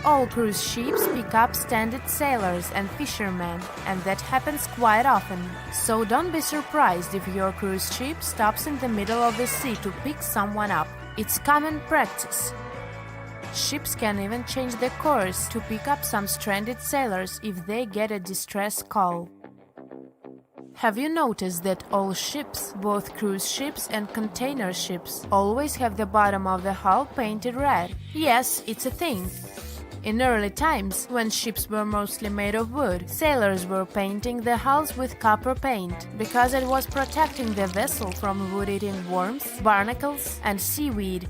All cruise ships pick up stranded sailors and fishermen, and that happens quite often. So don't be surprised if your cruise ship stops in the middle of the sea to pick someone up. It's common practice. Ships can even change their course to pick up some stranded sailors if they get a distress call. Have you noticed that all ships, both cruise ships and container ships, always have the bottom of the hull painted red? Yes, it's a thing. In early times, when ships were mostly made of wood, sailors were painting the hulls with copper paint, because it was protecting the vessel from wood-eating worms, barnacles, and seaweed.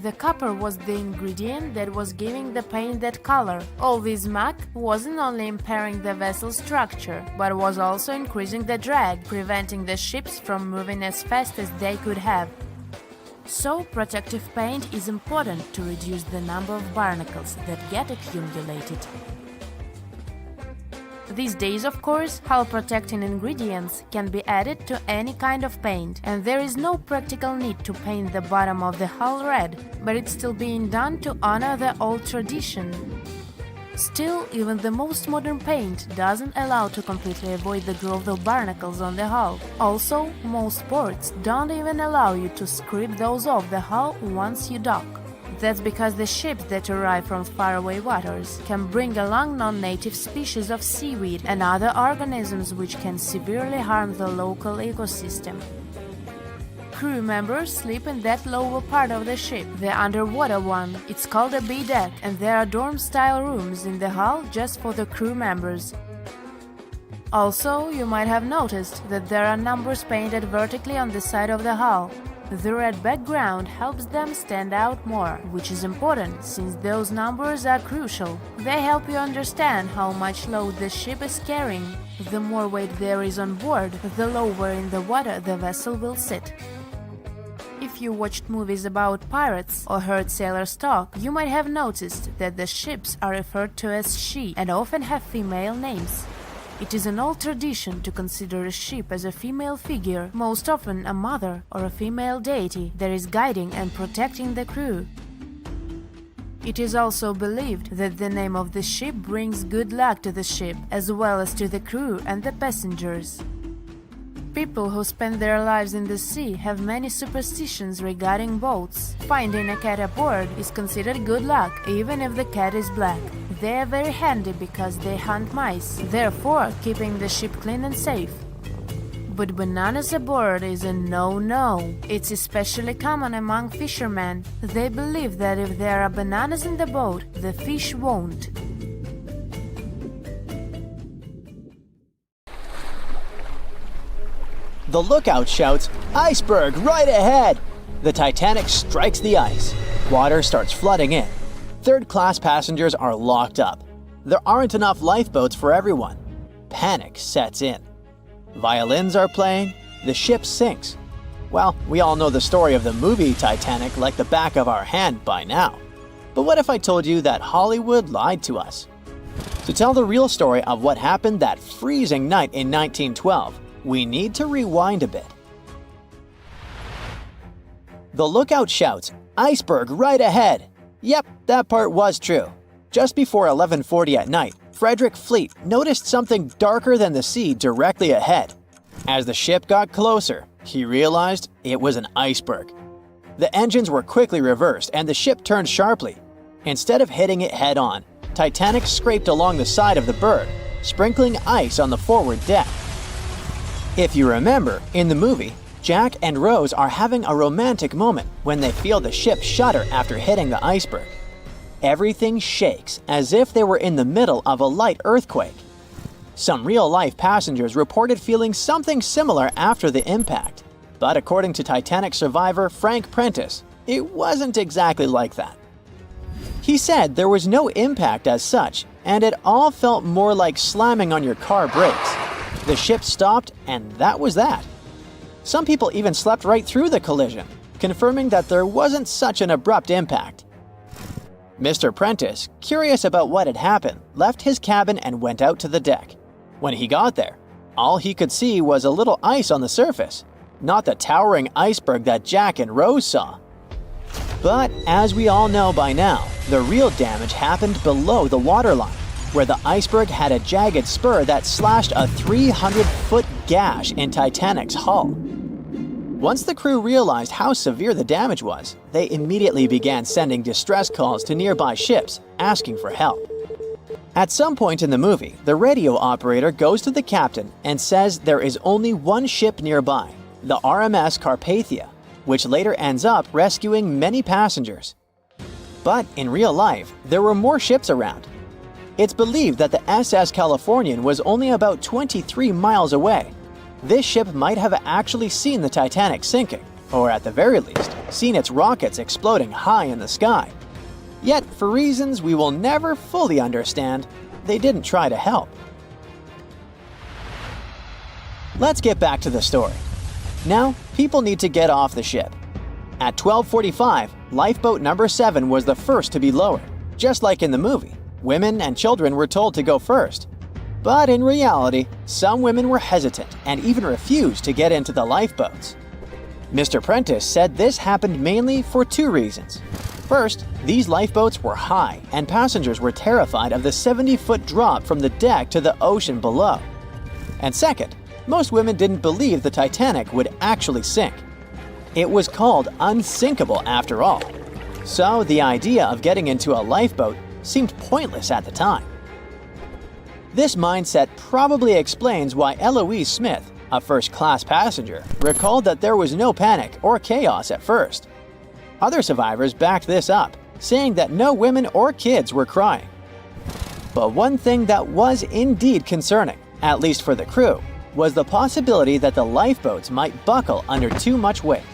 The copper was the ingredient that was giving the paint that color. All this muck wasn't only impairing the vessel's structure, but was also increasing the drag, preventing the ships from moving as fast as they could have. So, protective paint is important to reduce the number of barnacles that get accumulated. These days, of course, hull-protecting ingredients can be added to any kind of paint, and there is no practical need to paint the bottom of the hull red, but it's still being done to honor the old tradition. Still, even the most modern paint doesn't allow to completely avoid the growth of barnacles on the hull. Also, most ports don't even allow you to scrape those off the hull once you dock. That's because the ships that arrive from faraway waters can bring along non-native species of seaweed and other organisms which can severely harm the local ecosystem. Crew members sleep in that lower part of the ship, the underwater one. It's called a B-deck, and there are dorm-style rooms in the hull just for the crew members. Also, you might have noticed that there are numbers painted vertically on the side of the hull. The red background helps them stand out more, which is important since those numbers are crucial. They help you understand how much load the ship is carrying. The more weight there is on board, the lower in the water the vessel will sit. If you watched movies about pirates or heard sailors talk, you might have noticed that the ships are referred to as she and often have female names. It is an old tradition to consider a ship as a female figure, most often a mother or a female deity that is guiding and protecting the crew. It is also believed that the name of the ship brings good luck to the ship, as well as to the crew and the passengers. People who spend their lives in the sea have many superstitions regarding boats. Finding a cat aboard is considered good luck, even if the cat is black. They are very handy because they hunt mice, therefore keeping the ship clean and safe. But bananas aboard is a no-no. It's especially common among fishermen. They believe that if there are bananas in the boat, the fish won't. The lookout shouts, "Iceberg right ahead!" The Titanic strikes the ice. Water starts flooding in. Third-class passengers are locked up. There aren't enough lifeboats for everyone. Panic sets in. Violins are playing. The ship sinks. Well, we all know the story of the movie Titanic like the back of our hand by now. But what if I told you that Hollywood lied to us? To tell the real story of what happened that freezing night in 1912, we need to rewind a bit. The lookout shouts, "Iceberg right ahead!" Yep, that part was true. Just before 11:40 at night, Frederick Fleet noticed something darker than the sea directly ahead. As the ship got closer, he realized it was an iceberg. The engines were quickly reversed and the ship turned sharply. Instead of hitting it head-on, Titanic scraped along the side of the berg, sprinkling ice on the forward deck. If you remember, in the movie, Jack and Rose are having a romantic moment when they feel the ship shudder after hitting the iceberg. Everything shakes as if they were in the middle of a light earthquake. Some real-life passengers reported feeling something similar after the impact, but according to Titanic survivor Frank Prentice, it wasn't exactly like that. He said there was no impact as such, and it all felt more like slamming on your car brakes. The ship stopped, and that was that. Some people even slept right through the collision, confirming that there wasn't such an abrupt impact. Mr. Prentice, curious about what had happened, left his cabin and went out to the deck. When he got there, all he could see was a little ice on the surface, not the towering iceberg that Jack and Rose saw. But as we all know by now, the real damage happened below the waterline, where the iceberg had a jagged spur that slashed a 300-foot gash in Titanic's hull. Once the crew realized how severe the damage was, they immediately began sending distress calls to nearby ships, asking for help. At some point in the movie, the radio operator goes to the captain and says there is only one ship nearby, the RMS Carpathia, which later ends up rescuing many passengers. But in real life, there were more ships around. It's believed that the SS Californian was only about 23 miles away. This ship might have actually seen the Titanic sinking, or at the very least, seen its rockets exploding high in the sky. Yet, for reasons we will never fully understand, they didn't try to help. Let's get back to the story. Now, people need to get off the ship. At 12:45, lifeboat number 7 was the first to be lowered, just like in the movie. Women and children were told to go first. But in reality, some women were hesitant and even refused to get into the lifeboats. Mr. Prentice said this happened mainly for two reasons. First, these lifeboats were high, and passengers were terrified of the 70-foot drop from the deck to the ocean below. And second, most women didn't believe the Titanic would actually sink. It was called unsinkable after all. So the idea of getting into a lifeboat seemed pointless at the time. This mindset probably explains why Eloise Smith, a first-class passenger, recalled that there was no panic or chaos at first. Other survivors backed this up, saying that no women or kids were crying. But one thing that was indeed concerning, at least for the crew, was the possibility that the lifeboats might buckle under too much weight.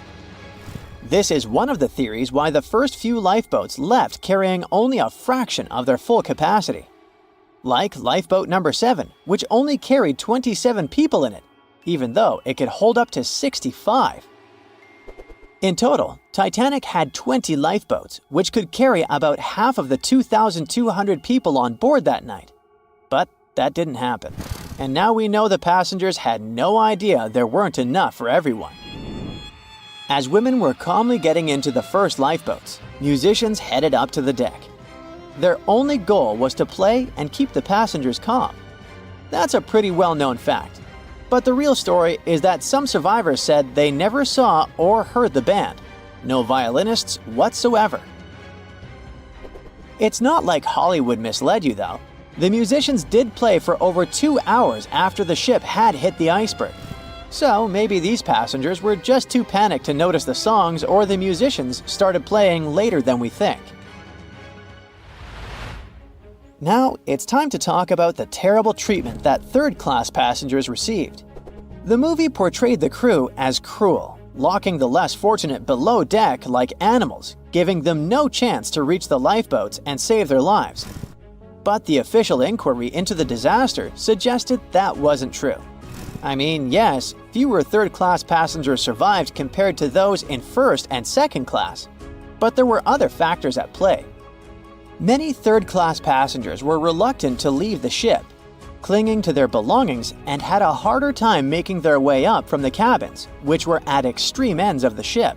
This is one of the theories why the first few lifeboats left carrying only a fraction of their full capacity. Like lifeboat number 7, which only carried 27 people in it, even though it could hold up to 65. In total, Titanic had 20 lifeboats, which could carry about half of the 2,200 people on board that night. But that didn't happen. And now we know the passengers had no idea there weren't enough for everyone. As women were calmly getting into the first lifeboats, musicians headed up to the deck. Their only goal was to play and keep the passengers calm. That's a pretty well-known fact. But the real story is that some survivors said they never saw or heard the band. No violinists whatsoever. It's not like Hollywood misled you though. The musicians did play for over 2 hours after the ship had hit the iceberg. So maybe these passengers were just too panicked to notice the songs, or the musicians started playing later than we think. Now it's time to talk about the terrible treatment that third-class passengers received. The movie portrayed the crew as cruel, locking the less fortunate below deck like animals, giving them no chance to reach the lifeboats and save their lives. But the official inquiry into the disaster suggested that wasn't true. I mean, yes, fewer third-class passengers survived compared to those in first and second class, but there were other factors at play. Many third-class passengers were reluctant to leave the ship, clinging to their belongings, and had a harder time making their way up from the cabins, which were at extreme ends of the ship.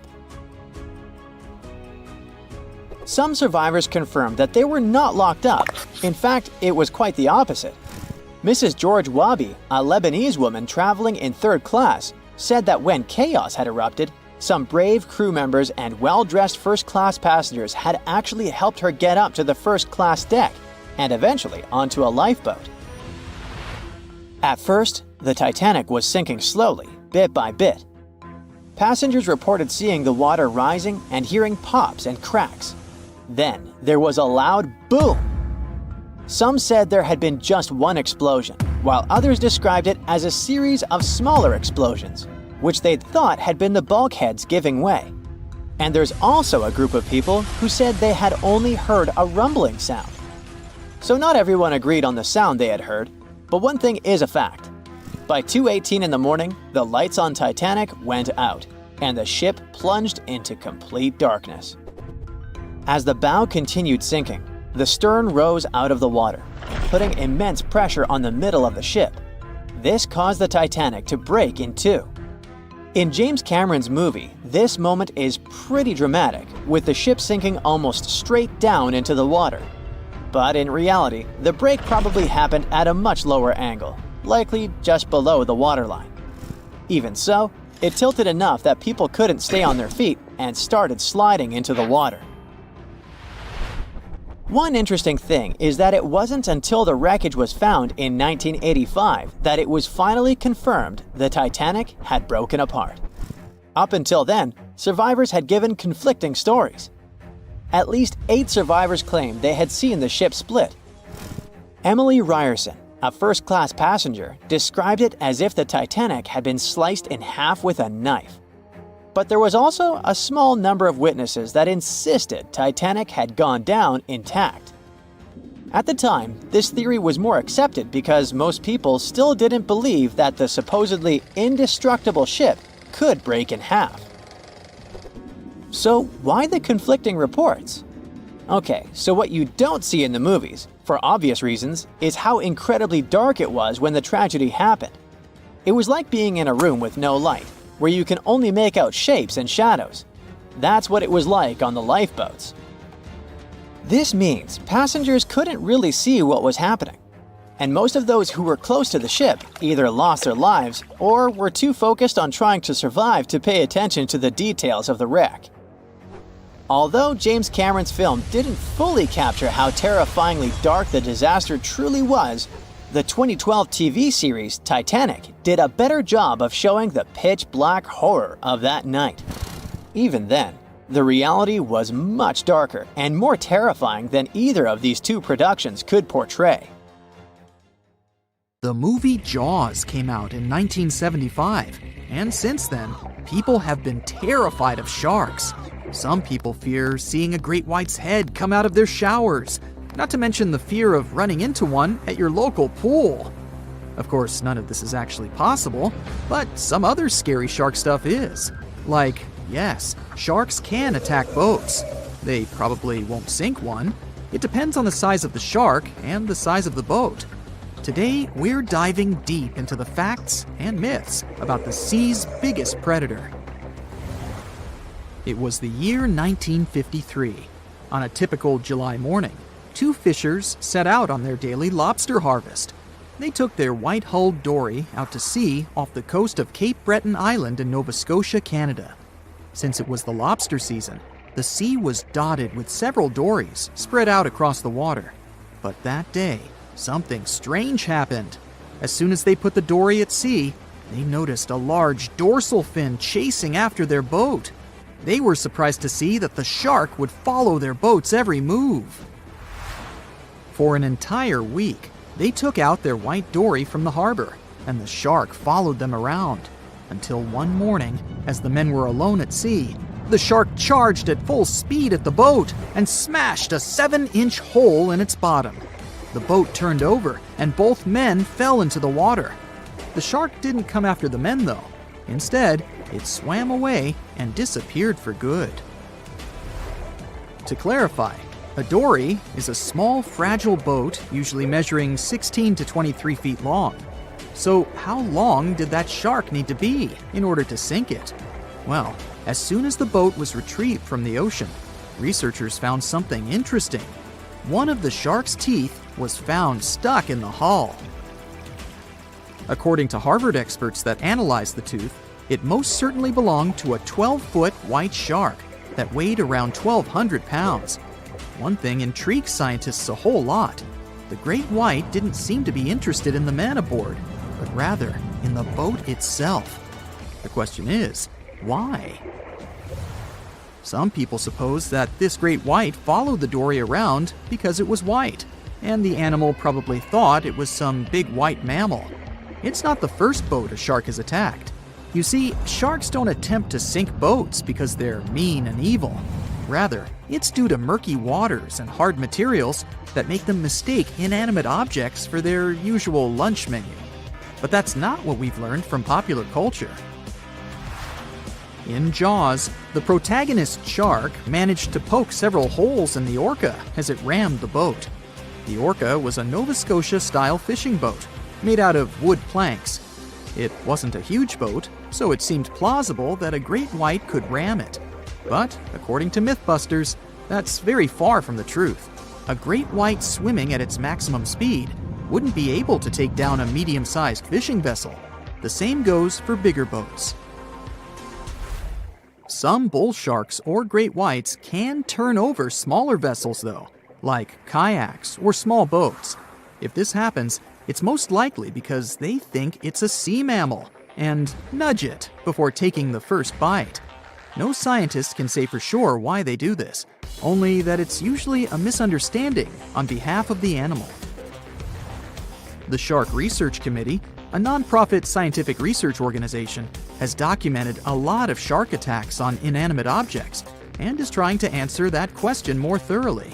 Some survivors confirmed that they were not locked up. In fact, it was quite the opposite. Mrs. George Wabi, a Lebanese woman traveling in third class, said that when chaos had erupted, some brave crew members and well-dressed first-class passengers had actually helped her get up to the first-class deck and eventually onto a lifeboat. At first, the Titanic was sinking slowly, bit by bit. Passengers reported seeing the water rising and hearing pops and cracks. Then, there was a loud boom. Some said there had been just one explosion, while others described it as a series of smaller explosions, which they'd thought had been the bulkheads giving way. And there's also a group of people who said they had only heard a rumbling sound. So not everyone agreed on the sound they had heard, but one thing is a fact. By 2:18 in the morning, the lights on Titanic went out, and the ship plunged into complete darkness. As the bow continued sinking, the stern rose out of the water, putting immense pressure on the middle of the ship. This caused the Titanic to break in two. In James Cameron's movie, this moment is pretty dramatic, with the ship sinking almost straight down into the water. But in reality, the break probably happened at a much lower angle, likely just below the waterline. Even so, it tilted enough that people couldn't stay on their feet and started sliding into the water. One interesting thing is that it wasn't until the wreckage was found in 1985 that it was finally confirmed the Titanic had broken apart. Up until then, survivors had given conflicting stories. At least 8 survivors claimed they had seen the ship split. Emily Ryerson, a first-class passenger, described it as if the Titanic had been sliced in half with a knife. But there was also a small number of witnesses that insisted Titanic had gone down intact. At the time, this theory was more accepted because most people still didn't believe that the supposedly indestructible ship could break in half. So why the conflicting reports? Okay, so what you don't see in the movies, for obvious reasons, is how incredibly dark it was when the tragedy happened. It was like being in a room with no light, where you can only make out shapes and shadows. That's what it was like on the lifeboats. This means passengers couldn't really see what was happening, and most of those who were close to the ship either lost their lives or were too focused on trying to survive to pay attention to the details of the wreck. Although James Cameron's film didn't fully capture how terrifyingly dark the disaster truly was, the 2012 TV series Titanic did a better job of showing the pitch-black horror of that night. Even then, the reality was much darker and more terrifying than either of these two productions could portray. The movie Jaws came out in 1975, and since then, people have been terrified of sharks. Some people fear seeing a great white's head come out of their showers, not to mention the fear of running into one at your local pool. Of course, none of this is actually possible, but some other scary shark stuff is. Like, yes, sharks can attack boats. They probably won't sink one. It depends on the size of the shark and the size of the boat. Today, we're diving deep into the facts and myths about the sea's biggest predator. It was the year 1953. On a typical July morning, two fishers set out on their daily lobster harvest. They took their white-hulled dory out to sea off the coast of Cape Breton Island in Nova Scotia, Canada. Since it was the lobster season, the sea was dotted with several dories spread out across the water. But that day, something strange happened. As soon as they put the dory at sea, they noticed a large dorsal fin chasing after their boat. They were surprised to see that the shark would follow their boat's every move. For an entire week, they took out their white dory from the harbor, and the shark followed them around. Until one morning, as the men were alone at sea, the shark charged at full speed at the boat and smashed a 7-inch hole in its bottom. The boat turned over, and both men fell into the water. The shark didn't come after the men, though. Instead, it swam away and disappeared for good. To clarify, a dory is a small, fragile boat usually measuring 16 to 23 feet long. So how long did that shark need to be in order to sink it? Well, as soon as the boat was retrieved from the ocean, researchers found something interesting. One of the shark's teeth was found stuck in the hull. According to Harvard experts that analyzed the tooth, it most certainly belonged to a 12-foot white shark that weighed around 1,200 pounds. One thing intrigues scientists a whole lot. The great white didn't seem to be interested in the man aboard, but rather in the boat itself. The question is, why? Some people suppose that this great white followed the dory around because it was white, and the animal probably thought it was some big white mammal. It's not the first boat a shark has attacked. You see, sharks don't attempt to sink boats because they're mean and evil. Rather, it's due to murky waters and hard materials that make them mistake inanimate objects for their usual lunch menu. But that's not what we've learned from popular culture. In Jaws, the protagonist shark managed to poke several holes in the orca as it rammed the boat. The orca was a Nova Scotia-style fishing boat made out of wood planks. It wasn't a huge boat, so it seemed plausible that a great white could ram it. But, according to Mythbusters, that's very far from the truth. A great white swimming at its maximum speed wouldn't be able to take down a medium-sized fishing vessel. The same goes for bigger boats. Some bull sharks or great whites can turn over smaller vessels, though, like kayaks or small boats. If this happens, it's most likely because they think it's a sea mammal and nudge it before taking the first bite. No scientist can say for sure why they do this, only that it's usually a misunderstanding on behalf of the animal. The Shark Research Committee, a nonprofit scientific research organization, has documented a lot of shark attacks on inanimate objects and is trying to answer that question more thoroughly.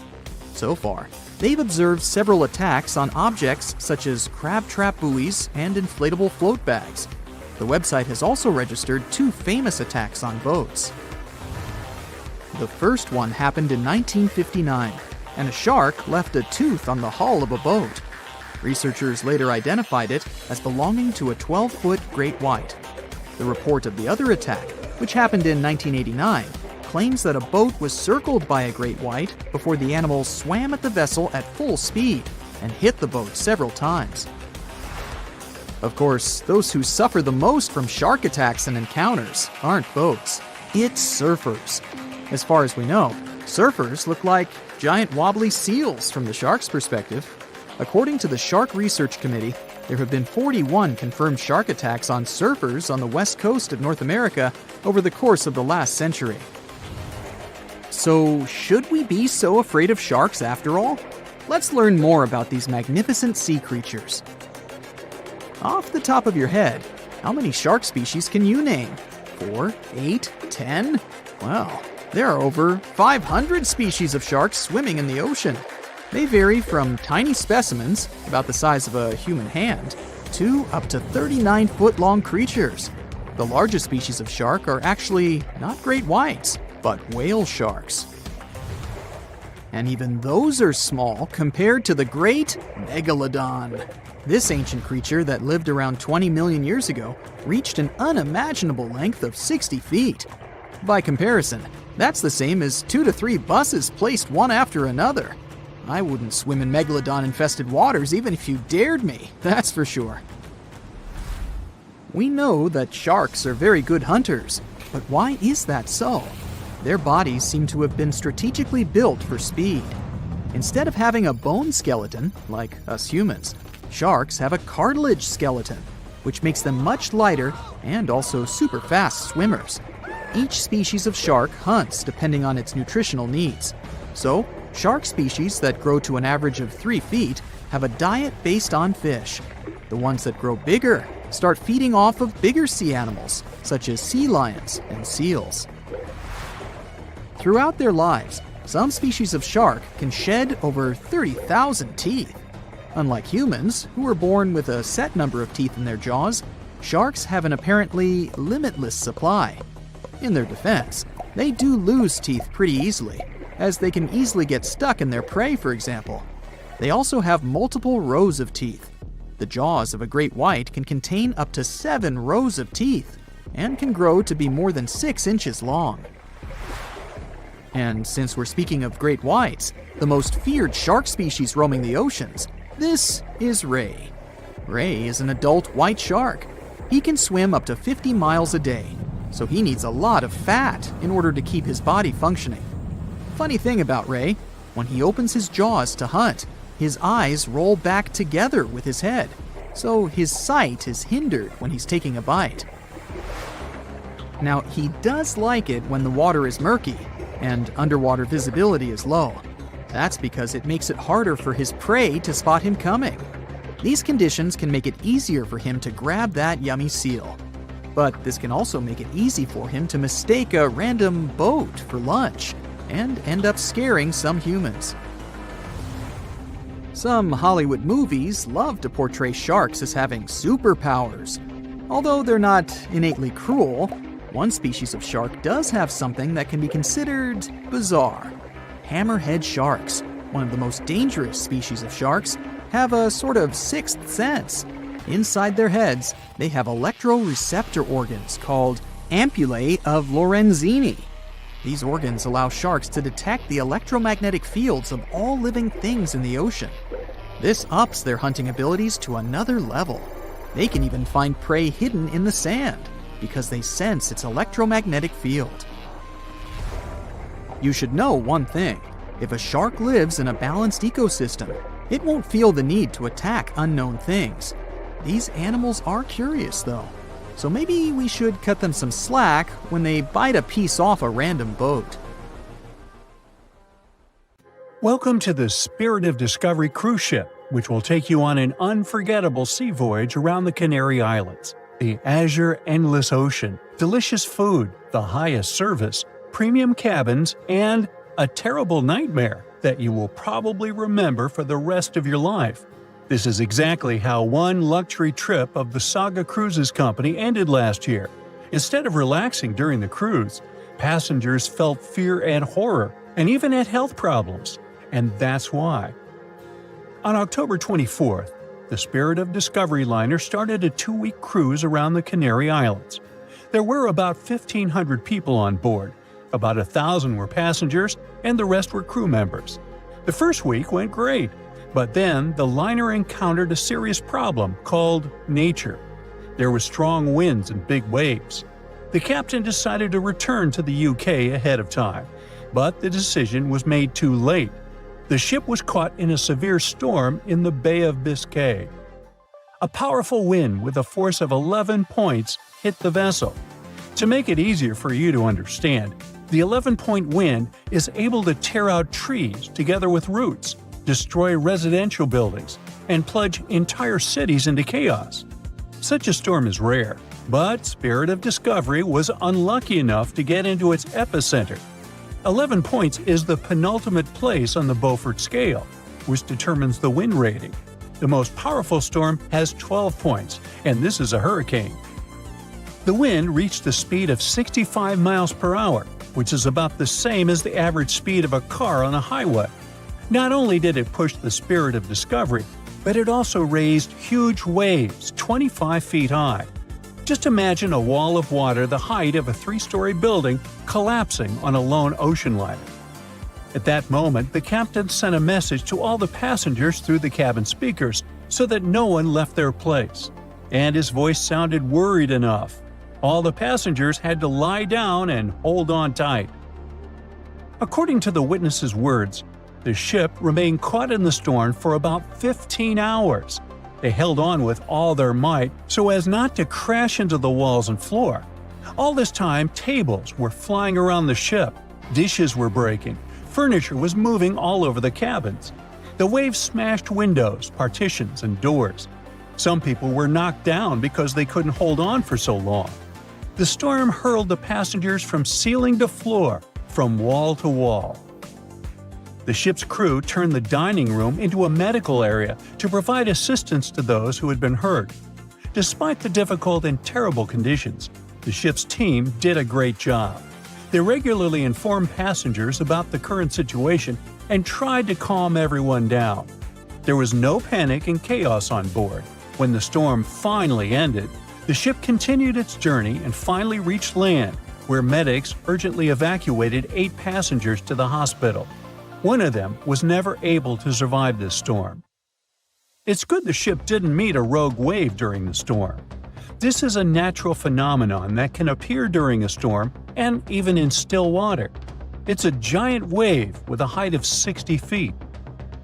So far, they've observed several attacks on objects such as crab trap buoys and inflatable float bags. The website has also registered 2 famous attacks on boats. The first one happened in 1959, and a shark left a tooth on the hull of a boat. Researchers later identified it as belonging to a 12-foot great white. The report of the other attack, which happened in 1989, claims that a boat was circled by a great white before the animal swam at the vessel at full speed and hit the boat several times. Of course, those who suffer the most from shark attacks and encounters aren't boats, it's surfers. As far as we know, surfers look like giant wobbly seals from the shark's perspective. According to the Shark Research Committee, there have been 41 confirmed shark attacks on surfers on the west coast of North America over the course of the last century. So, should we be so afraid of sharks after all? Let's learn more about these magnificent sea creatures. Off the top of your head, how many shark species can you name? 4, 8, 10? Well, there are over 500 species of sharks swimming in the ocean. They vary from tiny specimens, about the size of a human hand, to up to 39-foot-long creatures. The largest species of shark are actually not great whites, but whale sharks. And even those are small compared to the great megalodon. This ancient creature that lived around 20 million years ago reached an unimaginable length of 60 feet. By comparison, that's the same as 2 to 3 buses placed one after another. I wouldn't swim in megalodon-infested waters even if you dared me, that's for sure. We know that sharks are very good hunters, but why is that so? Their bodies seem to have been strategically built for speed. Instead of having a bone skeleton, like us humans, sharks have a cartilage skeleton, which makes them much lighter and also super fast swimmers. Each species of shark hunts depending on its nutritional needs. So, shark species that grow to an average of 3 feet have a diet based on fish. The ones that grow bigger start feeding off of bigger sea animals, such as sea lions and seals. Throughout their lives, some species of shark can shed over 30,000 teeth. Unlike humans, who are born with a set number of teeth in their jaws, sharks have an apparently limitless supply. In their defense, they do lose teeth pretty easily, as they can easily get stuck in their prey, for example. They also have multiple rows of teeth. The jaws of a great white can contain up to 7 rows of teeth, and can grow to be more than 6 inches long. And since we're speaking of great whites, the most feared shark species roaming the oceans, this is ray. Ray is an adult white shark. He can swim up to 50 miles a day, so he needs a lot of fat in order to keep his body functioning. Funny thing about Ray, when he opens his jaws to hunt, his eyes roll back together with his head, so his sight is hindered when he's taking a bite. Now, he does like it when the water is murky and underwater visibility is low. That's because it makes it harder for his prey to spot him coming. These conditions can make it easier for him to grab that yummy seal. But this can also make it easy for him to mistake a random boat for lunch and end up scaring some humans. Some Hollywood movies love to portray sharks as having superpowers. Although they're not innately cruel, one species of shark does have something that can be considered bizarre. Hammerhead sharks, one of the most dangerous species of sharks, have a sort of sixth sense. Inside their heads, they have electroreceptor organs called ampullae of Lorenzini. These organs allow sharks to detect the electromagnetic fields of all living things in the ocean. This ups their hunting abilities to another level. They can even find prey hidden in the sand because they sense its electromagnetic field. You should know one thing. If a shark lives in a balanced ecosystem, it won't feel the need to attack unknown things. These animals are curious, though, so maybe we should cut them some slack when they bite a piece off a random boat. Welcome to the Spirit of Discovery cruise ship, which will take you on an unforgettable sea voyage around the Canary Islands. The azure, endless ocean, delicious food, the highest service, premium cabins, and a terrible nightmare that you will probably remember for the rest of your life. This is exactly how one luxury trip of the Saga Cruises Company ended last year. Instead of relaxing during the cruise, passengers felt fear and horror, and even had health problems. And that's why. On October 24th, the Spirit of Discovery liner started a 2-week cruise around the Canary Islands. There were about 1,500 people on board, About 1,000 were passengers, and the rest were crew members. The first week went great, but then the liner encountered a serious problem called nature. There were strong winds and big waves. The captain decided to return to the UK ahead of time, but the decision was made too late. The ship was caught in a severe storm in the Bay of Biscay. A powerful wind with a force of 11 points hit the vessel. To make it easier for you to understand, the 11-point wind is able to tear out trees together with roots, destroy residential buildings, and plunge entire cities into chaos. Such a storm is rare, but Spirit of Discovery was unlucky enough to get into its epicenter. 11 points is the penultimate place on the Beaufort scale, which determines the wind rating. The most powerful storm has 12 points, and this is a hurricane. The wind reached a speed of 65 miles per hour, which is about the same as the average speed of a car on a highway. Not only did it push the Spirit of Discovery, but it also raised huge waves 25 feet high. Just imagine a wall of water the height of a 3-story building collapsing on a lone ocean liner. At that moment, the captain sent a message to all the passengers through the cabin speakers so that no one left their place. And his voice sounded worried enough. All the passengers had to lie down and hold on tight. According to the witnesses' words, the ship remained caught in the storm for about 15 hours. They held on with all their might so as not to crash into the walls and floor. All this time, tables were flying around the ship, dishes were breaking, furniture was moving all over the cabins. The waves smashed windows, partitions, and doors. Some people were knocked down because they couldn't hold on for so long. The storm hurled the passengers from ceiling to floor, from wall to wall. The ship's crew turned the dining room into a medical area to provide assistance to those who had been hurt. Despite the difficult and terrible conditions, the ship's team did a great job. They regularly informed passengers about the current situation and tried to calm everyone down. There was no panic and chaos on board. When the storm finally ended, the ship continued its journey and finally reached land, where medics urgently evacuated 8 passengers to the hospital. One of them was never able to survive this storm. It's good the ship didn't meet a rogue wave during the storm. This is a natural phenomenon that can appear during a storm and even in still water. It's a giant wave with a height of 60 feet.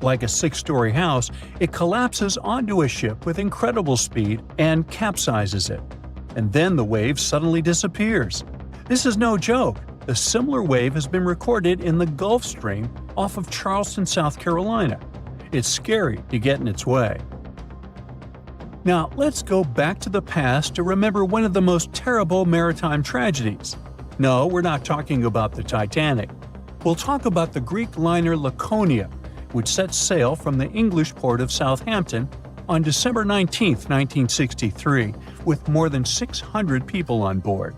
Like a 6-story house, it collapses onto a ship with incredible speed and capsizes it. And then the wave suddenly disappears. This is no joke. A similar wave has been recorded in the Gulf Stream off of Charleston, South Carolina. It's scary to get in its way. Now, let's go back to the past to remember one of the most terrible maritime tragedies. No, we're not talking about the Titanic. We'll talk about the Greek liner Laconia, which set sail from the English port of Southampton on December 19, 1963, with more than 600 people on board.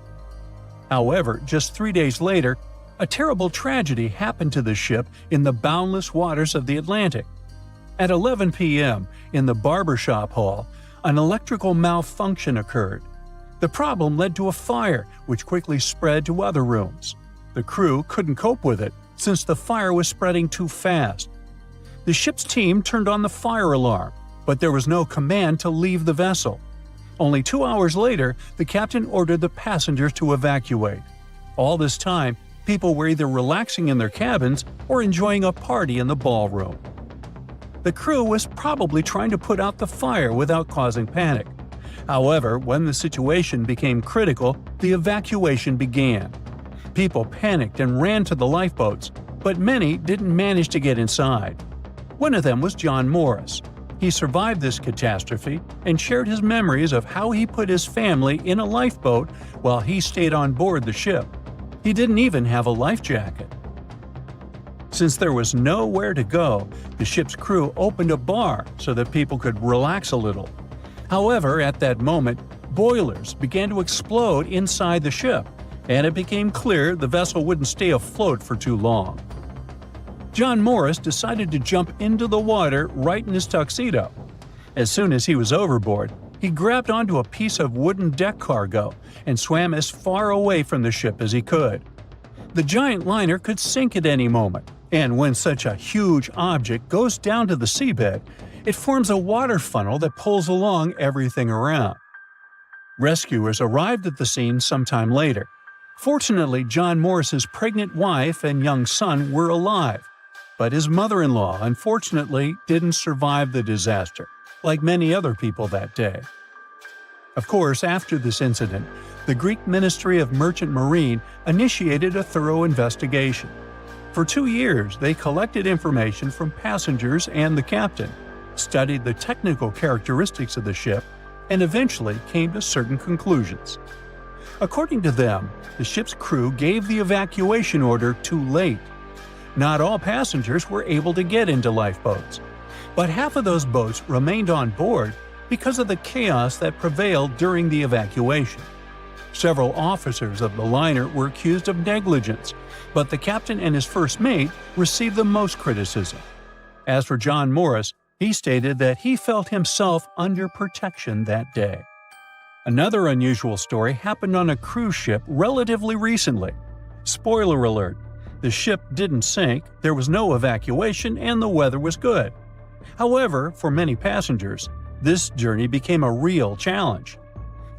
However, just 3 days later, a terrible tragedy happened to the ship in the boundless waters of the Atlantic. At 11 p.m., in the barbershop hall, an electrical malfunction occurred. The problem led to a fire, which quickly spread to other rooms. The crew couldn't cope with it, since the fire was spreading too fast. The ship's team turned on the fire alarm, but there was no command to leave the vessel. Only 2 hours later, the captain ordered the passengers to evacuate. All this time, people were either relaxing in their cabins or enjoying a party in the ballroom. The crew was probably trying to put out the fire without causing panic. However, when the situation became critical, the evacuation began. People panicked and ran to the lifeboats, but many didn't manage to get inside. One of them was John Morris. He survived this catastrophe and shared his memories of how he put his family in a lifeboat while he stayed on board the ship. He didn't even have a life jacket. Since there was nowhere to go, the ship's crew opened a bar so that people could relax a little. However, at that moment, boilers began to explode inside the ship, and it became clear the vessel wouldn't stay afloat for too long. John Morris decided to jump into the water right in his tuxedo. As soon as he was overboard, he grabbed onto a piece of wooden deck cargo and swam as far away from the ship as he could. The giant liner could sink at any moment, and when such a huge object goes down to the seabed, it forms a water funnel that pulls along everything around. Rescuers arrived at the scene sometime later. Fortunately, John Morris's pregnant wife and young son were alive, but his mother-in-law unfortunately didn't survive the disaster, like many other people that day. Of course, after this incident, the Greek Ministry of Merchant Marine initiated a thorough investigation. For 2 years, they collected information from passengers and the captain, studied the technical characteristics of the ship, and eventually came to certain conclusions. According to them, the ship's crew gave the evacuation order too late. Not all passengers were able to get into lifeboats, but half of those boats remained on board because of the chaos that prevailed during the evacuation. Several officers of the liner were accused of negligence, but the captain and his first mate received the most criticism. As for John Morris, he stated that he felt himself under protection that day. Another unusual story happened on a cruise ship relatively recently. Spoiler alert, the ship didn't sink, there was no evacuation, and the weather was good. However, for many passengers, this journey became a real challenge.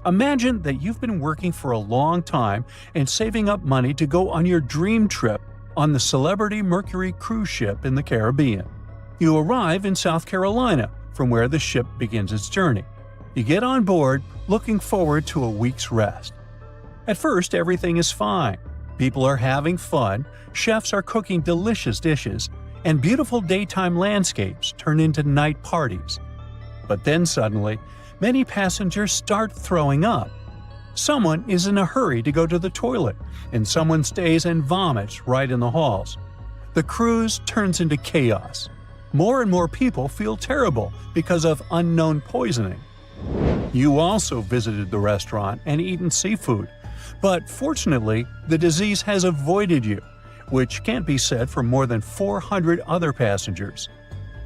Imagine that you've been working for a long time and saving up money to go on your dream trip on the Celebrity Mercury cruise ship in the Caribbean. You arrive in South Carolina, from where the ship begins its journey. You get on board, looking forward to a week's rest. At first, everything is fine. People are having fun, chefs are cooking delicious dishes, and beautiful daytime landscapes turn into night parties. But then suddenly, many passengers start throwing up. Someone is in a hurry to go to the toilet, and someone stays and vomits right in the halls. The cruise turns into chaos. More and more people feel terrible because of unknown poisoning. You also visited the restaurant and eaten seafood, but fortunately, the disease has avoided you, which can't be said for more than 400 other passengers.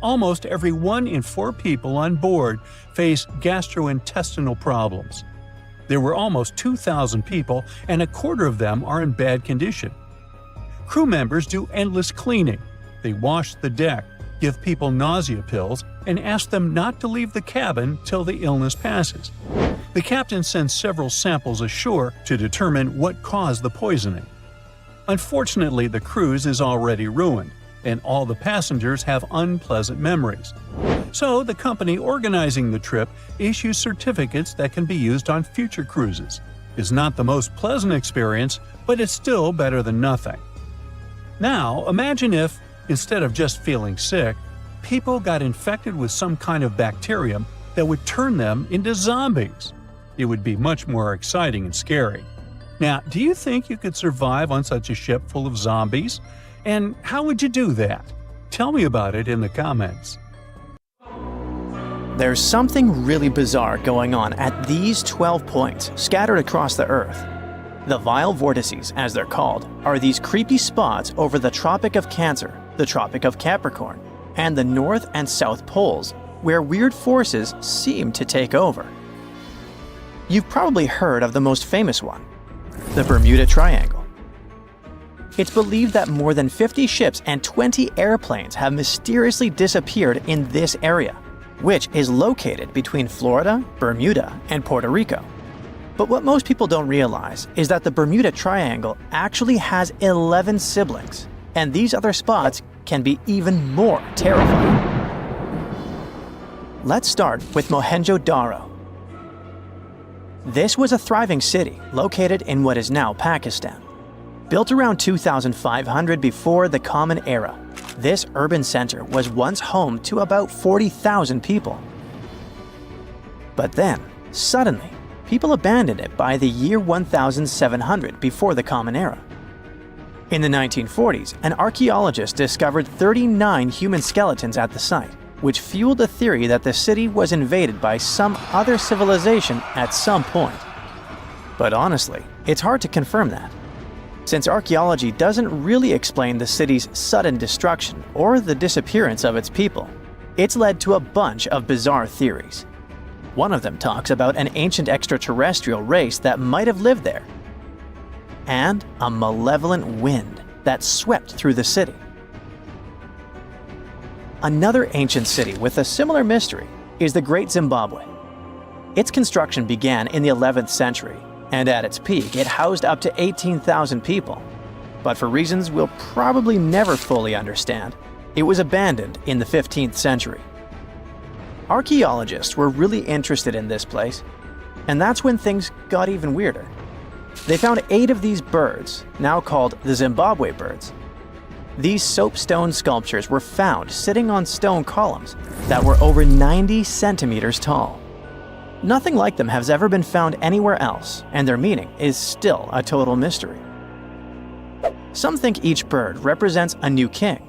Almost every 1 in 4 people on board face gastrointestinal problems. There were almost 2,000 people, and a quarter of them are in bad condition. Crew members do endless cleaning. They wash the deck, give people nausea pills, and ask them not to leave the cabin till the illness passes. The captain sends several samples ashore to determine what caused the poisoning. Unfortunately, the cruise is already ruined, and all the passengers have unpleasant memories. So the company organizing the trip issues certificates that can be used on future cruises. It's not the most pleasant experience, but it's still better than nothing. Now, imagine if, instead of just feeling sick, people got infected with some kind of bacterium that would turn them into zombies. It would be much more exciting and scary. Now, do you think you could survive on such a ship full of zombies? And how would you do that? Tell me about it in the comments. There's something really bizarre going on at these 12 points scattered across the Earth. The vile vortices, as they're called, are these creepy spots over the Tropic of Cancer, the Tropic of Capricorn, and the North and South Poles, where weird forces seem to take over. You've probably heard of the most famous one, the Bermuda Triangle. It's believed that more than 50 ships and 20 airplanes have mysteriously disappeared in this area, which is located between Florida, Bermuda, and Puerto Rico. But what most people don't realize is that the Bermuda Triangle actually has 11 siblings, and these other spots can be even more terrifying. Let's start with Mohenjo-Daro. This was a thriving city located in what is now Pakistan. Built around 2500 before the Common Era, this urban center was once home to about 40,000 people. But then, suddenly, people abandoned it by the year 1700 before the Common Era. In the 1940s, an archaeologist discovered 39 human skeletons at the site, which fueled the theory that the city was invaded by some other civilization at some point. But honestly, it's hard to confirm that, since archaeology doesn't really explain the city's sudden destruction or the disappearance of its people. It's led to a bunch of bizarre theories. One of them talks about an ancient extraterrestrial race that might have lived there. and a malevolent wind that swept through the city. Another ancient city with a similar mystery is the Great Zimbabwe. Its construction began in the 11th century, and at its peak it housed up to 18,000 people. But for reasons we'll probably never fully understand, it was abandoned in the 15th century. Archaeologists were really interested in this place, and that's when things got even weirder. They found 8 of these birds, now called the Zimbabwe birds. These soapstone sculptures were found sitting on stone columns that were over 90 centimeters tall. Nothing like them has ever been found anywhere else, and their meaning is still a total mystery. Some think each bird represents a new king,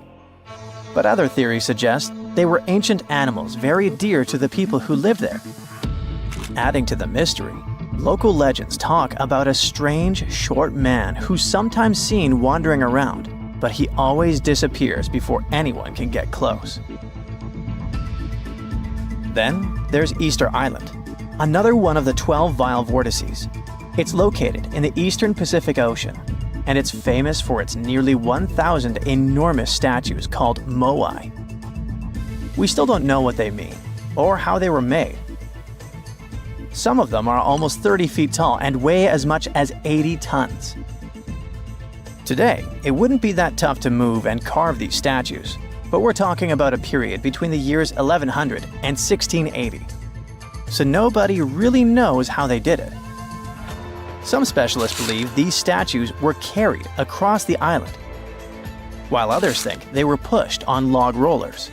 but other theories suggest they were ancient animals very dear to the people who lived there. Adding to the mystery, local legends talk about a strange, short man who's sometimes seen wandering around, but he always disappears before anyone can get close. Then there's Easter Island, another one of the 12 vile vortices. It's located in the eastern Pacific Ocean, and it's famous for its nearly 1,000 enormous statues called moai. We still don't know what they mean, or how they were made. Some of them are almost 30 feet tall and weigh as much as 80 tons. Today, it wouldn't be that tough to move and carve these statues, but we're talking about a period between the years 1100 and 1680. So nobody really knows how they did it. Some specialists believe these statues were carried across the island, while others think they were pushed on log rollers.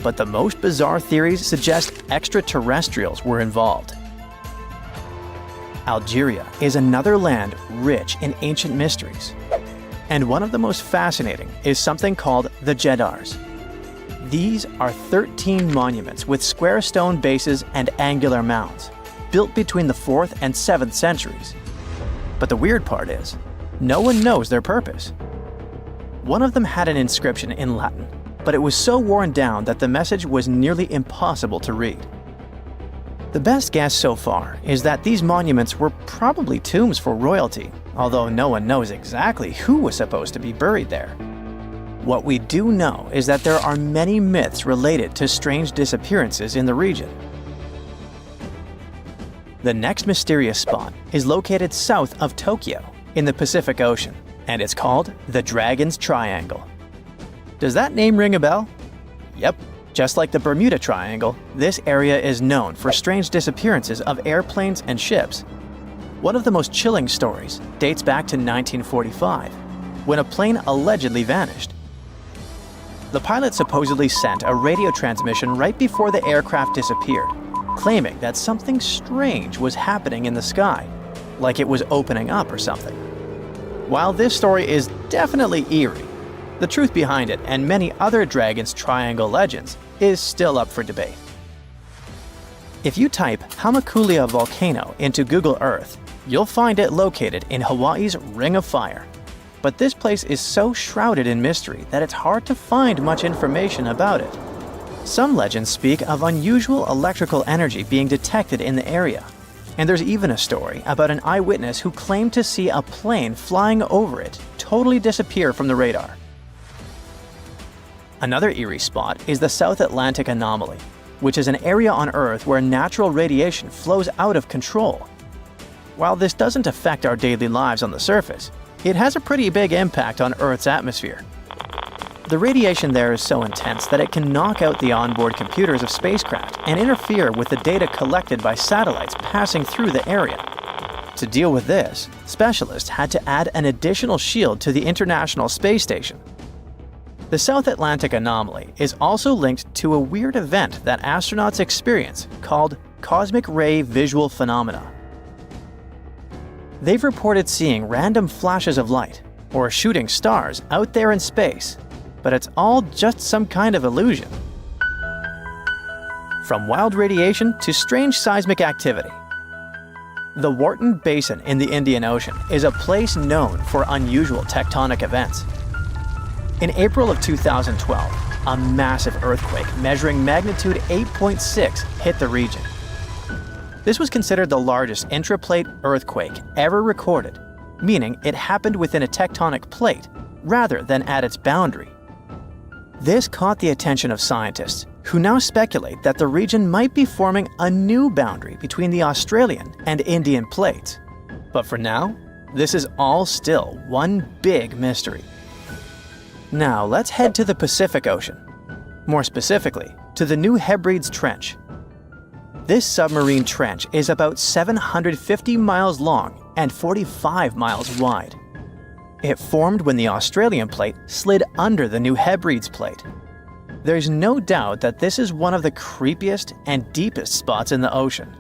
But the most bizarre theories suggest extraterrestrials were involved. Algeria is another land rich in ancient mysteries, and one of the most fascinating is something called the Jeddars. These are 13 monuments with square stone bases and angular mounds, built between the 4th and 7th centuries. But the weird part is, no one knows their purpose. One of them had an inscription in Latin, but it was so worn down that the message was nearly impossible to read. The best guess so far is that these monuments were probably tombs for royalty, although no one knows exactly who was supposed to be buried there. What we do know is that there are many myths related to strange disappearances in the region. The next mysterious spot is located south of Tokyo in the Pacific Ocean, and it's called the Dragon's Triangle. Does that name ring a bell? Yep. Just like the Bermuda Triangle, this area is known for strange disappearances of airplanes and ships. One of the most chilling stories dates back to 1945, when a plane allegedly vanished. The pilot supposedly sent a radio transmission right before the aircraft disappeared, claiming that something strange was happening in the sky, like it was opening up or something. While this story is definitely eerie, the truth behind it and many other Dragon's Triangle legends is still up for debate. If you type Hamakulia volcano into Google Earth, you'll find it located in Hawaii's Ring of Fire. But this place is so shrouded in mystery that it's hard to find much information about it. Some legends speak of unusual electrical energy being detected in the area, and there's even a story about an eyewitness who claimed to see a plane flying over it totally disappear from the radar. Another eerie spot is the South Atlantic Anomaly, which is an area on Earth where natural radiation flows out of control. While this doesn't affect our daily lives on the surface, it has a pretty big impact on Earth's atmosphere. The radiation there is so intense that it can knock out the onboard computers of spacecraft and interfere with the data collected by satellites passing through the area. To deal with this, specialists had to add an additional shield to the International Space Station. The South Atlantic Anomaly is also linked to a weird event that astronauts experience called cosmic ray visual phenomena. They've reported seeing random flashes of light or shooting stars out there in space, but it's all just some kind of illusion. From wild radiation to strange seismic activity. The Wharton Basin in the Indian Ocean is a place known for unusual tectonic events. In April of 2012, a massive earthquake measuring magnitude 8.6 hit the region. This was considered the largest intraplate earthquake ever recorded meaning it happened within a tectonic plate rather than at its boundary. This caught the attention of scientists, who now speculate that the region might be forming a new boundary between the Australian and Indian plates. But for now, this is all still one big mystery. Now let's head to the Pacific Ocean. More specifically, to the New Hebrides Trench. This submarine trench is about 750 miles long and 45 miles wide. It formed when the Australian plate slid under the New Hebrides plate. There's no doubt that this is one of the creepiest and deepest spots in the ocean.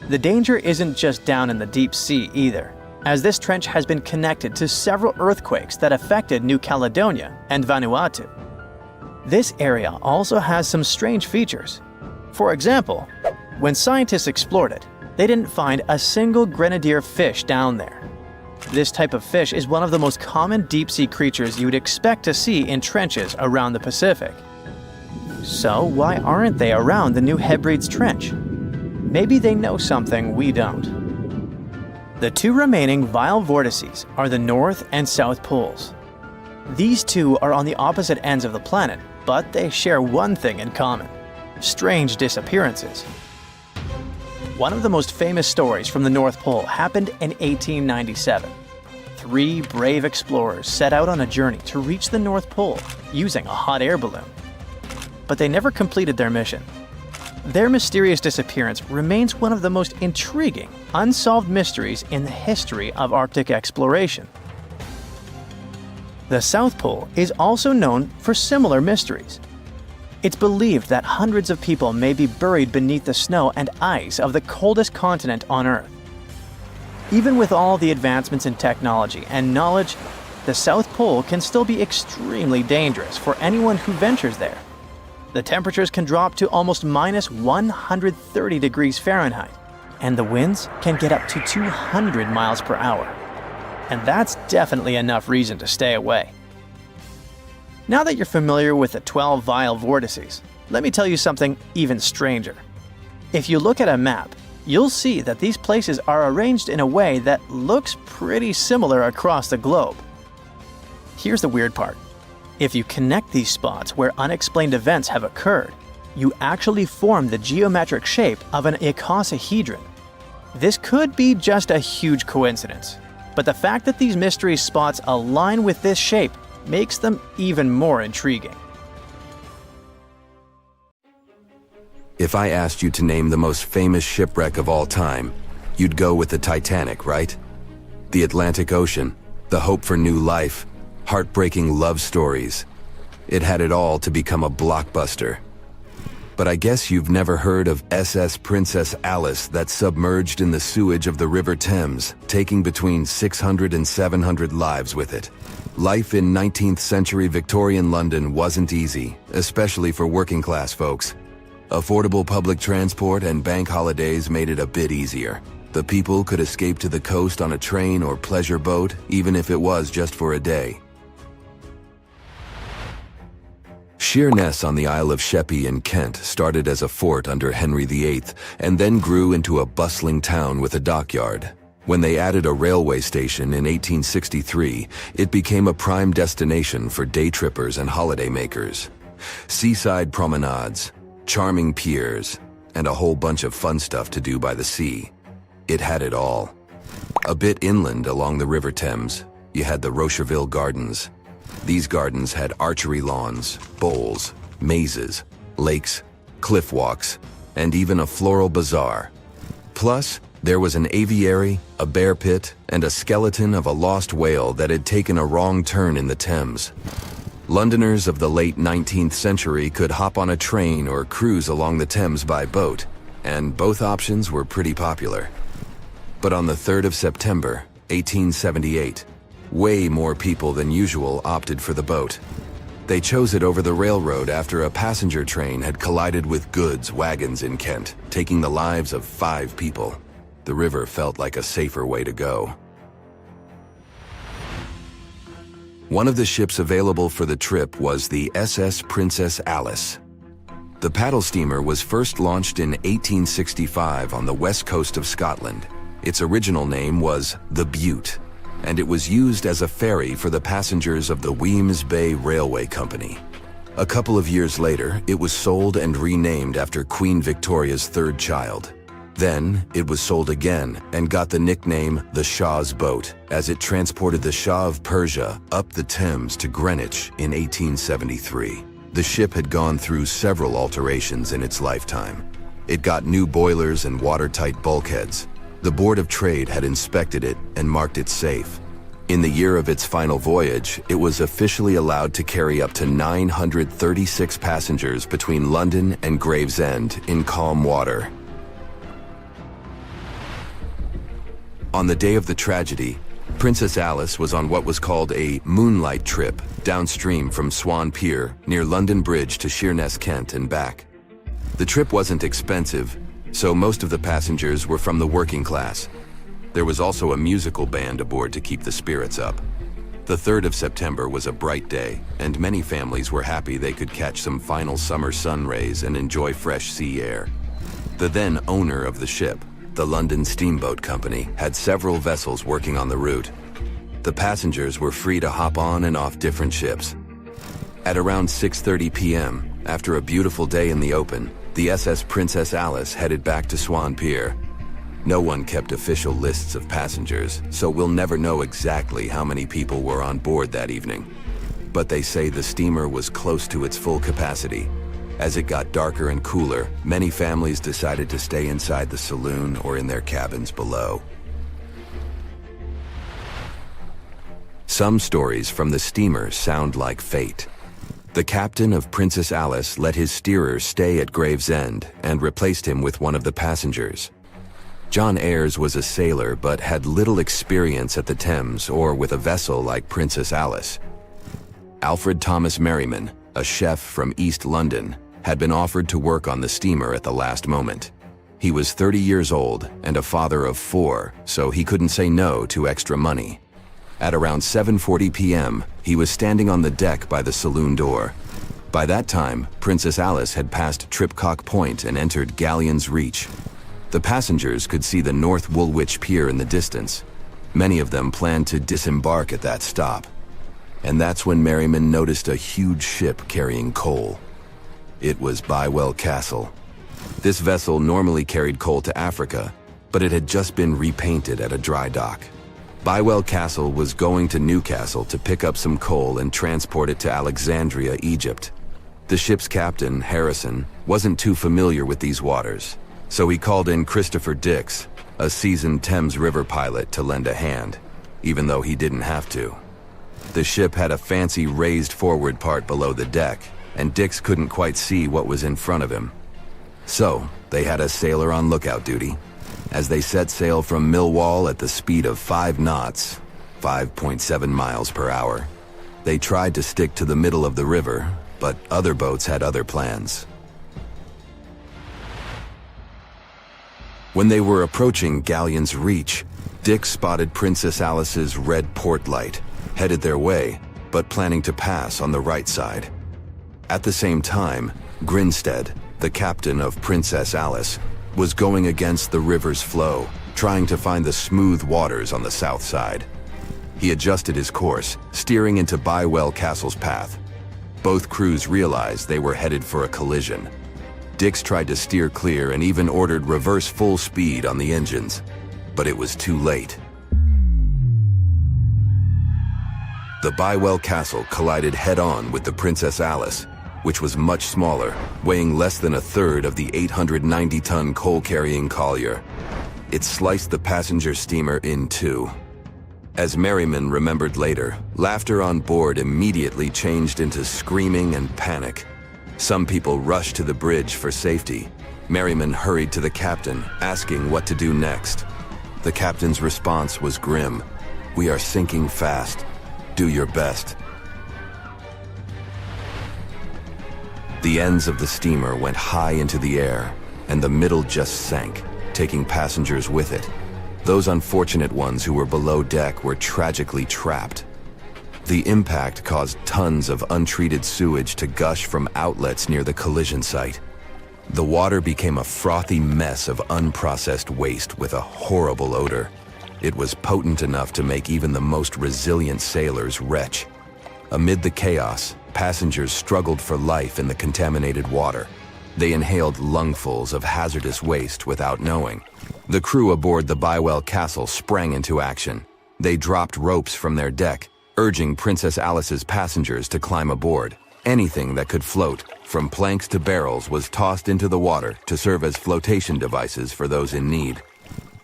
The danger isn't just down in the deep sea either, as this trench has been connected to several earthquakes that affected New Caledonia and Vanuatu. This area also has some strange features. For example, when scientists explored it, they didn't find a single grenadier fish down there. This type of fish is one of the most common deep-sea creatures you would expect to see in trenches around the Pacific. So why aren't they around the New Hebrides Trench? Maybe they know something we don't. The two remaining vile vortices are the North and South Poles. These two are on the opposite ends of the planet, but they share one thing in common: strange disappearances. One of the most famous stories from the North Pole happened in 1897. 3 brave explorers set out on a journey to reach the North Pole using a hot air balloon. But they never completed their mission. Their mysterious disappearance remains one of the most intriguing, unsolved mysteries in the history of Arctic exploration. The South Pole is also known for similar mysteries. It's believed that hundreds of people may be buried beneath the snow and ice of the coldest continent on Earth. Even with all the advancements in technology and knowledge, the South Pole can still be extremely dangerous for anyone who ventures there. The temperatures can drop to almost minus 130 degrees Fahrenheit, and the winds can get up to 200 miles per hour. And that's definitely enough reason to stay away. Now that you're familiar with the 12 vile vortices, let me tell you something even stranger. If you look at a map, you'll see that these places are arranged in a way that looks pretty similar across the globe. Here's the weird part. If you connect these spots where unexplained events have occurred, you actually form the geometric shape of an icosahedron. This could be just a huge coincidence, but the fact that these mystery spots align with this shape makes them even more intriguing. If I asked you to name the most famous shipwreck of all time, you'd go with the Titanic, right? The Atlantic Ocean, the hope for new life, heartbreaking love stories. It had it all to become a blockbuster. But I guess you've never heard of SS Princess Alice that submerged in the sewage of the River Thames, taking between 600 and 700 lives with it. Life in 19th century Victorian London wasn't easy, especially for working class folks. Affordable public transport and bank holidays made it a bit easier. The people could escape to the coast on a train or pleasure boat, even if it was just for a day. Sheerness on the Isle of Sheppey in Kent started as a fort under Henry VIII and then grew into a bustling town with a dockyard. When they added a railway station in 1863, it became a prime destination for day trippers and holidaymakers. Seaside promenades, charming piers, and a whole bunch of fun stuff to do by the sea. It had it all. A bit inland along the River Thames, you had the Rocherville Gardens. These gardens had archery lawns, bowls, mazes, lakes, cliff walks, and even a floral bazaar. Plus, there was an aviary, a bear pit, and a skeleton of a lost whale that had taken a wrong turn in the Thames. Londoners of the late 19th century could hop on a train or cruise along the Thames by boat, and both options were pretty popular. But on the 3rd of September, 1878, way more people than usual opted for the boat. They chose it over the railroad after a passenger train had collided with goods wagons in Kent, taking the lives of 5 people. The river felt like a safer way to go. One of the ships available for the trip was the SS Princess Alice. The paddle steamer was first launched in 1865 on the west coast of Scotland. Its original name was the Bute. and it was used as a ferry for the passengers of the Weems Bay Railway Company. A couple of years later, it was sold and renamed after Queen Victoria's third child. Then, it was sold again and got the nickname the Shah's Boat, as it transported the Shah of Persia up the Thames to Greenwich in 1873. The ship had gone through several alterations in its lifetime. It got new boilers and watertight bulkheads. The Board of Trade had inspected it and marked it safe. In the year of its final voyage, it was officially allowed to carry up to 936 passengers between London and Gravesend in calm water. On the day of the tragedy, Princess Alice was on what was called a moonlight trip downstream from Swan Pier near London Bridge to Sheerness, Kent and back. The trip wasn't expensive, so most of the passengers were from the working class. There was also a musical band aboard to keep the spirits up. The 3rd of September was a bright day, and many families were happy they could catch some final summer sun rays and enjoy fresh sea air. The then owner of the ship, the London Steamboat Company, had several vessels working on the route. The passengers were free to hop on and off different ships. At around 6:30 p.m., after a beautiful day in the open, the SS Princess Alice headed back to Swan Pier. No one kept official lists of passengers, so we'll never know exactly how many people were on board that evening. But they say the steamer was close to its full capacity. As it got darker and cooler, many families decided to stay inside the saloon or in their cabins below. Some stories from the steamer sound like fate. The captain of Princess Alice let his steerer stay at Gravesend and replaced him with one of the passengers. John Ayres was a sailor but had little experience at the Thames or with a vessel like Princess Alice. Alfred Thomas Merriman, a chef from East London, had been offered to work on the steamer at the last moment. He was 30 years old and a father of 4, so he couldn't say no to extra money. At around 7:40 p.m., he was standing on the deck by the saloon door. By that time, Princess Alice had passed Tripcock Point and entered Galleon's Reach. The passengers could see the North Woolwich Pier in the distance. Many of them planned to disembark at that stop. And that's when Merriman noticed a huge ship carrying coal. It was Bywell Castle. This vessel normally carried coal to Africa, but it had just been repainted at a dry dock. Bywell Castle was going to Newcastle to pick up some coal and transport it to Alexandria, Egypt. The ship's captain, Harrison, wasn't too familiar with these waters, so he called in Christopher Dix, a seasoned Thames River pilot, to lend a hand, even though he didn't have to. The ship had a fancy raised forward part below the deck, and Dix couldn't quite see what was in front of him. So, they had a sailor on lookout duty. As they set sail from Millwall at the speed of 5 knots, 5.7 miles per hour, they tried to stick to the middle of the river, but other boats had other plans. When they were approaching Galleon's Reach, Dick spotted Princess Alice's red port light, headed their way, but planning to pass on the right side. At the same time, Grinstead, the captain of Princess Alice, was going against the river's flow, trying to find the smooth waters on the south side. He adjusted his course, steering into Bywell Castle's path. Both crews realized they were headed for a collision. Dix tried to steer clear and even ordered reverse full speed on the engines, but it was too late. The Bywell Castle collided head-on with the Princess Alice, which was much smaller, weighing less than a third of the 890-ton coal-carrying collier. It sliced the passenger steamer in two. As Merriman remembered later, laughter on board immediately changed into screaming and panic. Some people rushed to the bridge for safety. Merriman hurried to the captain, asking what to do next. The captain's response was grim. "We are sinking fast. Do your best." The ends of the steamer went high into the air, and the middle just sank, taking passengers with it. Those unfortunate ones who were below deck were tragically trapped. The impact caused tons of untreated sewage to gush from outlets near the collision site. The water became a frothy mess of unprocessed waste with a horrible odor. It was potent enough to make even the most resilient sailors retch. Amid the chaos, passengers struggled for life in the contaminated water. They inhaled lungfuls of hazardous waste without knowing. The crew aboard the Bywell Castle sprang into action. They dropped ropes from their deck, urging Princess Alice's passengers to climb aboard. Anything that could float, from planks to barrels, was tossed into the water to serve as flotation devices for those in need.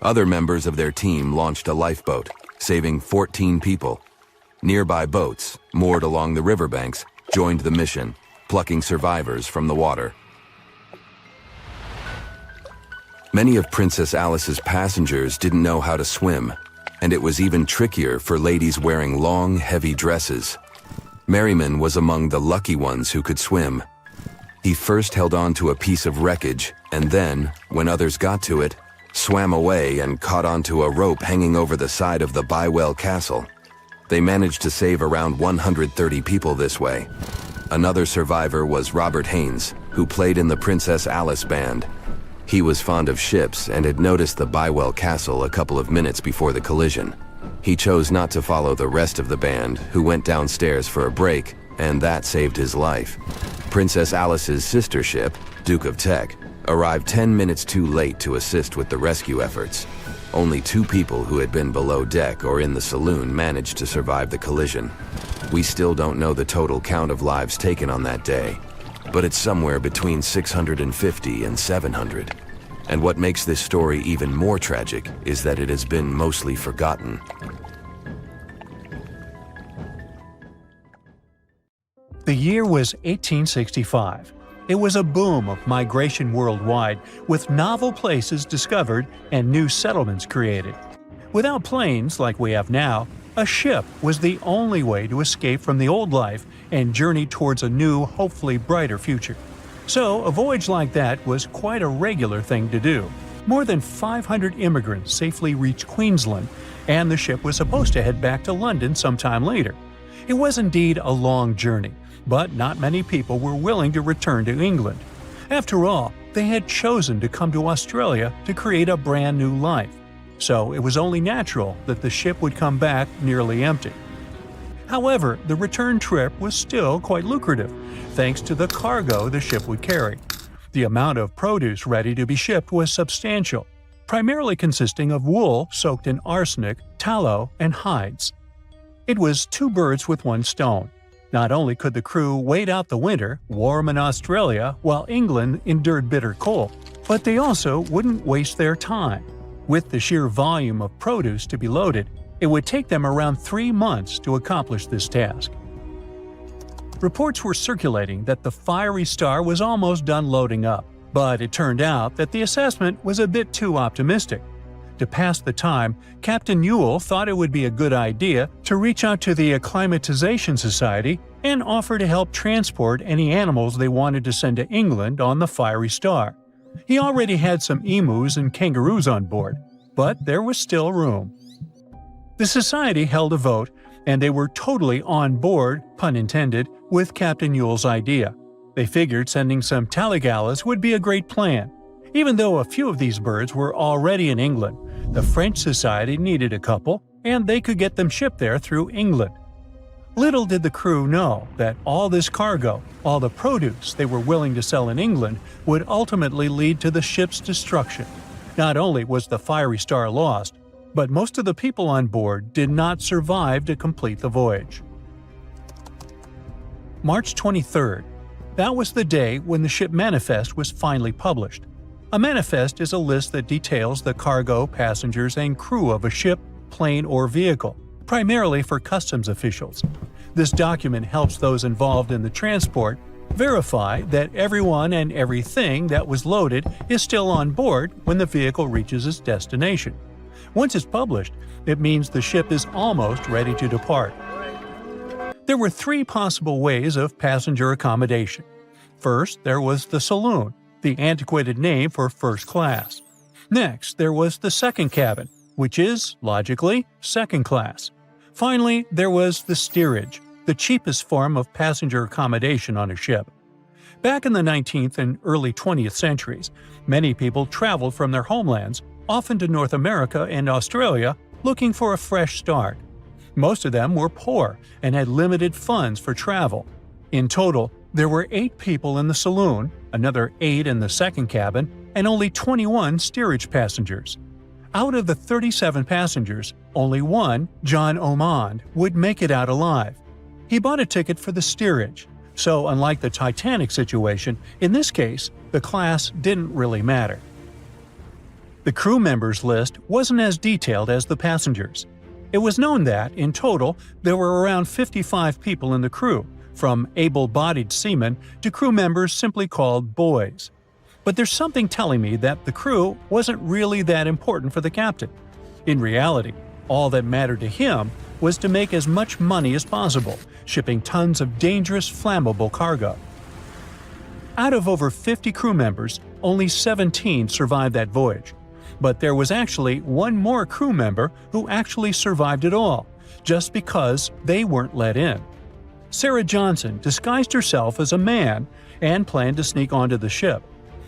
Other members of their team launched a lifeboat, saving 14 people. Nearby boats, moored along the riverbanks, joined the mission, plucking survivors from the water. Many of Princess Alice's passengers didn't know how to swim, and it was even trickier for ladies wearing long, heavy dresses. Merriman was among the lucky ones who could swim. He first held on to a piece of wreckage, and then, when others got to it, swam away and caught onto a rope hanging over the side of the Bywell Castle. They managed to save around 130 people this way. Another survivor was Robert Haynes, who played in the Princess Alice band. He was fond of ships and had noticed the Bywell Castle a couple of minutes before the collision. He chose not to follow the rest of the band, who went downstairs for a break, and that saved his life. Princess Alice's sister ship, Duke of Teck, arrived 10 minutes too late to assist with the rescue efforts. Only 2 people who had been below deck or in the saloon managed to survive the collision. We still don't know the total count of lives taken on that day, but it's somewhere between 650 and 700. And what makes this story even more tragic is that it has been mostly forgotten. The year was 1865. It was a boom of migration worldwide, with novel places discovered and new settlements created. Without planes like we have now, a ship was the only way to escape from the old life and journey towards a new, hopefully brighter future. So, a voyage like that was quite a regular thing to do. More than 500 immigrants safely reached Queensland, and the ship was supposed to head back to London sometime later. It was indeed a long journey, but not many people were willing to return to England. After all, they had chosen to come to Australia to create a brand new life. So it was only natural that the ship would come back nearly empty. However, the return trip was still quite lucrative, thanks to the cargo the ship would carry. The amount of produce ready to be shipped was substantial, primarily consisting of wool soaked in arsenic, tallow, and hides. It was 2 birds with 1 stone. Not only could the crew wait out the winter, warm in Australia, while England endured bitter cold, but they also wouldn't waste their time. With the sheer volume of produce to be loaded, it would take them around 3 months to accomplish this task. Reports were circulating that the Fiery Star was almost done loading up, but it turned out that the assessment was a bit too optimistic. To pass the time, Captain Ewell thought it would be a good idea to reach out to the Acclimatization Society and offer to help transport any animals they wanted to send to England on the Fiery Star. He already had some emus and kangaroos on board, but there was still room. The society held a vote, and they were totally on board, pun intended, with Captain Ewell's idea. They figured sending some taligalas would be a great plan. Even though a few of these birds were already in England, the French Society needed a couple, and they could get them shipped there through England. Little did the crew know that all this cargo, all the produce they were willing to sell in England, would ultimately lead to the ship's destruction. Not only was the Fiery Star lost, but most of the people on board did not survive to complete the voyage. March 23rd. That was the day when the ship manifest was finally published. A manifest is a list that details the cargo, passengers, and crew of a ship, plane, or vehicle, primarily for customs officials. This document helps those involved in the transport verify that everyone and everything that was loaded is still on board when the vehicle reaches its destination. Once it's published, it means the ship is almost ready to depart. There were 3 possible ways of passenger accommodation. First, there was the saloon, the antiquated name for first class. Next, there was the second cabin, which is, logically, second class. Finally, there was the steerage, the cheapest form of passenger accommodation on a ship. Back in the 19th and early 20th centuries, many people traveled from their homelands, often to North America and Australia, looking for a fresh start. Most of them were poor and had limited funds for travel. In total, there were 8 people in the saloon, another 8 in the second cabin, and only 21 steerage passengers. Out of the 37 passengers, only one, John Omond, would make it out alive. He bought a ticket for the steerage, so unlike the Titanic situation, in this case, the class didn't really matter. The crew members list wasn't as detailed as the passengers. It was known that, in total, there were around 55 people in the crew, from able-bodied seamen to crew members simply called boys. But there's something telling me that the crew wasn't really that important for the captain. In reality, all that mattered to him was to make as much money as possible, shipping tons of dangerous, flammable cargo. Out of over 50 crew members, only 17 survived that voyage. But there was actually one more crew member who actually survived it all, just because they weren't let in. Sarah Johnson disguised herself as a man and planned to sneak onto the ship.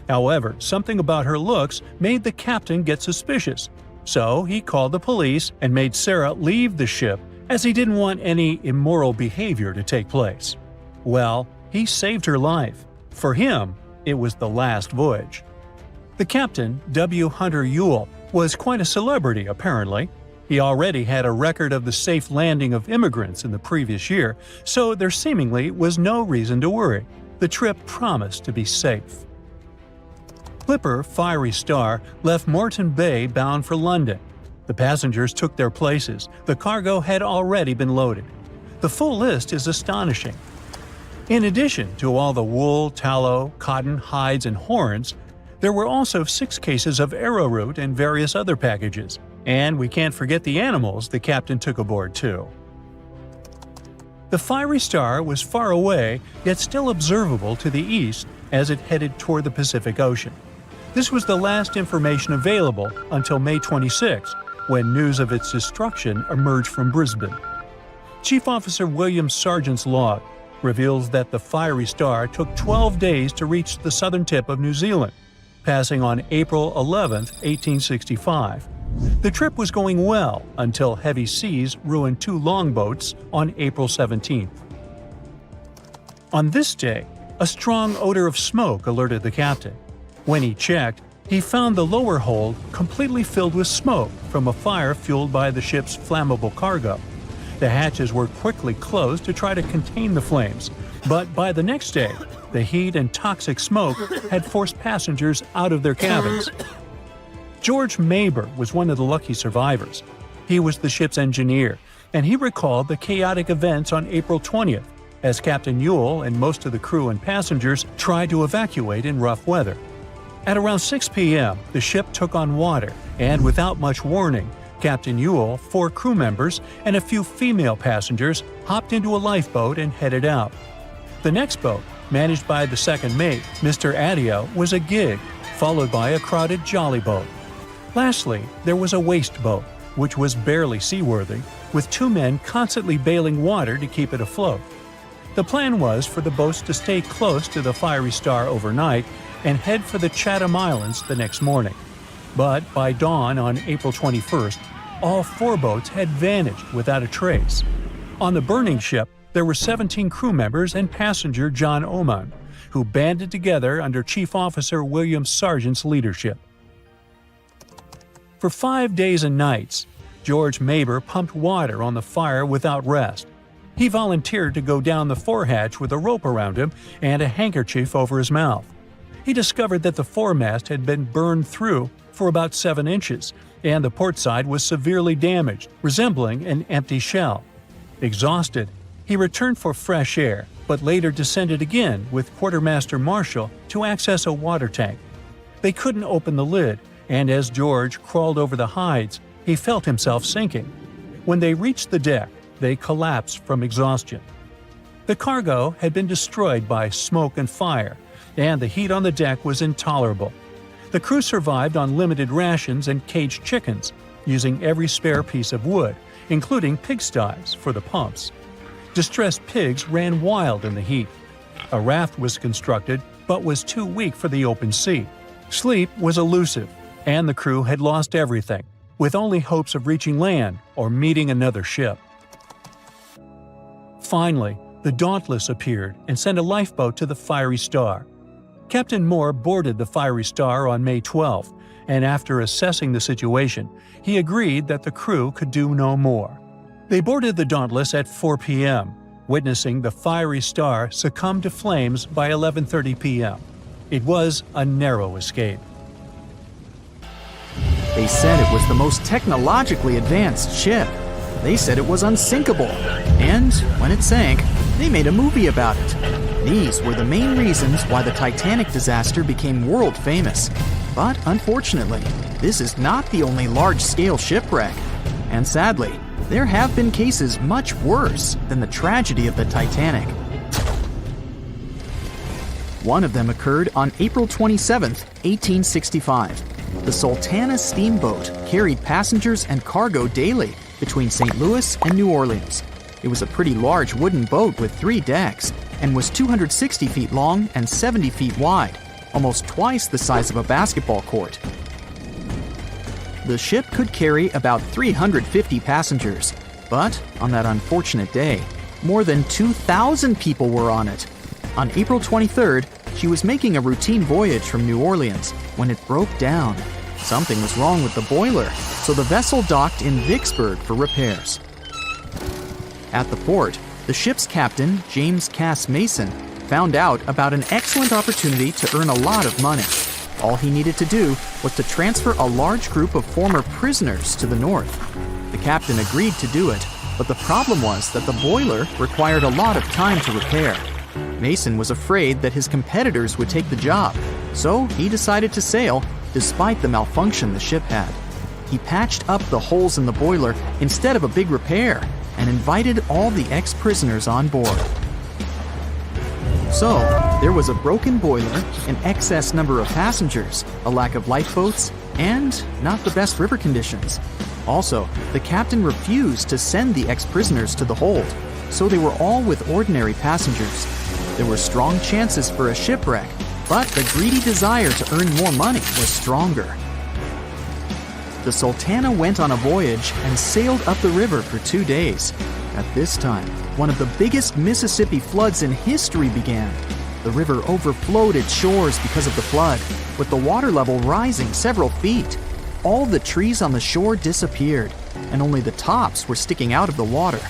However, something about her looks made the captain get suspicious, so he called the police and made Sarah leave the ship as he didn't want any immoral behavior to take place. Well, he saved her life. For him, it was the last voyage. The captain, W. Hunter Ewell, was quite a celebrity apparently. He already had a record of the safe landing of immigrants in the previous year, so there seemingly was no reason to worry. The trip promised to be safe. Clipper Fiery Star left Moreton Bay bound for London. The passengers took their places. The cargo had already been loaded. The full list is astonishing. In addition to all the wool, tallow, cotton, hides, and horns, there were also 6 cases of arrowroot and various other packages. And we can't forget the animals the captain took aboard too. The Fiery Star was far away, yet still observable to the east as it headed toward the Pacific Ocean. This was the last information available until May 26, when news of its destruction emerged from Brisbane. Chief Officer William Sargent's log reveals that the Fiery Star took 12 days to reach the southern tip of New Zealand, passing on April 11, 1865. The trip was going well until heavy seas ruined 2 longboats on April 17. On this day, a strong odor of smoke alerted the captain. When he checked, he found the lower hold completely filled with smoke from a fire fueled by the ship's flammable cargo. The hatches were quickly closed to try to contain the flames, but by the next day, the heat and toxic smoke had forced passengers out of their cabins. George Maber was one of the lucky survivors. He was the ship's engineer, and he recalled the chaotic events on April 20th, as Captain Ewell and most of the crew and passengers tried to evacuate in rough weather. At around 6 p.m., the ship took on water, and without much warning, Captain Ewell, 4 crew members, and a few female passengers hopped into a lifeboat and headed out. The next boat, managed by the second mate, Mr. Adio, was a gig, followed by a crowded jolly boat. Lastly, there was a waste boat, which was barely seaworthy, with 2 men constantly bailing water to keep it afloat. The plan was for the boats to stay close to the Fiery Star overnight and head for the Chatham Islands the next morning. But by dawn on April 21st, all 4 boats had vanished without a trace. On the burning ship, there were 17 crew members and passenger John Oman, who banded together under Chief Officer William Sargent's leadership. For 5 days and nights, George Maber pumped water on the fire without rest. He volunteered to go down the forehatch with a rope around him and a handkerchief over his mouth. He discovered that the foremast had been burned through for about 7 inches, and the port side was severely damaged, resembling an empty shell. Exhausted, he returned for fresh air, but later descended again with Quartermaster Marshall to access a water tank. They couldn't open the lid, and as George crawled over the hides, he felt himself sinking. When they reached the deck, they collapsed from exhaustion. The cargo had been destroyed by smoke and fire, and the heat on the deck was intolerable. The crew survived on limited rations and caged chickens, using every spare piece of wood, including pigsties for the pumps. Distressed pigs ran wild in the heat. A raft was constructed, but was too weak for the open sea. Sleep was elusive, and the crew had lost everything. with only hopes of reaching land or meeting another ship. Finally, the Dauntless appeared and sent a lifeboat to the Fiery Star. Captain Moore boarded the Fiery Star on May 12th, and after assessing the situation, he agreed that the crew could do no more. They boarded the Dauntless at 4 p.m., witnessing the Fiery Star succumb to flames by 11:30 p.m. It was a narrow escape. They said it was the most technologically advanced ship. They said it was unsinkable. And when it sank, they made a movie about it. These were the main reasons why the Titanic disaster became world famous. But unfortunately, this is not the only large-scale shipwreck. And sadly, there have been cases much worse than the tragedy of the Titanic. One of them occurred on April 27, 1865. The Sultana steamboat carried passengers and cargo daily between St. Louis and New Orleans. It was a pretty large wooden boat with 3 decks and was 260 feet long and 70 feet wide, almost twice the size of a basketball court. The ship could carry about 350 passengers, but on that unfortunate day, more than 2,000 people were on it. On April 23rd, she was making a routine voyage from New Orleans when it broke down. Something was wrong with the boiler, so the vessel docked in Vicksburg for repairs. At the port, the ship's captain, James Cass Mason, found out about an excellent opportunity to earn a lot of money. All he needed to do was to transfer a large group of former prisoners to the north. The captain agreed to do it, but the problem was that the boiler required a lot of time to repair. Mason was afraid that his competitors would take the job, so he decided to sail despite the malfunction the ship had. He patched up the holes in the boiler instead of a big repair and invited all the ex-prisoners on board. So, there was a broken boiler, an excess number of passengers, a lack of lifeboats, and not the best river conditions. Also, the captain refused to send the ex-prisoners to the hold, so they were all with ordinary passengers. There were strong chances for a shipwreck, but the greedy desire to earn more money was stronger. The Sultana went on a voyage and sailed up the river for 2 days. At this time, one of the biggest Mississippi floods in history began. The river overflowed its shores because of the flood, with the water level rising several feet. All the trees on the shore disappeared, and only the tops were sticking out of the water.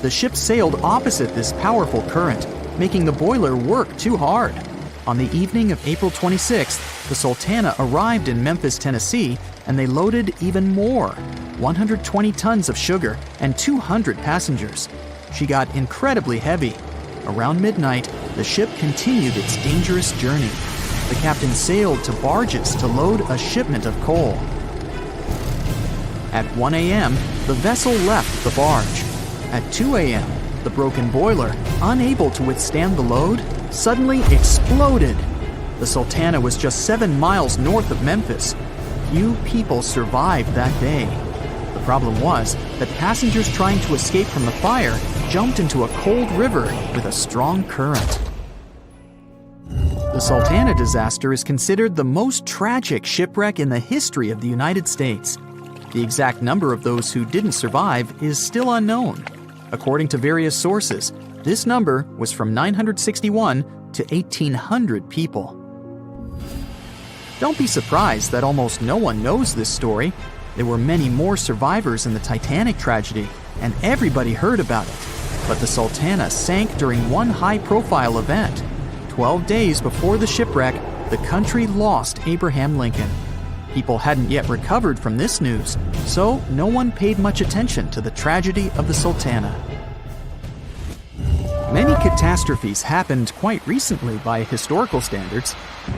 The ship sailed opposite this powerful current, making the boiler work too hard. On the evening of April 26th, the Sultana arrived in Memphis, Tennessee, and they loaded even more, 120 tons of sugar and 200 passengers. She got incredibly heavy. Around midnight, the ship continued its dangerous journey. The captain sailed to barges to load a shipment of coal. At 1 a.m., the vessel left the barge. At 2 a.m., the broken boiler, unable to withstand the load, suddenly exploded. The Sultana was just 7 miles north of Memphis. Few people survived that day. The problem was that passengers trying to escape from the fire jumped into a cold river with a strong current. The Sultana disaster is considered the most tragic shipwreck in the history of the United States. The exact number of those who didn't survive is still unknown. According to various sources, this number was from 961 to 1,800 people. Don't be surprised that almost no one knows this story. There were many more survivors in the Titanic tragedy, and everybody heard about it. But the Sultana sank during one high-profile event. 12 days before the shipwreck, the country lost Abraham Lincoln. People hadn't yet recovered from this news, so no one paid much attention to the tragedy of the Sultana. Many catastrophes happened quite recently by historical standards.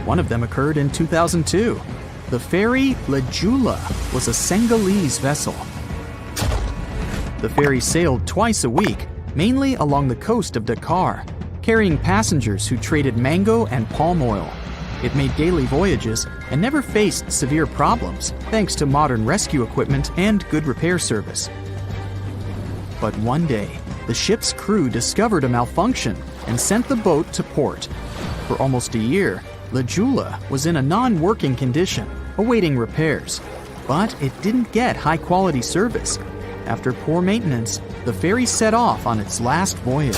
One of them occurred in 2002. The ferry La Jula was a Senegalese vessel. The ferry sailed twice a week, mainly along the coast of Dakar, carrying passengers who traded mango and palm oil. It made daily voyages and never faced severe problems thanks to modern rescue equipment and good repair service. But one day, the ship's crew discovered a malfunction and sent the boat to port. For almost a year, La Jula was in a non-working condition, awaiting repairs. but it didn't get high-quality service. After poor maintenance, the ferry set off on its last voyage.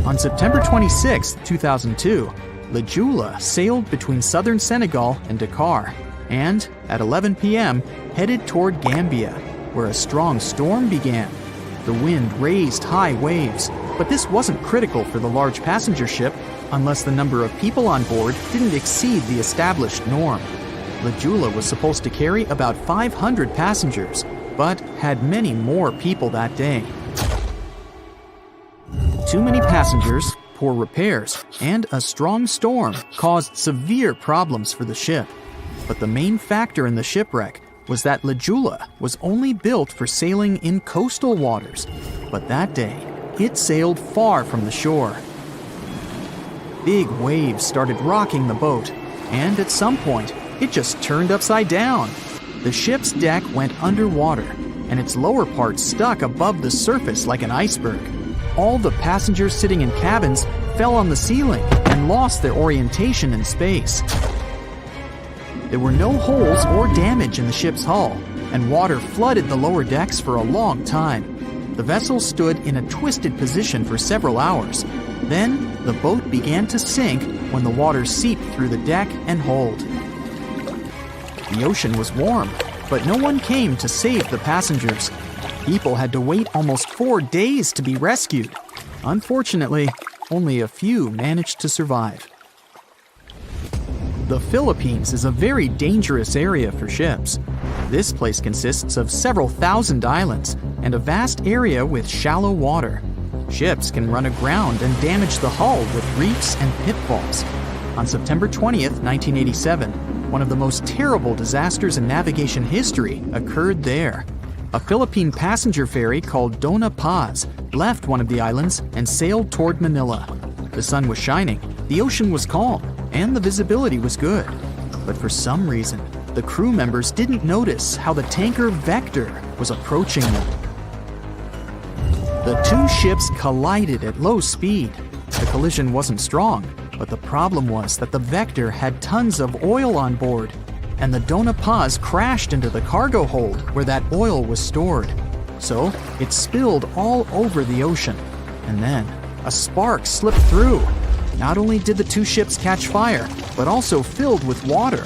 On September 26, 2002, La Jula sailed between southern Senegal and Dakar, and at 11 p.m. headed toward Gambia, where a strong storm began. The wind raised high waves, but this wasn't critical for the large passenger ship unless the number of people on board didn't exceed the established norm. La Jula was supposed to carry about 500 passengers, but had many more people that day. Too many passengers, poor repairs, and a strong storm caused severe problems for the ship. But the main factor in the shipwreck was that La Jula was only built for sailing in coastal waters, but that day, it sailed far from the shore. Big waves started rocking the boat, and at some point, it just turned upside down. The ship's deck went underwater, and its lower part stuck above the surface like an iceberg. All the passengers sitting in cabins fell on the ceiling and lost their orientation in space. There were no holes or damage in the ship's hull, and water flooded the lower decks for a long time. The vessel stood in a twisted position for several hours. Then, the boat began to sink when the water seeped through the deck and hold. The ocean was warm, but no one came to save the passengers. People had to wait almost 4 days to be rescued. Unfortunately, only a few managed to survive. The Philippines is a very dangerous area for ships. This place consists of several thousand islands and a vast area with shallow water. Ships can run aground and damage the hull with reefs and pitfalls. On September 20th, 1987, one of the most terrible disasters in navigation history occurred there. A Philippine passenger ferry called Dona Paz left one of the islands and sailed toward Manila. The sun was shining, the ocean was calm, and the visibility was good. But for some reason, the crew members didn't notice how the tanker Vector was approaching them. The two ships collided at low speed. The collision wasn't strong, but the problem was that the Vector had tons of oil on board, and the Dona Paz crashed into the cargo hold where that oil was stored. So it spilled all over the ocean, and then a spark slipped through. Not only did the two ships catch fire, but also filled with water.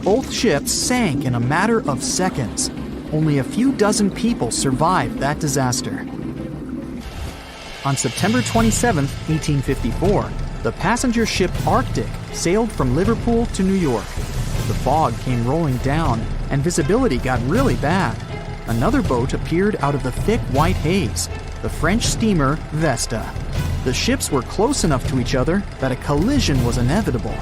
Both ships sank in a matter of seconds. Only a few dozen people survived that disaster. On September 27, 1854, the passenger ship Arctic sailed from Liverpool to New York. The fog came rolling down, and visibility got really bad. Another boat appeared out of the thick white haze, the French steamer Vesta. The ships were close enough to each other that a collision was inevitable.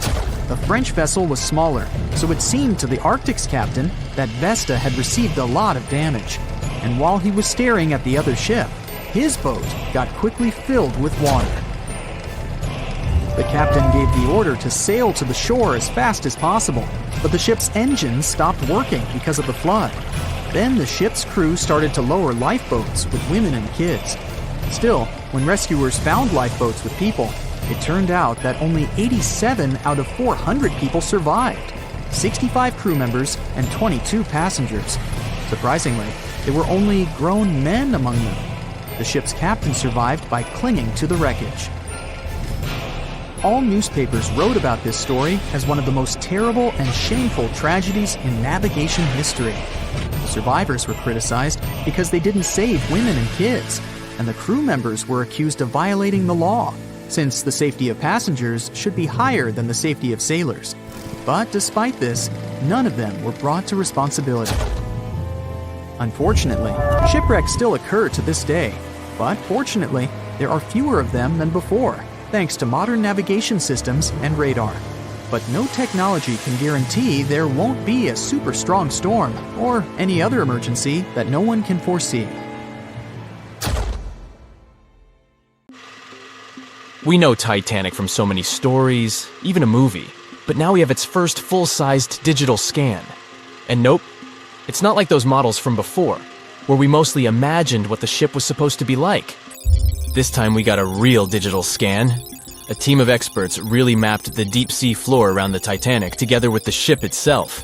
The French vessel was smaller, so it seemed to the Arctic's captain that Vesta had received a lot of damage. And while he was staring at the other ship, his boat got quickly filled with water. The captain gave the order to sail to the shore as fast as possible, but the ship's engines stopped working because of the flood. Then the ship's crew started to lower lifeboats with women and kids. Still, when rescuers found lifeboats with people, it turned out that only 87 out of 400 people survived, 65 crew members and 22 passengers. Surprisingly, there were only grown men among them. The ship's captain survived by clinging to the wreckage. All newspapers wrote about this story as one of the most terrible and shameful tragedies in navigation history. The survivors were criticized because they didn't save women and kids, and the crew members were accused of violating the law, since the safety of passengers should be higher than the safety of sailors. But despite this, none of them were brought to responsibility. Unfortunately, shipwrecks still occur to this day, but fortunately, there are fewer of them than before, thanks to modern navigation systems and radar. But no technology can guarantee there won't be a super strong storm or any other emergency that no one can foresee. We know Titanic from so many stories, even a movie, but now we have its first full-sized digital scan. And nope, it's not like those models from before, where we mostly imagined what the ship was supposed to be like. This time we got a real digital scan. A team of experts really mapped the deep sea floor around the Titanic together with the ship itself.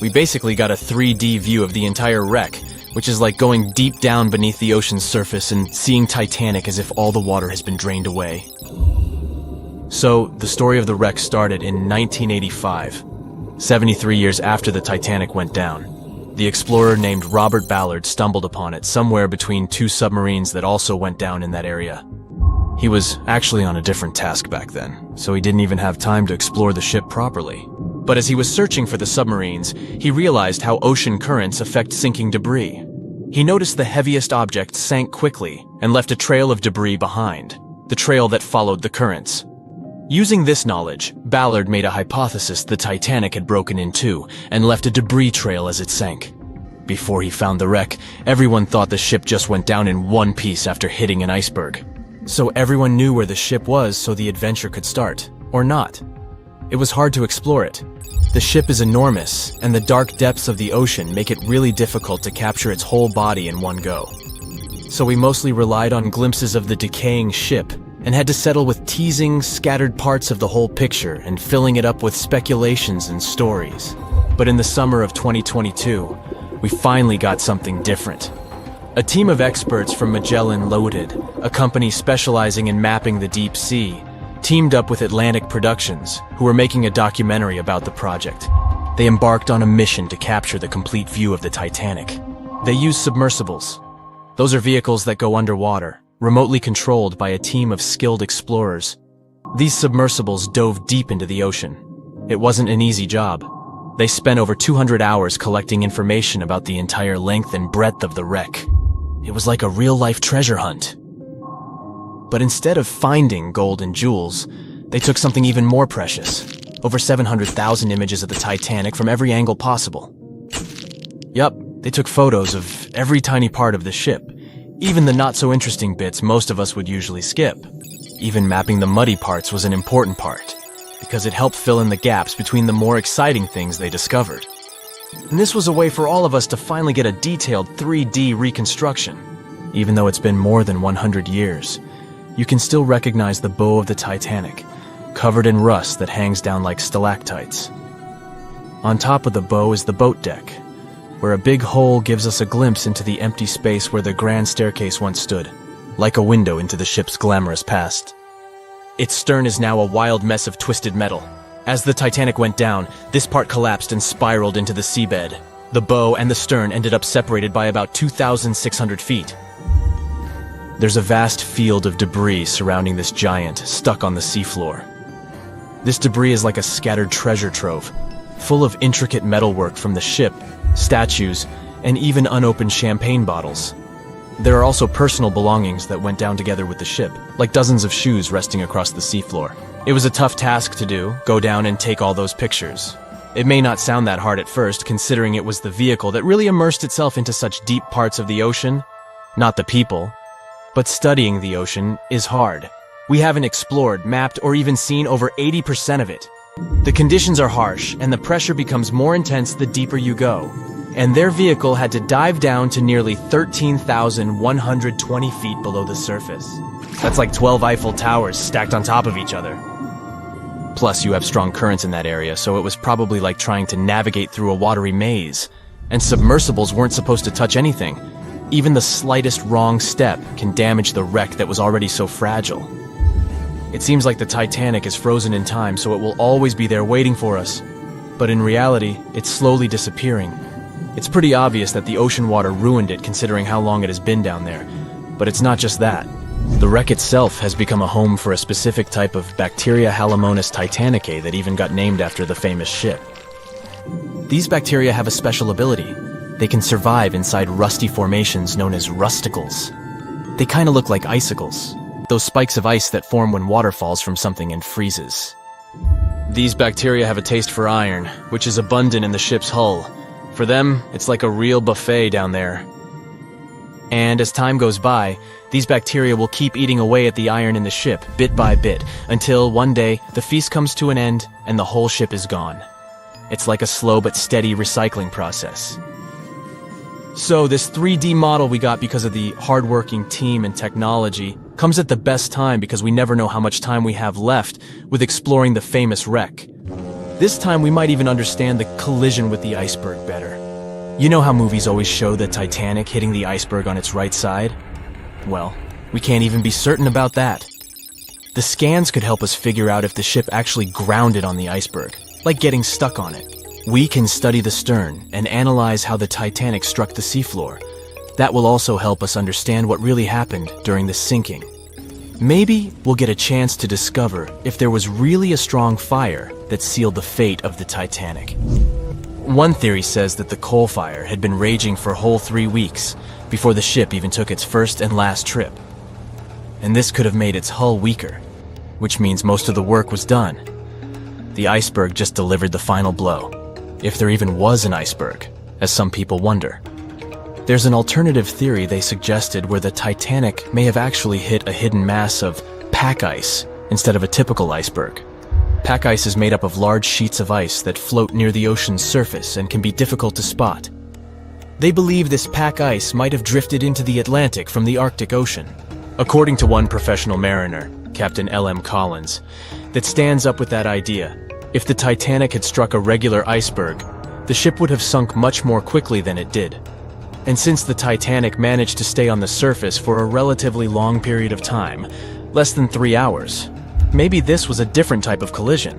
We basically got a 3D view of the entire wreck, which is like going deep down beneath the ocean's surface and seeing Titanic as if all the water has been drained away. So, the story of the wreck started in 1985, 73 years after the Titanic went down. The explorer named Robert Ballard stumbled upon it somewhere between two submarines that also went down in that area. He was actually on a different task back then, so he didn't even have time to explore the ship properly. But as he was searching for the submarines, he realized how ocean currents affect sinking debris. He noticed the heaviest object sank quickly and left a trail of debris behind, the trail that followed the currents. Using this knowledge, Ballard made a hypothesis the Titanic had broken in two and left a debris trail as it sank. Before he found the wreck, everyone thought the ship just went down in one piece after hitting an iceberg. So everyone knew where the ship was so the adventure could start, or not. It was hard to explore it. The ship is enormous, and the dark depths of the ocean make it really difficult to capture its whole body in one go. So we mostly relied on glimpses of the decaying ship, and had to settle with teasing scattered parts of the whole picture and filling it up with speculations and stories. But in the summer of 2022, we finally got something different. A team of experts from Magellan Loaded, a company specializing in mapping the deep sea, teamed up with Atlantic Productions, who were making a documentary about the project. They embarked on a mission to capture the complete view of the Titanic. They used submersibles. Those are vehicles that go underwater, remotely controlled by a team of skilled explorers. These submersibles dove deep into the ocean. It wasn't an easy job. They spent over 200 hours collecting information about the entire length and breadth of the wreck. It was like a real-life treasure hunt. But instead of finding gold and jewels, they took something even more precious. Over 700,000 images of the Titanic from every angle possible. Yup, they took photos of every tiny part of the ship, even the not-so-interesting bits most of us would usually skip. Even mapping the muddy parts was an important part, because it helped fill in the gaps between the more exciting things they discovered. And this was a way for all of us to finally get a detailed 3D reconstruction. Even though it's been more than 100 years, you can still recognize the bow of the Titanic, covered in rust that hangs down like stalactites. On top of the bow is the boat deck, where a big hole gives us a glimpse into the empty space where the grand staircase once stood, like a window into the ship's glamorous past. Its stern is now a wild mess of twisted metal. As the Titanic went down, this part collapsed and spiraled into the seabed. The bow and the stern ended up separated by about 2,600 feet. There's a vast field of debris surrounding this giant, stuck on the seafloor. This debris is like a scattered treasure trove, full of intricate metalwork from the ship, statues, and even unopened champagne bottles. There are also personal belongings that went down together with the ship, like dozens of shoes resting across the seafloor. It was a tough task to do, go down and take all those pictures. It may not sound that hard at first, considering it was the vehicle that really immersed itself into such deep parts of the ocean, not the people. But studying the ocean is hard. We haven't explored, mapped, or even seen over 80% of it. The conditions are harsh, and the pressure becomes more intense the deeper you go. And their vehicle had to dive down to nearly 13,120 feet below the surface. That's like 12 Eiffel Towers stacked on top of each other. Plus, you have strong currents in that area, so it was probably like trying to navigate through a watery maze. And submersibles weren't supposed to touch anything. Even the slightest wrong step can damage the wreck that was already so fragile. It seems like the Titanic is frozen in time, so it will always be there waiting for us. But in reality, it's slowly disappearing. It's pretty obvious that the ocean water ruined it considering how long it has been down there. But it's not just that. The wreck itself has become a home for a specific type of bacteria Halomonas titanicae that even got named after the famous ship. These bacteria have a special ability. They can survive inside rusty formations known as rusticles. They kind of look like icicles, those spikes of ice that form when water falls from something and freezes. These bacteria have a taste for iron, which is abundant in the ship's hull. For them, it's like a real buffet down there. And as time goes by, these bacteria will keep eating away at the iron in the ship, bit by bit, until one day the feast comes to an end and the whole ship is gone. It's like a slow but steady recycling process. So this 3D model we got because of the hardworking team and technology comes at the best time because we never know how much time we have left with exploring the famous wreck. This time we might even understand the collision with the iceberg better. You know how movies always show the Titanic hitting the iceberg on its right side? Well, we can't even be certain about that. The scans could help us figure out if the ship actually grounded on the iceberg, like getting stuck on it. We can study the stern and analyze how the Titanic struck the seafloor. That will also help us understand what really happened during the sinking. Maybe we'll get a chance to discover if there was really a strong fire that sealed the fate of the Titanic. One theory says that the coal fire had been raging for a whole 3 weeks before the ship even took its first and last trip. And this could have made its hull weaker, which means most of the work was done. The iceberg just delivered the final blow, if there even was an iceberg, as some people wonder. There's an alternative theory they suggested where the Titanic may have actually hit a hidden mass of pack ice instead of a typical iceberg. Pack ice is made up of large sheets of ice that float near the ocean's surface and can be difficult to spot. They believe this pack ice might have drifted into the Atlantic from the Arctic Ocean. According to one professional mariner, Captain L.M. Collins, that stands up with that idea. If the Titanic had struck a regular iceberg, the ship would have sunk much more quickly than it did. And since the Titanic managed to stay on the surface for a relatively long period of time, less than 3 hours, maybe this was a different type of collision.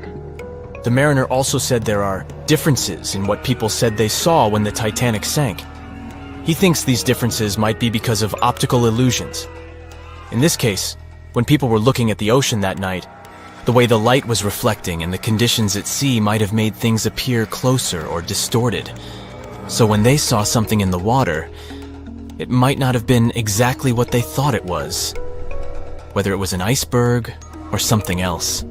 The mariner also said there are differences in what people said they saw when the Titanic sank. He thinks these differences might be because of optical illusions. In this case, when people were looking at the ocean that night, the way the light was reflecting and the conditions at sea might have made things appear closer or distorted. So when they saw something in the water, it might not have been exactly what they thought it was, whether it was an iceberg or something else.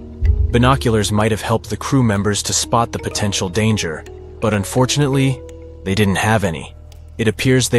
Binoculars might have helped the crew members to spot the potential danger, but unfortunately, they didn't have any. It appears they